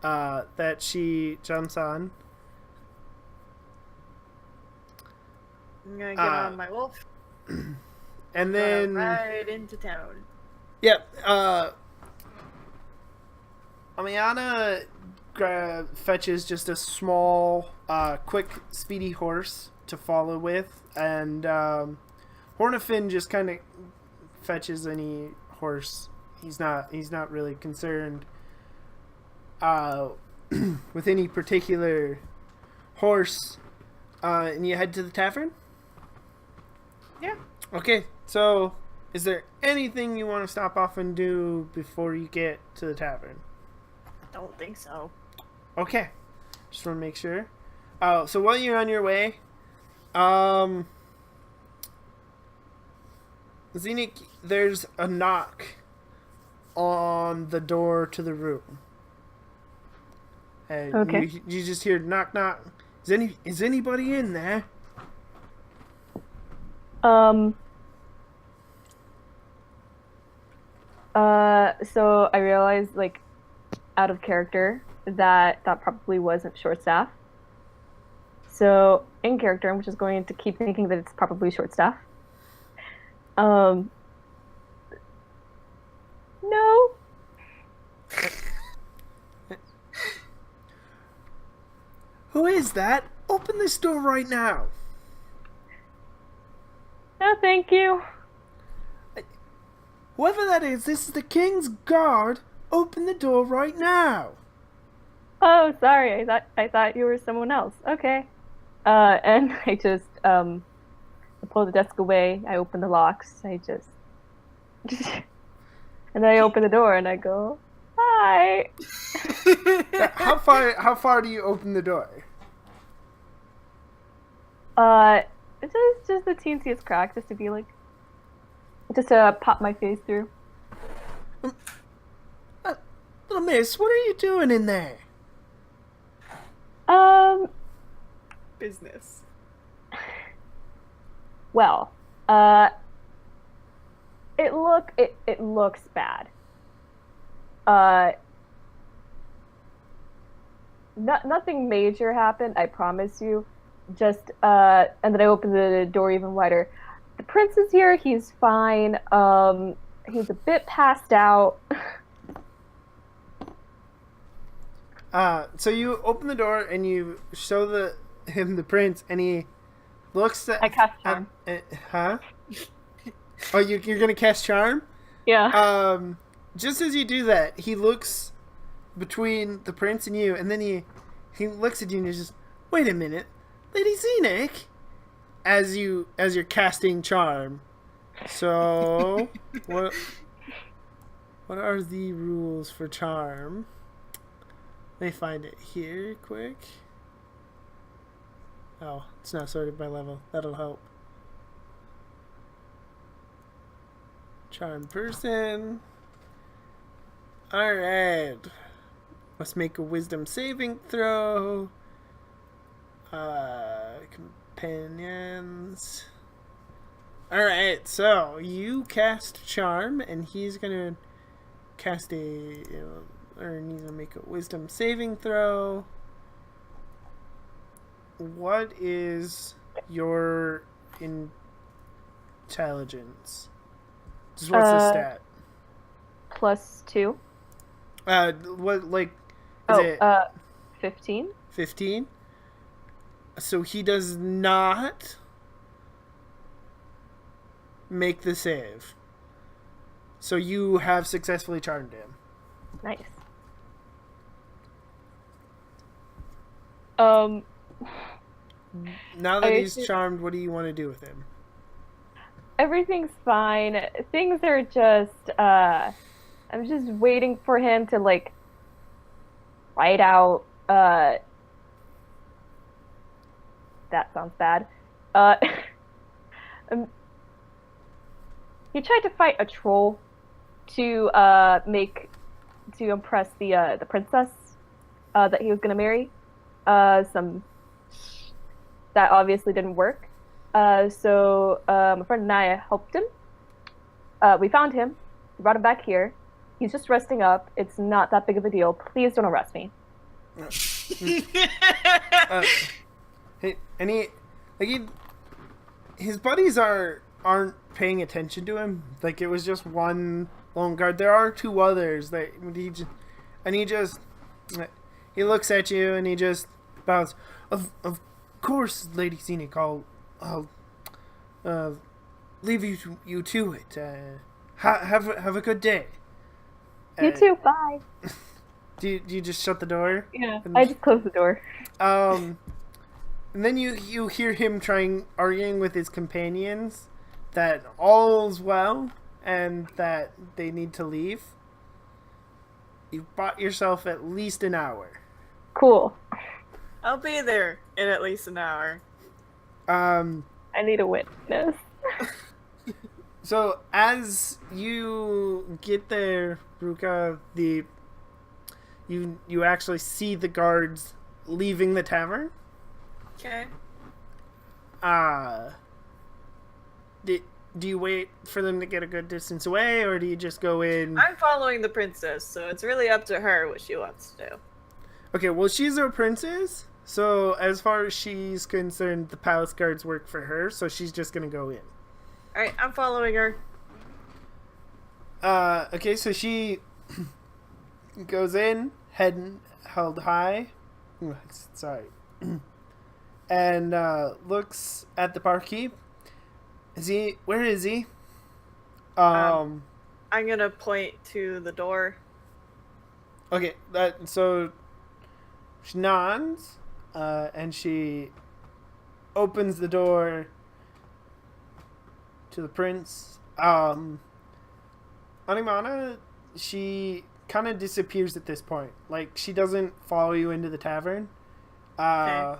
S1: that she jumps on.
S2: I'm gonna get on my wolf.
S1: And then
S2: Right into town.
S1: Yep. Amiana fetches just a small, quick, speedy horse to follow with, and Hornifin just kind of fetches any horse. He's not really concerned with any particular horse. And you head to the tavern?
S2: Yeah.
S1: Okay, so is there anything you want to stop off and do before you get to the tavern?
S2: Don't think so.
S1: Okay, just want to make sure. So while you're on your way, Zenik, there's a knock on the door to the room. And
S3: Okay.
S1: you just hear knock knock. Is anybody in there?
S3: So I realized, like, out of character, that probably wasn't short staff. So in character, I'm just going to keep thinking that it's probably short staff. No.
S1: Who is that? Open this door right now.
S3: No, thank you.
S1: Whoever that is, this is the King's Guard. Open the door right now.
S3: Oh, sorry. I thought you were someone else. Okay. And I just I pull the desk away. I open the locks. I just and then I open the door and I go, "Hi."
S1: How far do you open the door?
S3: It's just the teensiest crack, just to be like, just to pop my face through.
S1: Little miss, what are you doing in there?
S2: Business.
S3: Well, it looks bad. Nothing major happened, I promise you. Just and then I opened the door even wider. The prince is here. He's fine. He's a bit passed out.
S1: So you open the door and you show him the prince, and he looks at.
S3: I cast charm.
S1: Huh? Oh, you're gonna cast charm?
S3: Yeah.
S1: Just as you do that, he looks between the prince and you, and then he looks at you and he's just, wait a minute, Lady Zenik, as you're casting charm. So what are the rules for charm? Let me find it here quick. Oh, it's not sorted by level. That'll help. Charm person. Alright. Must make a wisdom saving throw. Companions. Alright, so you cast charm, and he's gonna cast he's gonna make a wisdom saving throw. What is your intelligence? Just what's the stat?
S3: +2.
S1: What, like, is it
S3: 15.
S1: 15? So he does not make the save. So you have successfully charmed him.
S3: Nice.
S1: Now that he's charmed, what do you want to do with him?
S3: Everything's fine. Things are just I'm just waiting for him to, like, write out that sounds bad. He tried to fight a troll to impress the princess. that he was gonna marry. Some that obviously didn't work. So my friend and I helped him. We found him, brought him back here. He's just resting up. It's not that big of a deal. Please don't arrest me.
S1: Hey, and his buddies aren't paying attention to him. Like, it was just one lone guard. There are two others that he looks at you and he just bows. Of course, Lady Scenic, I'll leave you to it. Have a good day.
S3: You too. Bye.
S1: Do you just shut the door?
S3: Yeah, I just closed the door.
S1: And then you hear him arguing with his companions that all's well and that they need to leave. You've bought yourself at least an hour.
S3: Cool.
S2: I'll be there in at least an hour.
S3: I need a witness.
S1: So as you get there, Ruka, you actually see the guards leaving the tavern.
S2: Okay.
S1: Do you wait for them to get a good distance away, or do you just go in?
S2: I'm following the princess, so it's really up to her what she wants to do.
S1: Okay, well, she's a princess, so as far as she's concerned, the palace guards work for her, so she's just gonna go in.
S2: Alright, I'm following her.
S1: Okay, so she goes in, head held high. Sorry. And looks at the barkeep. Where is he?
S2: I'm gonna point to the door.
S1: Okay, so she nods, and she opens the door to the prince. Animana, she kind of disappears at this point. Like, she doesn't follow you into the tavern.
S2: Okay.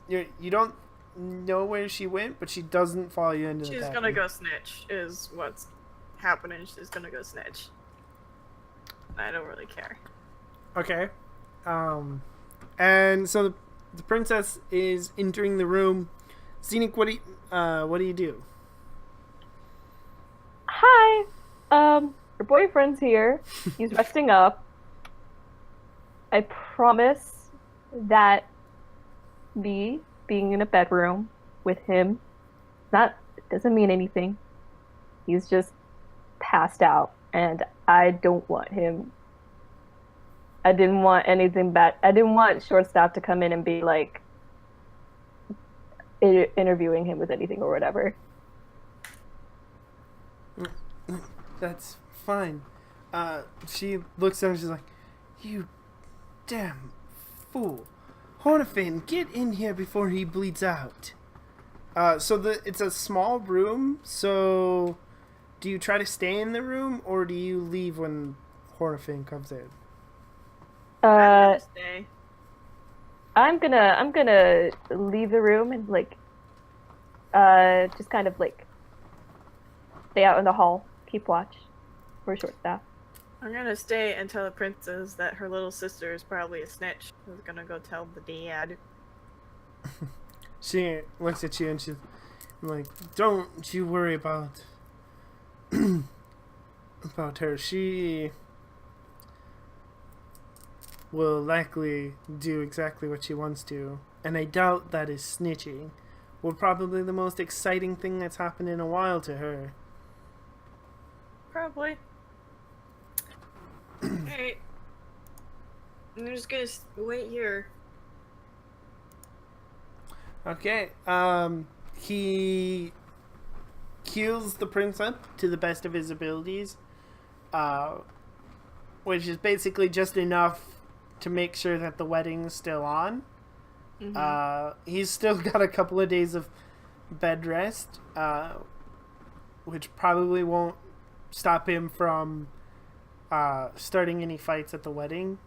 S1: You don't know where she went, but she doesn't follow you into the tavern.
S2: She's gonna go snitch, is what's happening. She's gonna go snitch. I don't really care.
S1: Okay. And so the princess is entering the room. Scenic, what do you do?
S3: Hi. Your boyfriend's here. He's resting up. I promise that me being in a bedroom with him, it doesn't mean anything. He's just passed out, and I don't want him. I didn't want anything bad. I didn't want shortstop to come in and be like interviewing him with anything or whatever.
S1: That's fine. She looks at him and she's like, "You damn fool. Hornifin, get in here before he bleeds out." So it's a small room, so do you try to stay in the room or do you leave when Hornifin comes in?
S2: I'm gonna stay.
S3: I'm gonna leave the room and just kind of stay out in the hall, keep watch. We're short staffed.
S2: I'm gonna stay and tell the princess that her little sister is probably a snitch who's gonna go tell the dad.
S1: She looks at you and she's like, "Don't you worry about her. She will likely do exactly what she wants to, and I doubt that is snitching. Well, probably the most exciting thing that's happened in a while to her."
S2: Probably. Alright. I'm just gonna wait here.
S1: Okay. He heals the prince up to the best of his abilities, which is basically just enough to make sure that the wedding's still on. Mm-hmm. He's still got a couple of days of bed rest, which probably won't stop him from starting any fights at the wedding.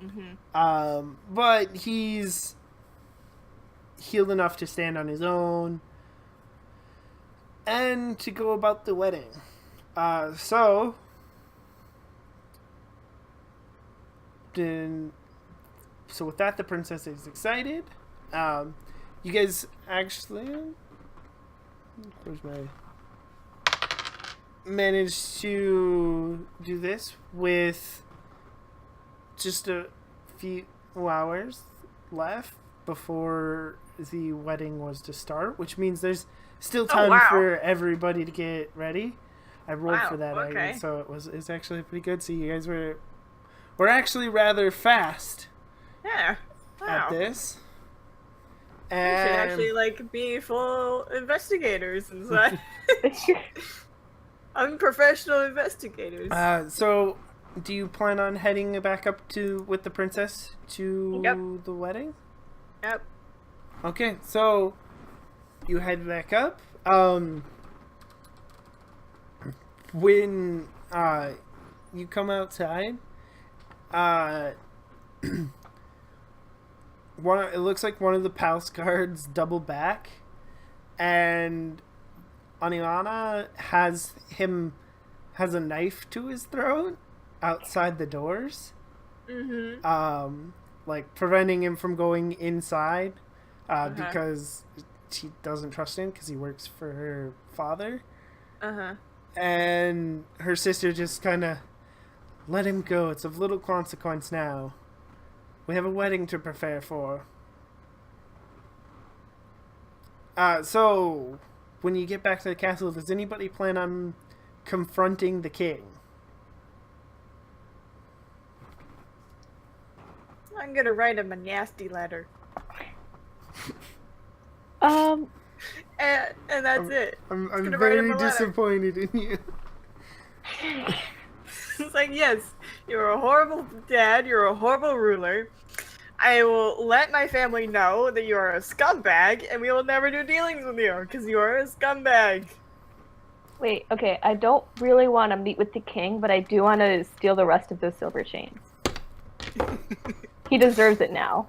S1: Mm-hmm. But he's healed enough to stand on his own and to go about the wedding. So then So with that, the princess is excited. You guys actually, where's my, managed to do this with just a few hours left before the wedding was to start, which means there's still time for everybody to get ready. I rolled for that,
S2: okay.
S1: so it's actually pretty good. So you guys were actually rather fast.
S2: Yeah.
S1: At this.
S2: We should actually be full investigators inside. Unprofessional investigators.
S1: So do you plan on heading back up with the princess to the wedding?
S2: Yep.
S1: Okay, so you head back up. When you come outside, it looks like one of the palace guards double back, and Aniana has a knife to his throat outside the doors.
S2: Mm-hmm.
S1: Preventing him from going inside, because she doesn't trust him because he works for her father. And her sister just kind of let him go. It's of little consequence now. We have a wedding to prepare for. So when you get back to the castle, does anybody plan on confronting the king?
S2: I'm gonna write him a nasty letter. And that's it.
S1: I'm very disappointed in you.
S2: It's like, yes, you're a horrible dad, you're a horrible ruler. I will let my family know that you are a scumbag, and we will never do dealings with you, because you are a scumbag.
S3: Wait, okay, I don't really want to meet with the king, but I do want to steal the rest of those silver chains. He deserves it now.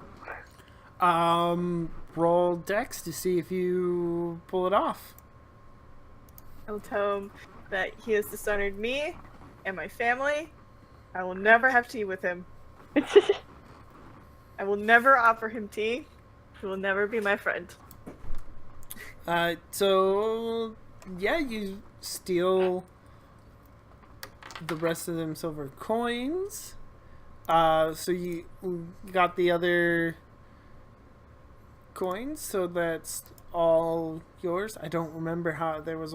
S1: Roll Dex to see if you pull it off.
S2: I'll tell him that he has dishonored me and my family. I will never have tea with him. I will never offer him tea. He will never be my friend.
S1: So yeah, you steal the rest of them silver coins. So you got the other coins, so that's all yours. I don't remember how there was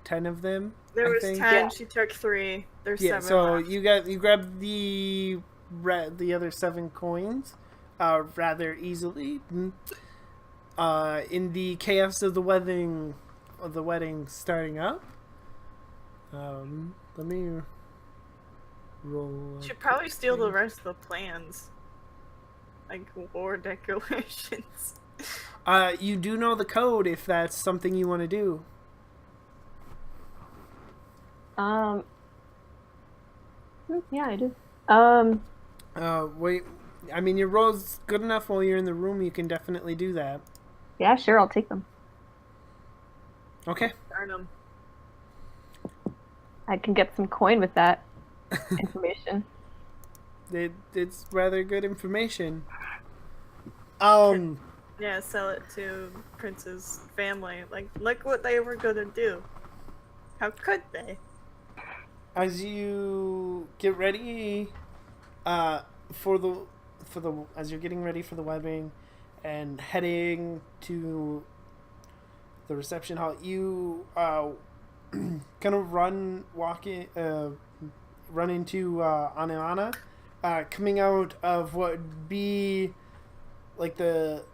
S1: 10 of them.
S2: There was 10.
S3: Yeah.
S2: She took 3. There's 7
S1: so
S2: left.
S1: you grabbed the other 7 coins rather easily. In the chaos of the wedding starting up. Let me roll.
S2: Should probably steal the rest of the plans, like war decorations.
S1: You do know the code if that's something you want to do.
S3: Yeah, I do.
S1: Wait. I mean, your roll's good enough while you're in the room. You can definitely do that.
S3: Yeah, sure, I'll take them.
S1: Okay.
S2: Darn 'em.
S3: I can get some coin with that information.
S1: It's rather good information.
S2: Yeah, sell it to Prince's family. Like, look what they were gonna do. How could they?
S1: As you get ready, as you're getting ready for the wedding, and heading to the reception hall, you kind of run into Aniana, coming out of what would be like the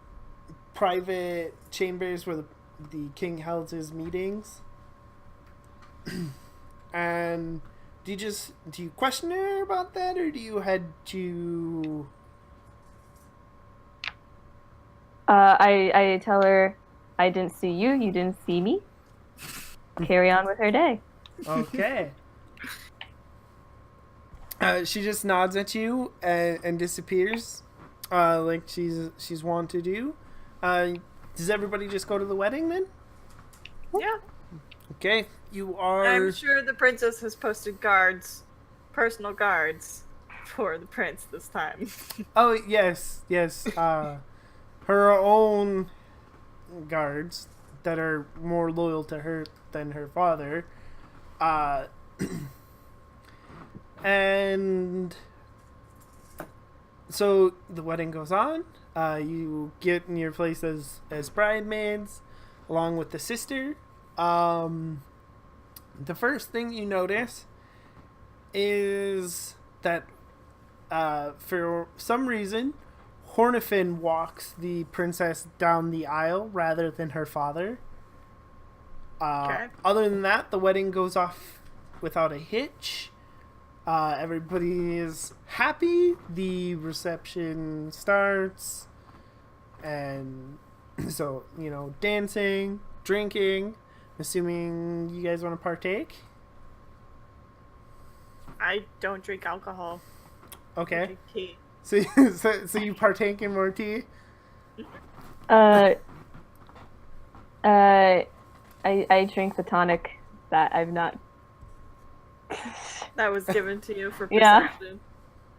S1: private chambers where the king held his meetings. And do you question her about that, or do you head to...
S3: I tell her, I didn't see you, you didn't see me. Carry on with her day.
S1: Okay. She just nods at you and disappears, like she's wont to do. Does everybody just go to the wedding then?
S2: Yeah.
S1: Okay, you are...
S2: I'm sure the princess has posted guards, personal guards. for the prince this time.
S1: Oh, yes. Her own guards that are more loyal to her than her father. Uh, and so the wedding goes on. You get in your place as bridesmaids, along with the sister. The first thing you notice is that for some reason, Hornifin walks the princess down the aisle rather than her father.
S2: Okay.
S1: Other than that, the wedding goes off without a hitch. Everybody is happy. The reception starts. And so, dancing, drinking. Assuming you guys want to partake.
S2: I don't drink alcohol. I
S1: Okay.
S2: drink tea.
S1: So you partake in more tea?
S3: I drink the tonic that I've not.
S2: That was given to you for
S3: Yeah.
S2: perception.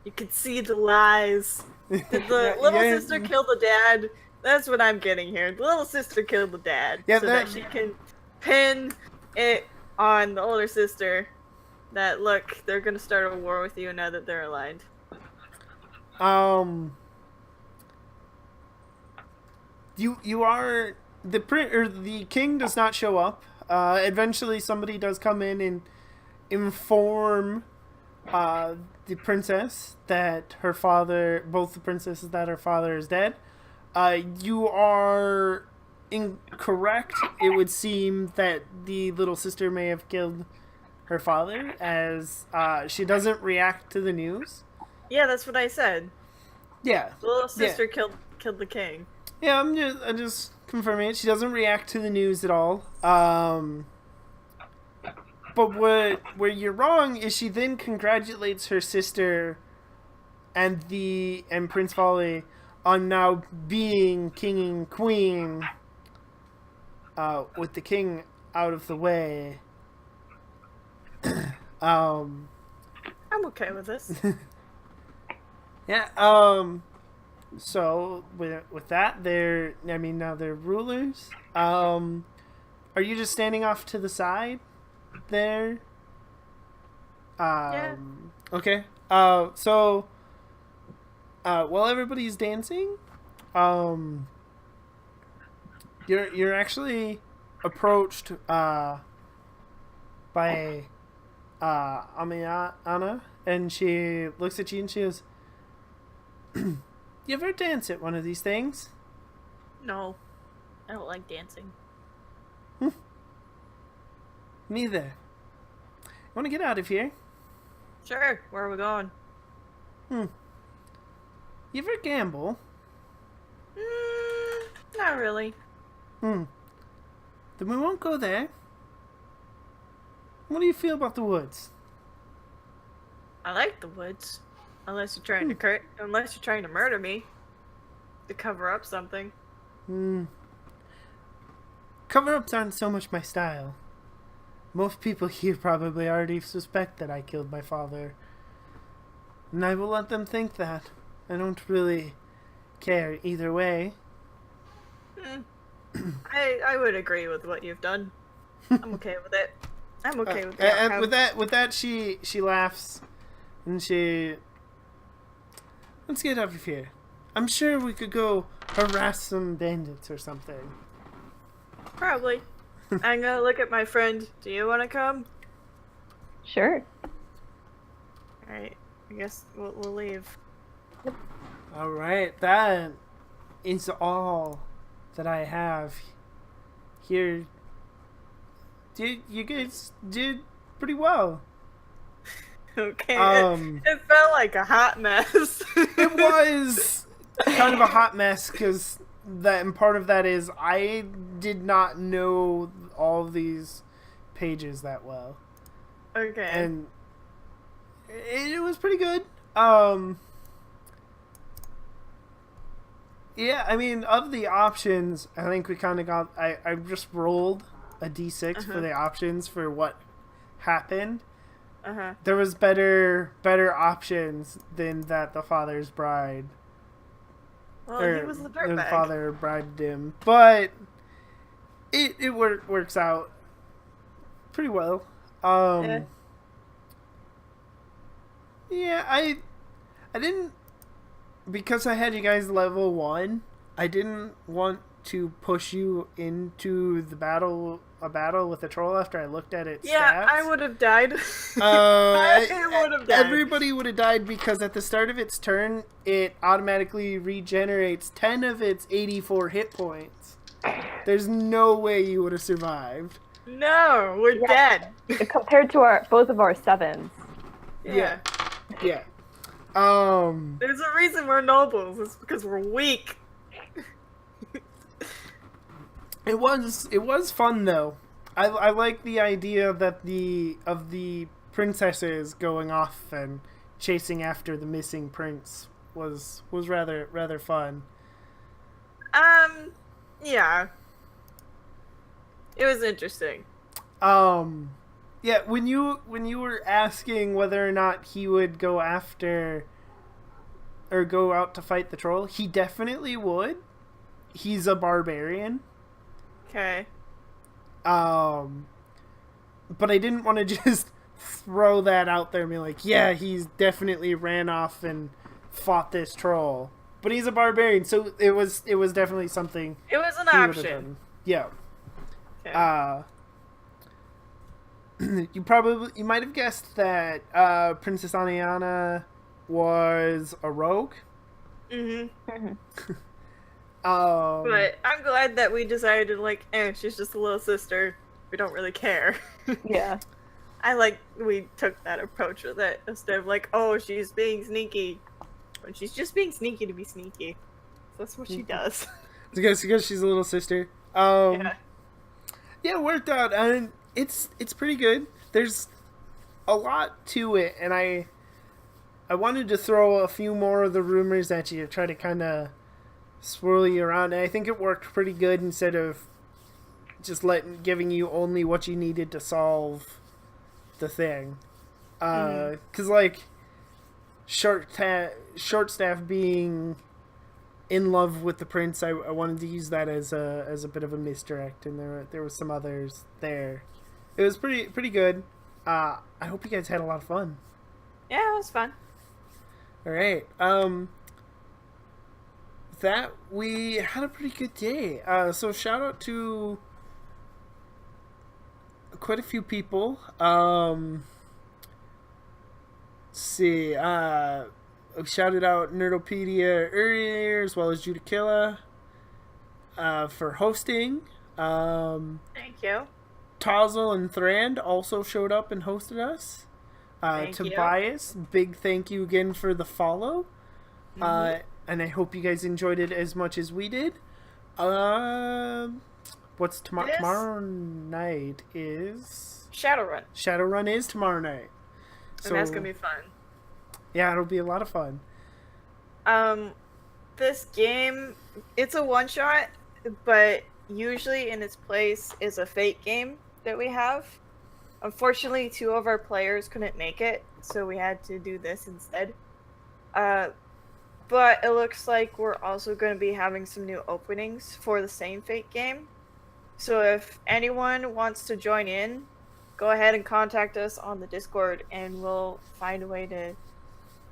S2: You can see the lies. Did the little sister kill the dad? That's what I'm getting here. The little sister killed the dad
S1: Yeah,
S2: so that she can pin it on the older sister that, look, they're going to start a war with you now that they're aligned.
S1: You are the king does not show up. Eventually somebody does come in and inform the princess that both the princesses, that her father is dead. You are incorrect. It would seem that the little sister may have killed her father, as she doesn't react to the news.
S2: Yeah, that's what I said.
S1: Yeah.
S2: The little sister killed the king.
S1: Yeah, I'm just confirming it. She doesn't react to the news at all. But where you're wrong is she then congratulates her sister and Prince Folly on now being king and queen, with the king out of the way.
S2: I'm okay with this.
S1: Yeah. So with that, now they're rulers. Are you just standing off to the side there?
S2: Yeah.
S1: Okay. So while everybody's dancing, you're actually approached by Amiana, and she looks at you and she goes, "You ever dance at one of these things?"
S2: No, I don't like dancing.
S1: Neither. Want to get out of here?
S2: Sure, where are we going?
S1: You ever gamble?
S2: Not really.
S1: Then we won't go there. What do you feel about the woods?
S2: I like the woods. Unless you're trying to murder me. To cover up something.
S1: Cover-ups aren't so much my style. Most people here probably already suspect that I killed my father. And I will let them think that. I don't really care either way.
S2: I would agree with what you've done. I'm okay with it. I'm okay with that.
S1: And with that, she laughs, and she. Let's get out of here. I'm sure we could go harass some bandits or something.
S2: Probably. I'm gonna look at my friend. Do you want to come?
S3: Sure.
S2: Alright. I guess we'll leave.
S1: Alright, that is all that I have here. You guys did pretty well.
S2: Okay.
S1: Um,
S2: it felt like a hot mess.
S1: It was kind of a hot mess because and part of that is I did not know all of these pages that well.
S2: Okay.
S1: And it was pretty good. Yeah, I mean, of the options, I think we kind of got. I just rolled a d6 for the options for what happened,
S2: Uh-huh.
S1: there was better options than that the father's bride.
S2: Well,
S1: Or
S2: he was the
S1: the
S2: dirtbag.
S1: father bribed him. But it works out pretty well.
S2: Yeah.
S1: Yeah, I didn't, because I had you guys level 1, I didn't want to push you into a battle with a troll after I looked at its
S2: Yeah,
S1: stats.
S2: I would have died.
S1: I
S2: would have died.
S1: Everybody would have died because at the start of its turn, it automatically regenerates 10 of its 84 hit points. There's no way you would have survived.
S2: No, we're dead.
S3: Compared to both of our 7s.
S1: Yeah. Yeah.
S2: There's a reason we're nobles. It's because we're weak.
S1: It was fun though. I like the idea that the princesses going off and chasing after the missing prince was rather fun.
S2: Yeah. It was interesting.
S1: Yeah, when you were asking whether or not he would go after or go out to fight the troll, he definitely would. He's a barbarian.
S2: Okay.
S1: But I didn't want to just throw that out there and be like, yeah, he's definitely ran off and fought this troll. But he's a barbarian, so it was definitely something.
S2: It was an
S1: he would've
S2: option.
S1: done. Yeah.
S2: Okay.
S1: You might have guessed that Princess Aniana was a rogue.
S2: Mm-hmm.
S1: Um,
S2: But I'm glad that we decided to, like, she's just a little sister. We don't really care.
S3: Yeah.
S2: We took that approach with it instead of like, oh, she's being sneaky. When she's just being sneaky to be sneaky. That's what she does.
S1: because she's a little sister.
S2: Yeah.
S1: Yeah, it worked out, and it's pretty good. There's a lot to it, and I wanted to throw a few more of the rumors at you to try to kind of swirl you around, and I think it worked pretty good instead of just giving you only what you needed to solve the thing. Because like short staff being in love with the prince, I wanted to use that as a bit of a misdirect, and there was some others there. It was pretty good. I hope you guys had a lot of fun.
S2: Yeah, it was fun.
S1: All right. That we had a pretty good day. So shout out to quite a few people. Let's see. We shouted out Nerdopedia earlier, as well as Judikilla for hosting.
S2: Thank you.
S1: Tazel and Thrand also showed up and hosted us.
S2: Thank you.
S1: Tobias, big thank you again for the follow. And I hope you guys enjoyed it as much as we did. What's tomorrow night is
S2: Shadowrun.
S1: Shadowrun is tomorrow night.
S2: And that's gonna be fun.
S1: Yeah, it'll be a lot of fun.
S2: This game, it's a one-shot, but usually in its place is a Fate game that we have. Unfortunately, 2 of our players couldn't make it, so we had to do this instead. But it looks like we're also going to be having some new openings for the same Fate game. So if anyone wants to join in, go ahead and contact us on the Discord, and we'll find a way to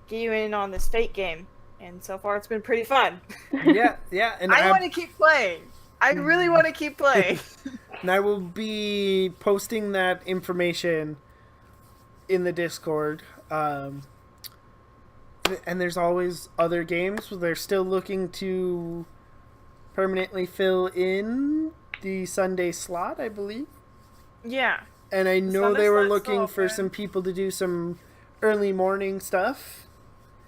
S2: get you in on this Fate game. And so far, it's been pretty fun.
S1: Yeah, and
S2: I want to keep playing. I really want to keep playing.
S1: And I will be posting that information in the Discord. And there's always other games. They're still looking to permanently fill in the Sunday slot, I believe.
S2: Yeah.
S1: And I know
S2: Sunday
S1: they were
S2: slot's
S1: looking
S2: still
S1: for
S2: open.
S1: some people to do some early morning stuff.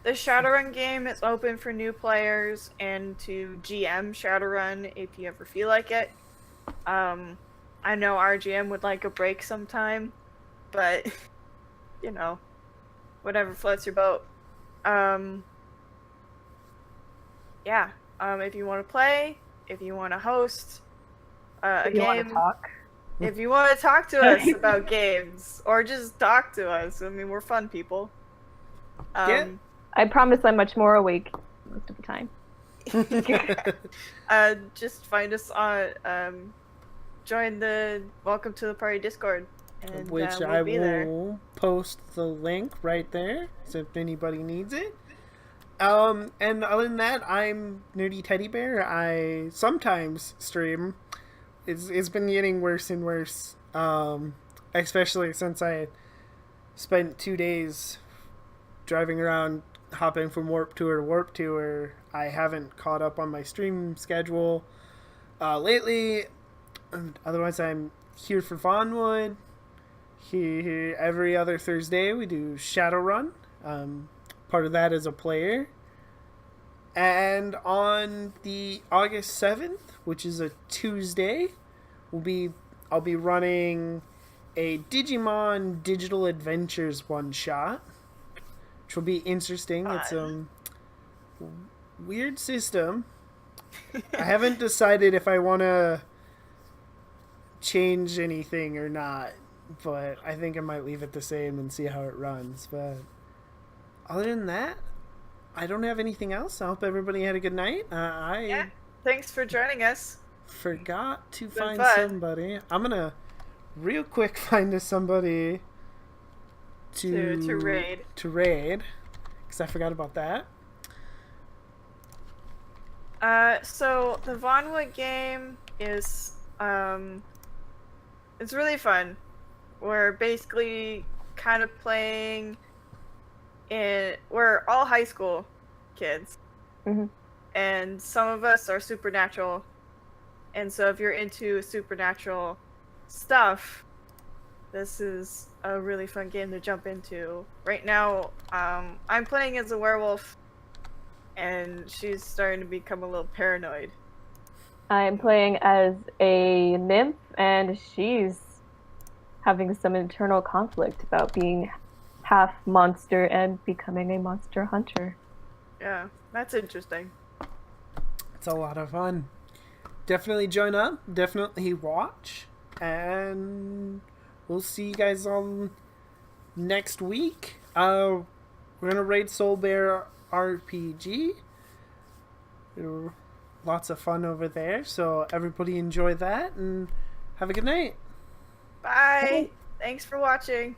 S2: The Shadowrun game is open for new players and to GM Shadowrun if you ever feel like it. I know our GM would like a break sometime, but you know, whatever floats your boat. If you want to play, if you want to host a
S3: If you want
S2: game,
S3: to talk.
S2: If you want to talk to us about games or just talk to us, I mean, we're fun people.
S1: Yeah.
S3: I promise I'm much more awake most of the time.
S2: Just find us on join the Welcome to the Party Discord, and
S1: Which
S2: we'll
S1: I
S2: be there.
S1: will post the link right there, so if anybody needs it. And other than that, I'm Nerdy Teddy Bear. I sometimes stream. It's been getting worse and worse. Especially since I spent 2 days driving around, hopping from warp tour to warp tour. I haven't caught up on my stream schedule lately. Otherwise, I'm here for Vonwood. Here every other Thursday we do Shadowrun. Part of that is a player. And on the August 7th, which is a Tuesday, I'll be running a Digimon Digital Adventures one shot, which will be interesting.
S2: Fun.
S1: It's a weird system. I haven't decided if I want to change anything or not, but I think I might leave it the same and see how it runs. But other than that, I don't have anything else. I hope everybody had a good night.
S2: Yeah. Thanks for joining us.
S1: Forgot to
S2: Been
S1: find
S2: fun.
S1: somebody. I'm gonna real quick find us somebody
S2: To raid.
S1: to raid, because I forgot about that.
S2: So the Vonwood game is it's really fun. We're basically kind of playing we're all high school kids.
S3: Mm-hmm.
S2: And some of us are supernatural. And so if you're into supernatural stuff, this is a really fun game to jump into. Right now, I'm playing as a werewolf, and she's starting to become a little paranoid.
S3: I'm playing as a nymph, and she's having some internal conflict about being half monster and becoming a monster hunter.
S2: Yeah, that's interesting.
S1: It's a lot of fun. Definitely join up. Definitely watch. And we'll see you guys all next week. We're going to raid Soul Bear RPG. Lots of fun over there. So everybody enjoy that and have a good night.
S2: Bye. Thanks for watching.